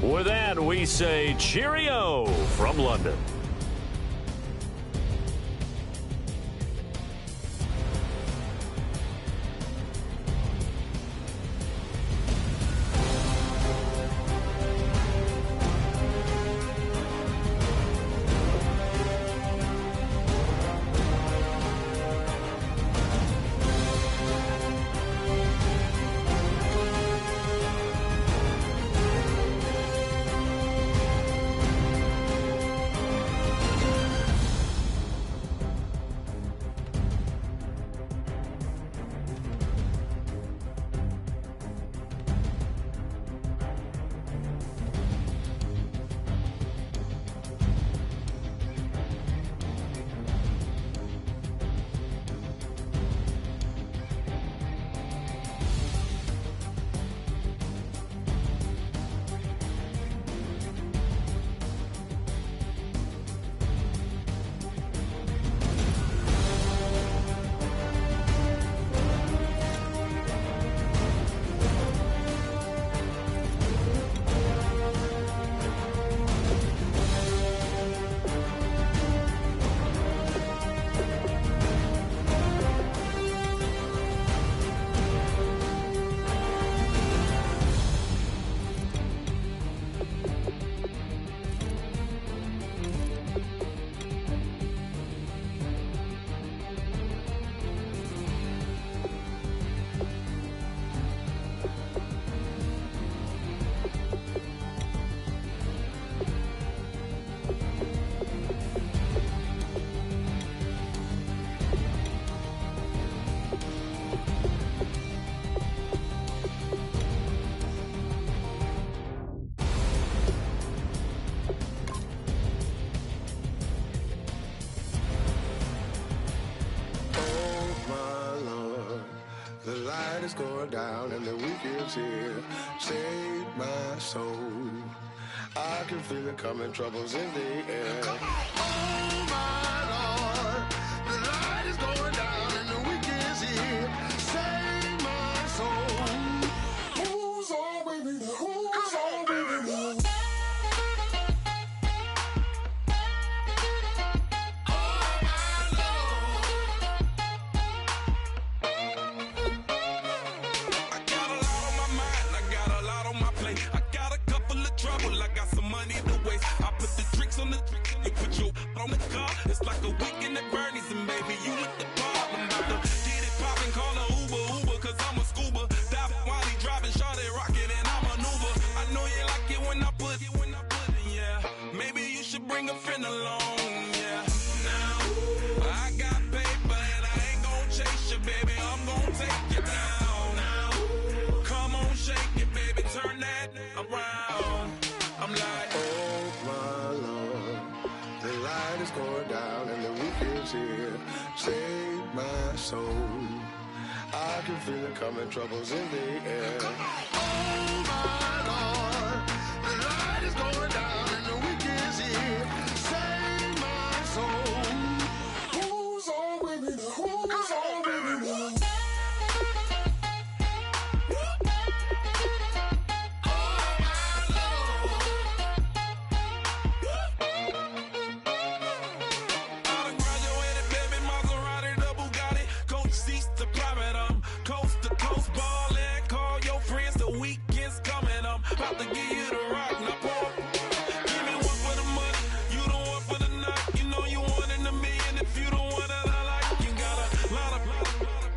With that, we say cheerio from London. Is going down and the weekend's here. Save my soul. I can feel it coming, troubles in the air. Oh my Lord, the light is going down and the weekend's here. Save my soul. Who's on with me? Who's on with me? On the car, it's like a weekend at Bernie's, and baby, you with the problem. About to get it poppin', call a Uber, cause I'm a scuba. Dive while he driving, shawty rockin', and I maneuver. I know you like it when I put it, yeah. Maybe you should bring a friend along, yeah. Now, I got paper, and I ain't gon' chase you, baby, I'm gon' take you down. Now, come on, shake it, baby, turn that around. I'm like, oh my Lord, the light is going down and the weekend's here. Save my soul. I can feel it coming, troubles in the air. Oh my Lord, the light is going down and the weekend's here. Save my soul. Who's on with me? Who's on with me? About to give you the rock, now pour. Give me one for the money, you the one for the night. You know you one in a million if you the one that I like. You got a lot of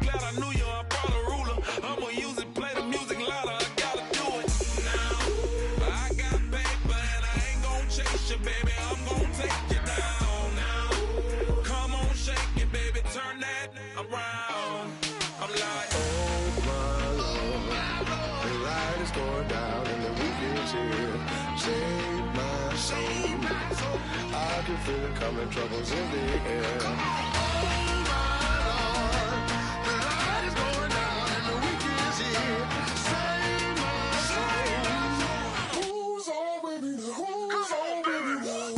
glad I knew you, I brought a ruler. I'ma use it, play the music louder, I gotta do it. Now, I got paper and I ain't gon' chase you, baby, I'm gon' take you down. Now, come on, shake it, baby, turn that around. I'm like, oh my Lord, the light is going down and the weekend's here. Save my soul. I can feel it coming, troubles in the air. Oh my Lord, the light is going down and the weekend's here. Save my soul. Who's on with me? Who's on with me?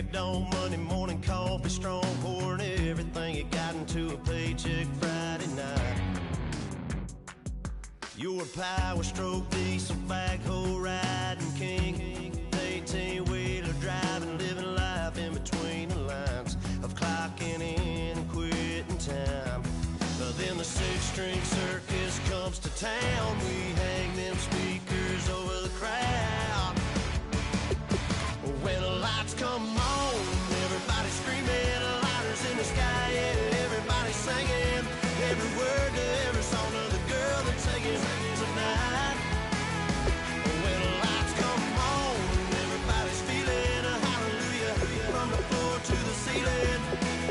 of dawn, Monday morning coffee, strong, pouring everything you got into a paycheck Friday night. You're a power stroke, diesel, backhoe riding king, 18-wheeler driving, living life in between the lines of clocking in and quitting time. Then the six-string circus comes to town. We hang them speakers over the crowd. When the lights come on, everybody screaming, lighters in the sky, yeah, everybody singing every word to every song of the girl that's singing tonight. When the lights come on, everybody's feeling a hallelujah from the floor to the ceiling.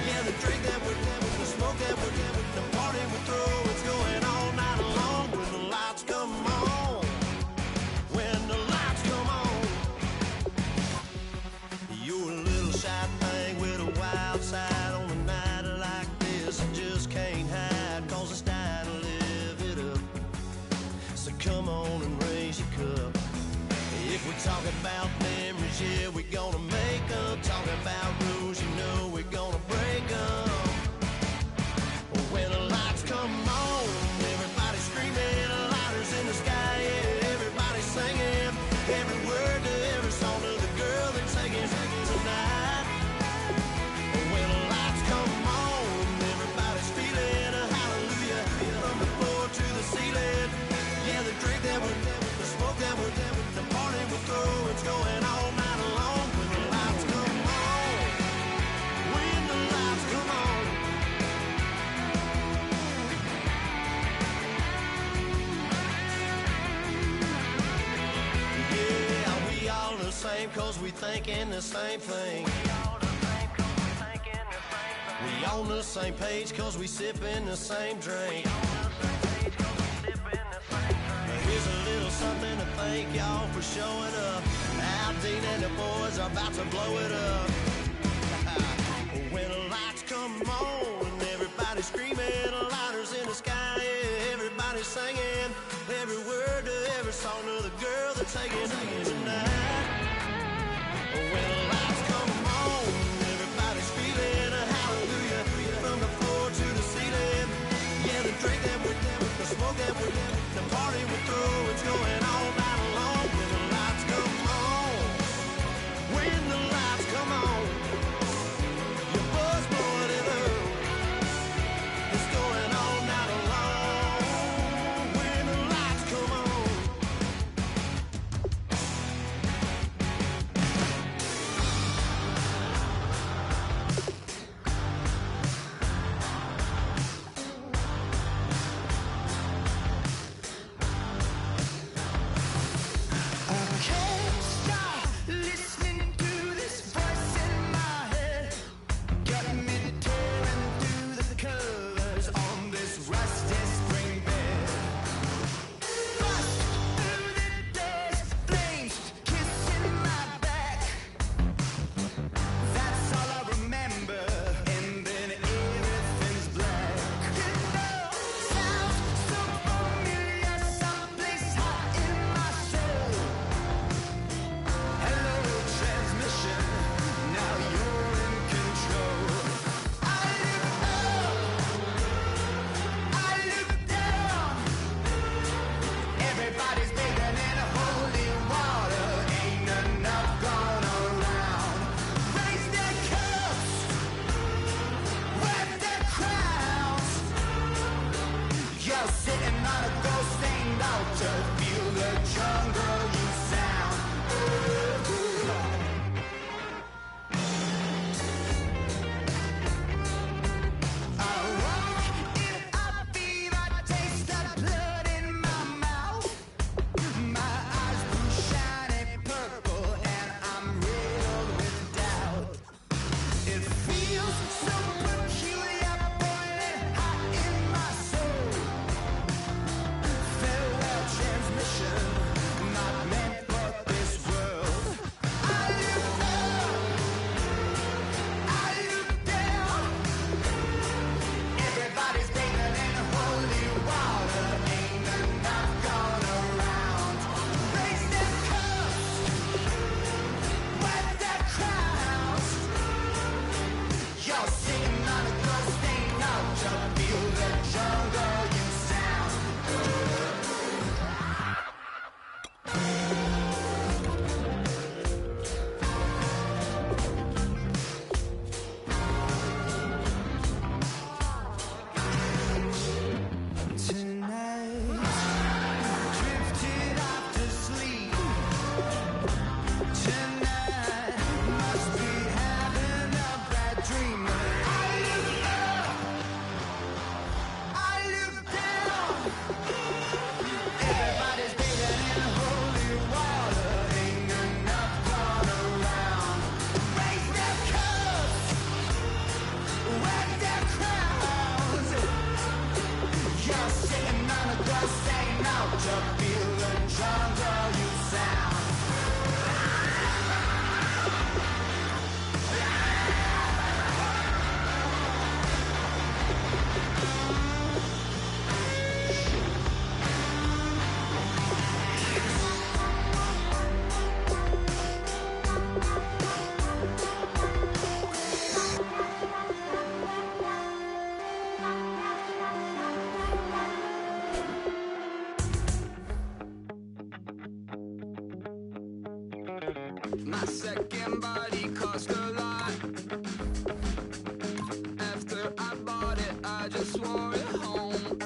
Yeah, the drink that we're having, the smoke that we're having, the party we throw, it's going all night long. When the lights come on, when the lights come on, you're a little shy thing with a wild side on a night like this. I just can't hide, cause it's time to live it up. So come on and raise your cup. If we talk about memories, yeah, we're gonna make them. Talking about rules, you know we're gonna break them. When the lights come on, everybody's screaming, lighters in the sky, yeah, everybody's singing every word to every song of the girl that's singing tonight. When the lights come on, everybody's feeling a hallelujah from the floor to the ceiling. Yeah, the drink that we're having, the smoke that we're having, the party we throw, it's going all night long. When the lights come on, when the lights come on. Yeah, we all the same cause we thinking the same thing. We on the same page cause we sipping the same drink. Here's a little something to thank y'all for showing up. Al Dean and the boys are about to blow it up. When the lights come on and everybody's screaming, lighters in the sky, yeah, everybody's singing every word to every song of the girl that's singing tonight. When the lights come on, everybody's feeling a hallelujah from the floor to the ceiling. Yeah, the drink that we're having, the smoke that we're having, the party we throw, it's going all night long. When the lights come on, when the lights come on. somebody cost a lot. After I bought it, I just wore it home.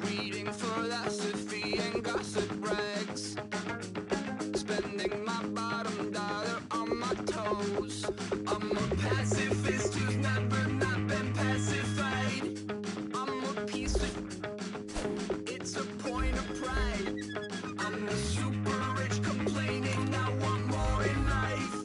Reading philosophy and gossip rags. Spending my bottom dollar on my toes. I'm a pacifist who's never not been pacified. I'm a piece of... It's a point of pride. I'm the super rich complaining I want more in life.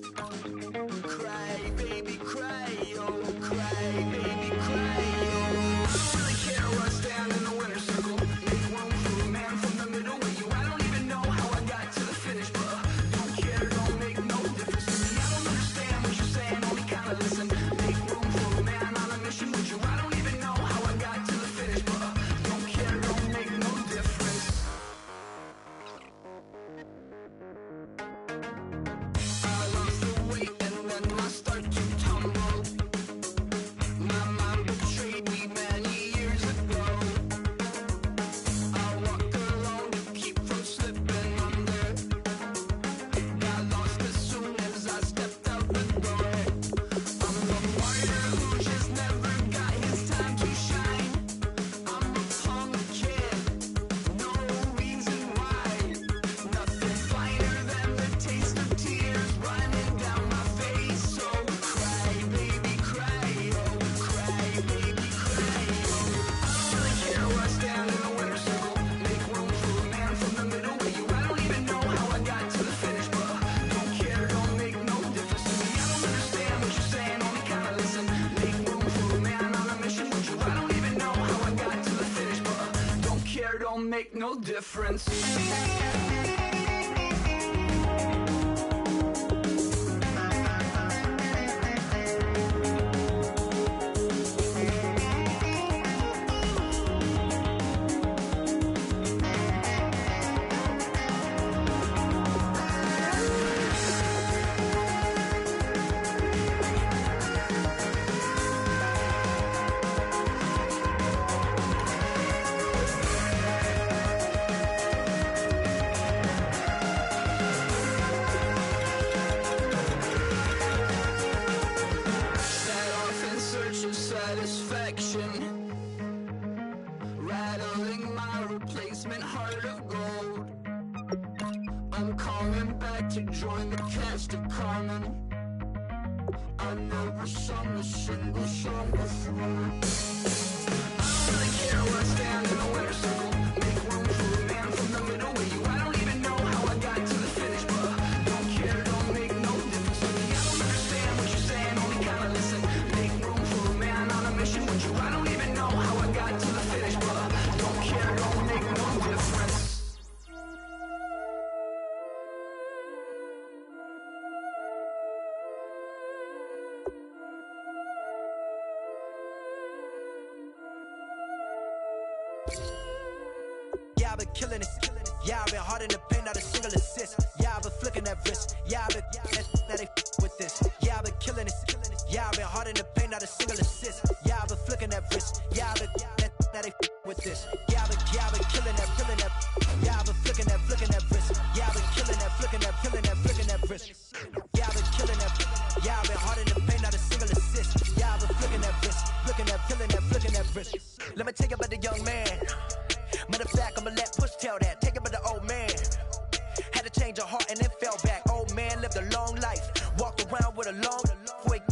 Cry, baby, cry, oh, cry, baby, cry, oh. I don't really care what's down in the winner's circle. Make room for a man from the middle with you. I don't even know how I got to the finish, but don't care, don't make no difference to me. I don't understand what you're saying, only kinda listen. Make room for a man on a mission with you. I don't even know how I got to the finish, but don't care, don't make no difference. I lost the weight and then I start to tumble. My mind betrayed me many years ago. I walk alone to keep from slipping under. Got lost as soon as I stepped out the door. I'm a martyr who just never got his time to shine. I'm a punk kid, no reason why. Nothing finer than the taste of tears running down my face. So cry, baby, cry, oh, cry, baby, cry, oh. I don't really care what's down in the winner's circle. Make room for a man from the middle with you. I don't even know how I got to the finish, but don't care, don't make no difference to me. I don't understand what you're saying, only kinda listen. Make room for a man on a mission with you. I don't even know how I got to the finish, but don't care, don't make no difference. Set off in search of satisfaction, rattling my replacement heart of gold. I'm coming back to join the cast of Carmen. I never sung a single song before. I don't really care what's down in the winner's circle. Make room for a man from the middle with you. I don't even know how I got to the finish, but don't care, don't make no difference to me. I don't understand what you're saying, only kinda listen. Make room for a man on a mission with you. I don't even know how I got to the finish, but don't care, don't make no difference. Yeah, I've been killing it. Yeah, I've been hard in the paint, not a single assist. Yeah, I've been flicking that wrist. Yeah, I've been now they with this. Yeah, I've been killing it. Yeah, I've been hard in the paint, not a single assist. Yeah, I've been flicking that wrist. Yeah, I've been now they with this. Yeah, I've been killing that. Yeah, I've been flicking that wrist. Yeah, I've been killing that, flicking that wrist. Yeah, I've been killing that. Yeah, I've been hard in the paint, not a single assist. Yeah, I've been flicking that wrist, flicking that wrist. Let me tell you about the young man. Matter of fact, I'ma let Push tell that. Take it about the old man. Had to change her heart and then fell back. Old man lived a long life. Walked around with a long wig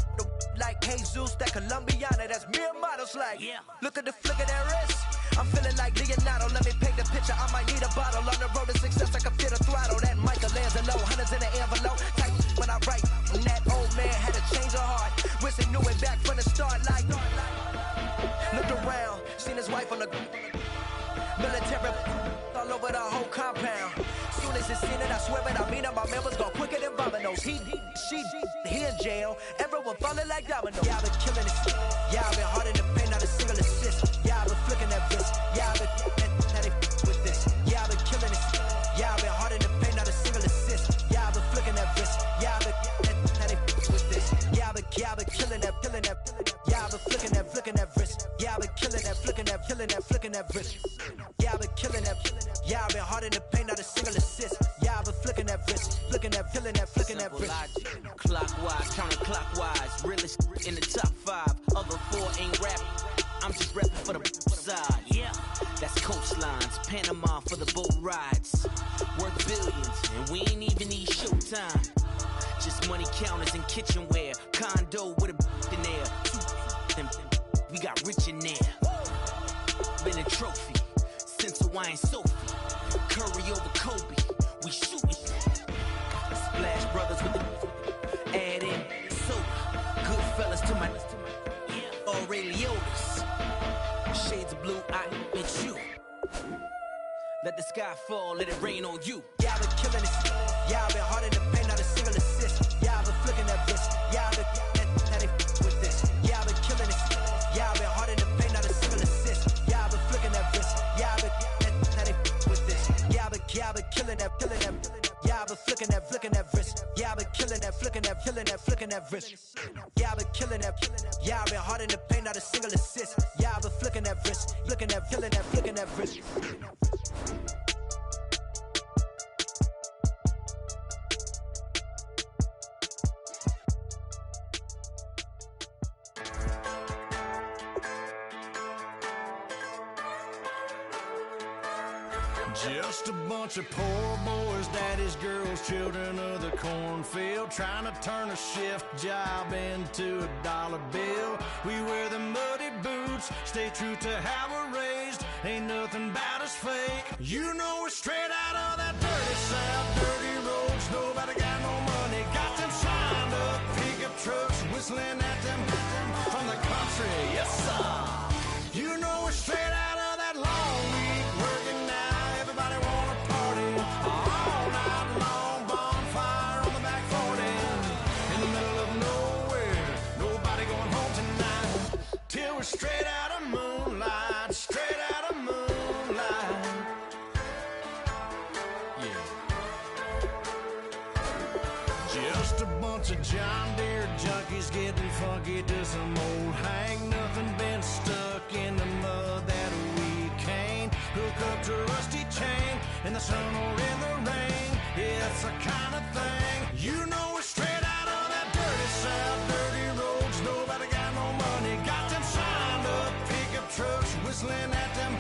like Jesus, that Colombiana. That's mere models like. Look at the flick of that wrist. I'm feeling like Leonardo. Let me paint the picture. I might need a bottle. On the road to success, I can feel the throttle. That Michelangelo, hundreds in the envelope. Tight when I write. And that old man had to change her heart. Wish he knew it back from the start. Like, looked around, seen his wife on the military all over the whole compound. Soon as he seen it, I swear it, I mean it, my members go quicker than dominoes. He in jail, everyone falling like dominoes. Yeah, I've been killing it. Yeah, I've been hard in the paint, not a single assist. Yeah, I've been flicking that wrist. Yeah, I've been now they with this. Yeah, I've been killing it. Yeah, I've been hard in the paint, not a single assist. Yeah, I've been flicking that wrist. Yeah, I've been now they with this. Yeah, I've been killing that. Yeah, I've been flicking that wrist. Yeah, I've been killing that, flicking that wrist. Yeah, I've been killing that. Yeah, I've been hard in the paint, not a single assist. Yeah, I've been flicking that wrist, flicking that wrist. Realest in the top 5. Other 4 ain't rapping. I'm just rapping for the side. Yeah, that's coastlines. Panama for the boat rides. Worth billions, and we ain't even need showtime. Just money counters and kitchenware. Condo with a in there. We got rich in there. Been a trophy since Hawaiian Sophie. Curry over Kobe. We shootin'. Splash Brothers with the add in soda. Good fellas to my Aureliotis. Shades of blue, I admit you. Let the sky fall, let it rain on you. Yeah, I've been killing this. Yeah, I've been hard in the paint, not a single assist. Yeah, I've been flicking that wrist. Yeah, I've been now they with this. Yeah, I've been killing this. Yeah, I've been hard in the paint, not a single assist. Yeah, I've been flicking that wrist. Yeah, I've been now they with this. Yeah, I've been killing that. Yeah, I've been flicking that wrist. Yeah, I've been killing that, flicking that wrist. Yeah, I've been killing that. Yeah, I've been hard in the paint, not a single assist. Yeah, I've been flicking that wrist, flicking that wrist. Just a bunch of poor boys, daddy's girls, children of the cornfield, trying to turn a shift job into a dollar bill. We wear the muddy boots, stay true to how we're raised. Ain't nothing about us fake. You know we're straight out of that dirty South, dirty roads. Nobody got no money, got them signed up pickup trucks, whistling at them from the country. Yes, sir. You know we're straight out of that long week working now. Everybody wanna party all night long, bonfire on the back 40 in the middle of nowhere. Nobody going home tonight till we're straight out of moonlight, straight out of moonlight. Yeah. Just a bunch of John Deere junkies getting funky to some old hang. Nothing been stuck in the mud that we can't hook up to rusty chain in the sun or in the rain. Yeah, it's the kind of thing. You know we're straight out of that dirty South, dirty roads. Nobody got no money, got them signed up pickup trucks, whistling at them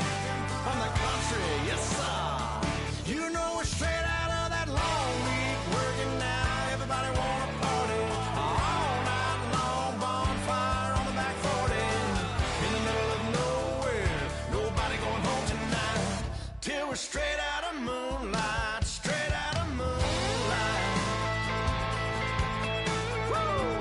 from the country. Yes, sir. You know we're straight out of that long week working now. Everybody wanna party all night long, bonfire on the back 40 in the middle of nowhere. Nobody going home tonight till we're straight out of moonlight, straight out of moonlight. Woo!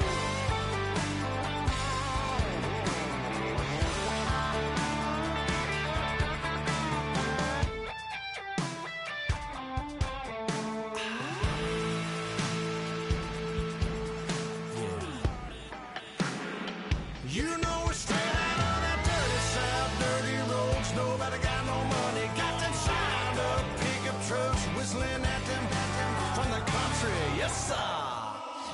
You know we're straight out of that dirty South, dirty roads. Nobody got no money, got them signed up pickup trucks, whistling at them from the country. Yes, sir.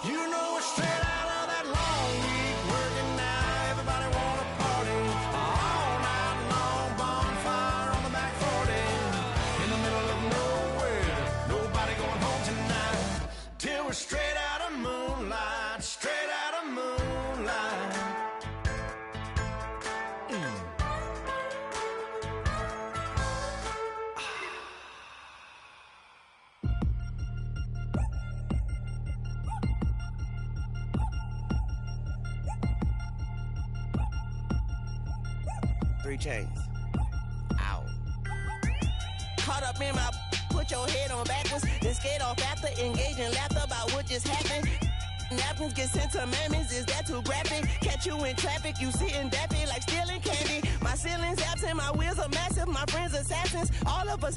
You know we're straight out of that long week working now. Everybody wanna party all night long, bonfire on the back 40 in the middle of nowhere. Nobody going home tonight till we're straight out of moonlight, straight out of moonlight. Three chains. Ow. Caught up in my, put your head on backwards, then skate off after engaging laughter about what just happened. Napkins get sent to mammies, is that too graphic? Catch you in traffic, you sitting daffy like stealing candy. My ceiling's absent, my wheels are massive, my friends assassins. All of us,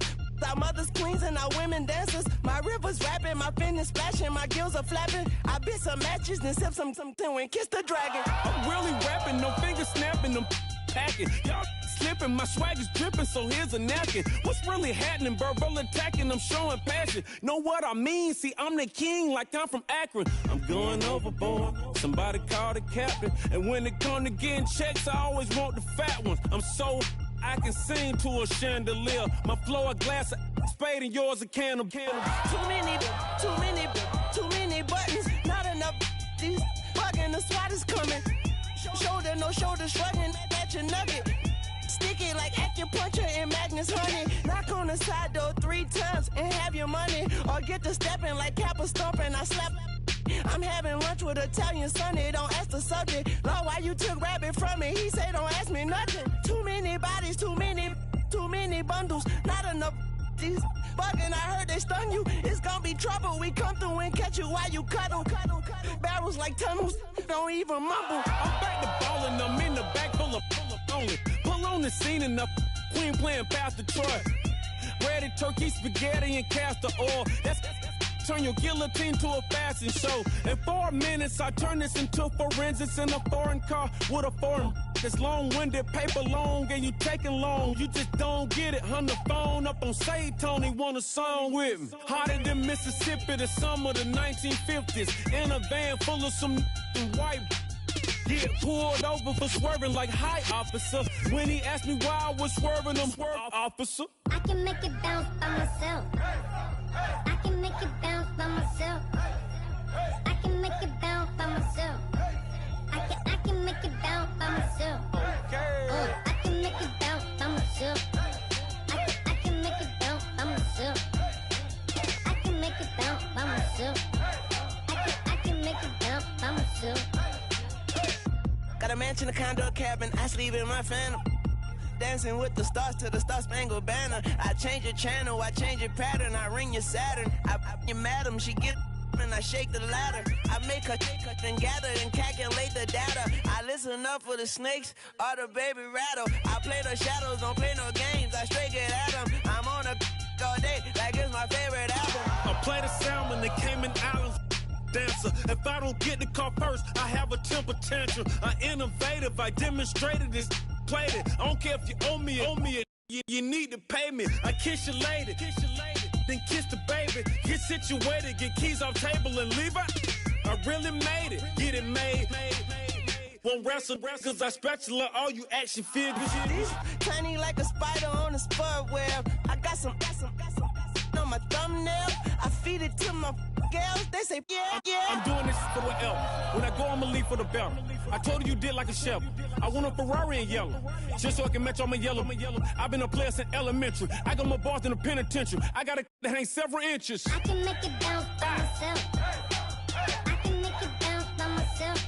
our mothers queens and our women dancers. My rivers rapping, my fingers splashing, my gills are flapping. I bit some matches, then sip something and kiss the dragon. I'm really rapping, no fingers snapping, them packing. Y'all slipping, my swag is dripping, so here's a napkin. What's really happening? Verbal attacking, I'm showing passion. Know what I mean? See, I'm the king like I'm from Akron. I'm going overboard, somebody call the captain. And when it come to getting checks, I always want the fat ones. I'm so I can sing to a chandelier. My flow a glass of spade and yours a can of Too many buttons, not enough these fucking and the SWAT is coming. Shoulder, no shoulder, shrugging at your nugget. Stick it like acupuncture and Magnus honey. Knock on the side door 3 times and have your money. Or get to stepping like Kappa stomping. I slap. I'm having lunch with Italian Sonny. Don't ask the subject. Lord, why you took rabbit from me? He say don't ask me nothing. Too many bodies, too many bundles. Not enough. These bugging, I heard they stun you. It's gonna be trouble. We come through and catch you while you cuddle. Barrels like tunnels. Don't even mumble. I'm back to ballin', I'm in the back full of only. Pull on the scene and the queen playing Pastor Troy. Ready turkey, spaghetti, and castor oil. That's turn your guillotine to a fashion show. In 4 minutes, I turn this into forensics in a foreign car with a foreign. It's long-winded, paper long, and you taking long. You just don't get it. On the phone up on Say Tony, want a song with me. Hotter than Mississippi, the summer of the 1950s. In a van full of some white. Get pulled over for swerving like hi, officer. When he asked me why I was swerving, I'm officer. I can make it bounce by myself. I can make it bounce by myself. I can make it bounce by myself. I can make it bounce by myself. I can make it bounce by myself. I can make it bounce by myself. I can make it bounce by myself. I can make it bounce by myself. Got a mansion, a condo, a cabin. I sleep in my phantom. Dancing with the stars to the Star-Spangled Banner. I change your channel, I change your pattern. I ring your Saturn. I your madam, she get and I shake the ladder. I make her and gather and calculate the data. I listen up for the snakes or the baby rattle. I play the shadows, don't play no games. I straight get at them. I'm on a all day like it's my favorite album. I play the salmon, the Cayman Islands. Dancer. If I don't get the car first, I have a temper tantrum. I innovative, I demonstrated this, played it. I don't care if you owe me you need to pay me. I kiss your lady, then kiss the baby. Get situated, get keys off table and leave out. I really made it, get it made. Won't wrestle, cause I spatula all you action figures. Tiny like a spider on a spud web. I got some on my thumbnail. I feed it to my girls. They say, yeah. I'm doing this for the L. When I go, I'ma leave for the belt. I told you did like a chef. I want a Ferrari in yellow, just so I can match all my yellow. I've been a player since elementary. I got more bars than a penitentiary. I got a that hang several inches. I can make it bounce by myself. I can make it bounce by myself.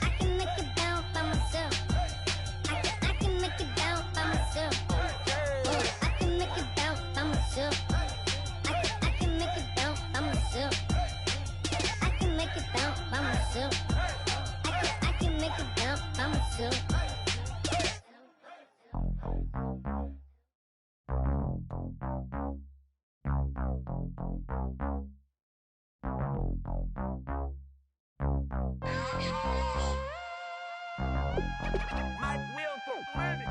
I can make it bounce by myself. I can make it bounce by myself. I can make it bounce by myself. I can make it bounce by myself. I can make it bounce by myself. I can make it bounce by myself. Mike Wilson, ready.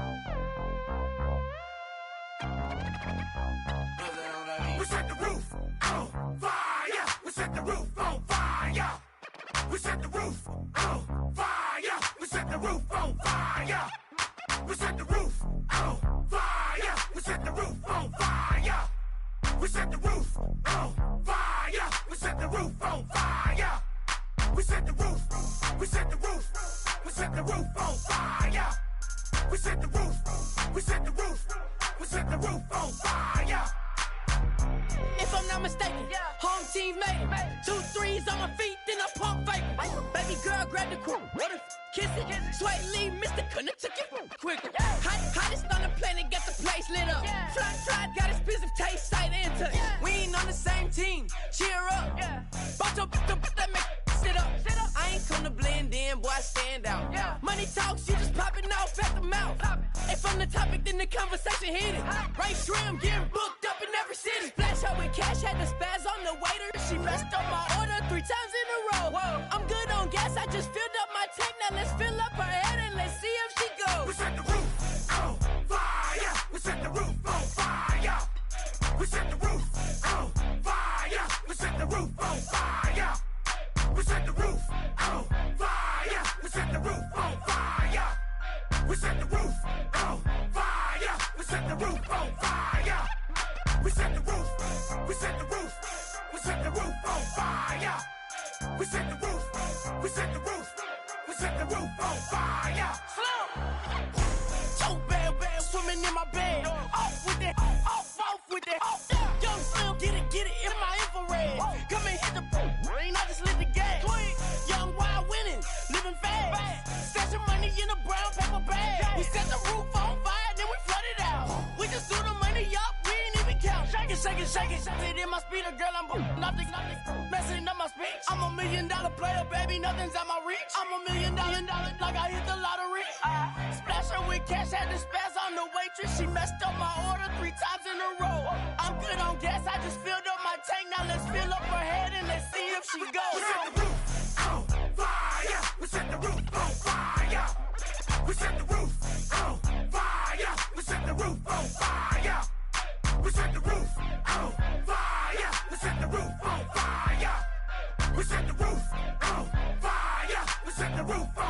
We set the roof on fire. We set the roof on fire. We set the roof on fire. We set the roof on fire. We set the roof on fire. We set the roof on fire. We set the roof on fire. We set the roof on fire. We set the roof. We set the roof. We set the roof on fire. We set the roof. We set the roof. We set the roof on fire. If I'm not mistaken, home team made it. 2 3s on my feet, then I pump fake. Baby girl, grab the crew. Kiss it. Sway Lee, Mr. Couldn't took it quicker. Hottest on the planet, got the place lit up. Fly, got expensive taste, sight and touch. We ain't on the same team. Cheer up. Bunch of that make sit up. I ain't come to blend in, boy, I stand out. Money talks, you just popping off at the mouth. If I'm the topic, then the conversation hit it. Right shrimp, getting booked up in every city. Splash out with cash, had the spaz on the waiter. She messed up my order 3 times in a row. I'm good on gas, I just filled up my tank. Now let's fill up her head and let's see if she goes. We set the roof on fire. We set the roof on fire. We set the roof on fire. We set the roof on fire. We set the roof on fire. We set the roof on fire. We set the roof on fire. We set the roof on fire. We set the roof. We set the roof. We set the roof on fire. We set the roof. We set the roof. We set the roof on fire. So bad, swimming in my bed. Off with that, off with that. Young Slim, get it in my infrared. Come and hit the rain, I just lit the gas. Young wild winning, living fast. Stashing money in a brown paper bag. We set the roof on fire, then we flood it out. We just threw the money up, we ain't even count. Shake it, shake it, shake it. Shake it in my speeder, girl, I'm nothing, messing up my speech. I'm $1 million player, baby, nothing's at my reach. I'm $1 million, like I hit the lottery. Splash her with cash, had to spaz on the waitress. She messed up my order 3 times in a row. I'm good on gas, I just filled up my tank. Now let's fill up her head and let's see if she goes. We set the roof on fire. We set the roof on fire. We set the roof on fire. We set the roof on fire. We set the roof on fire. We set the roof on fire. We set the roof on fire. We set the roof on fire.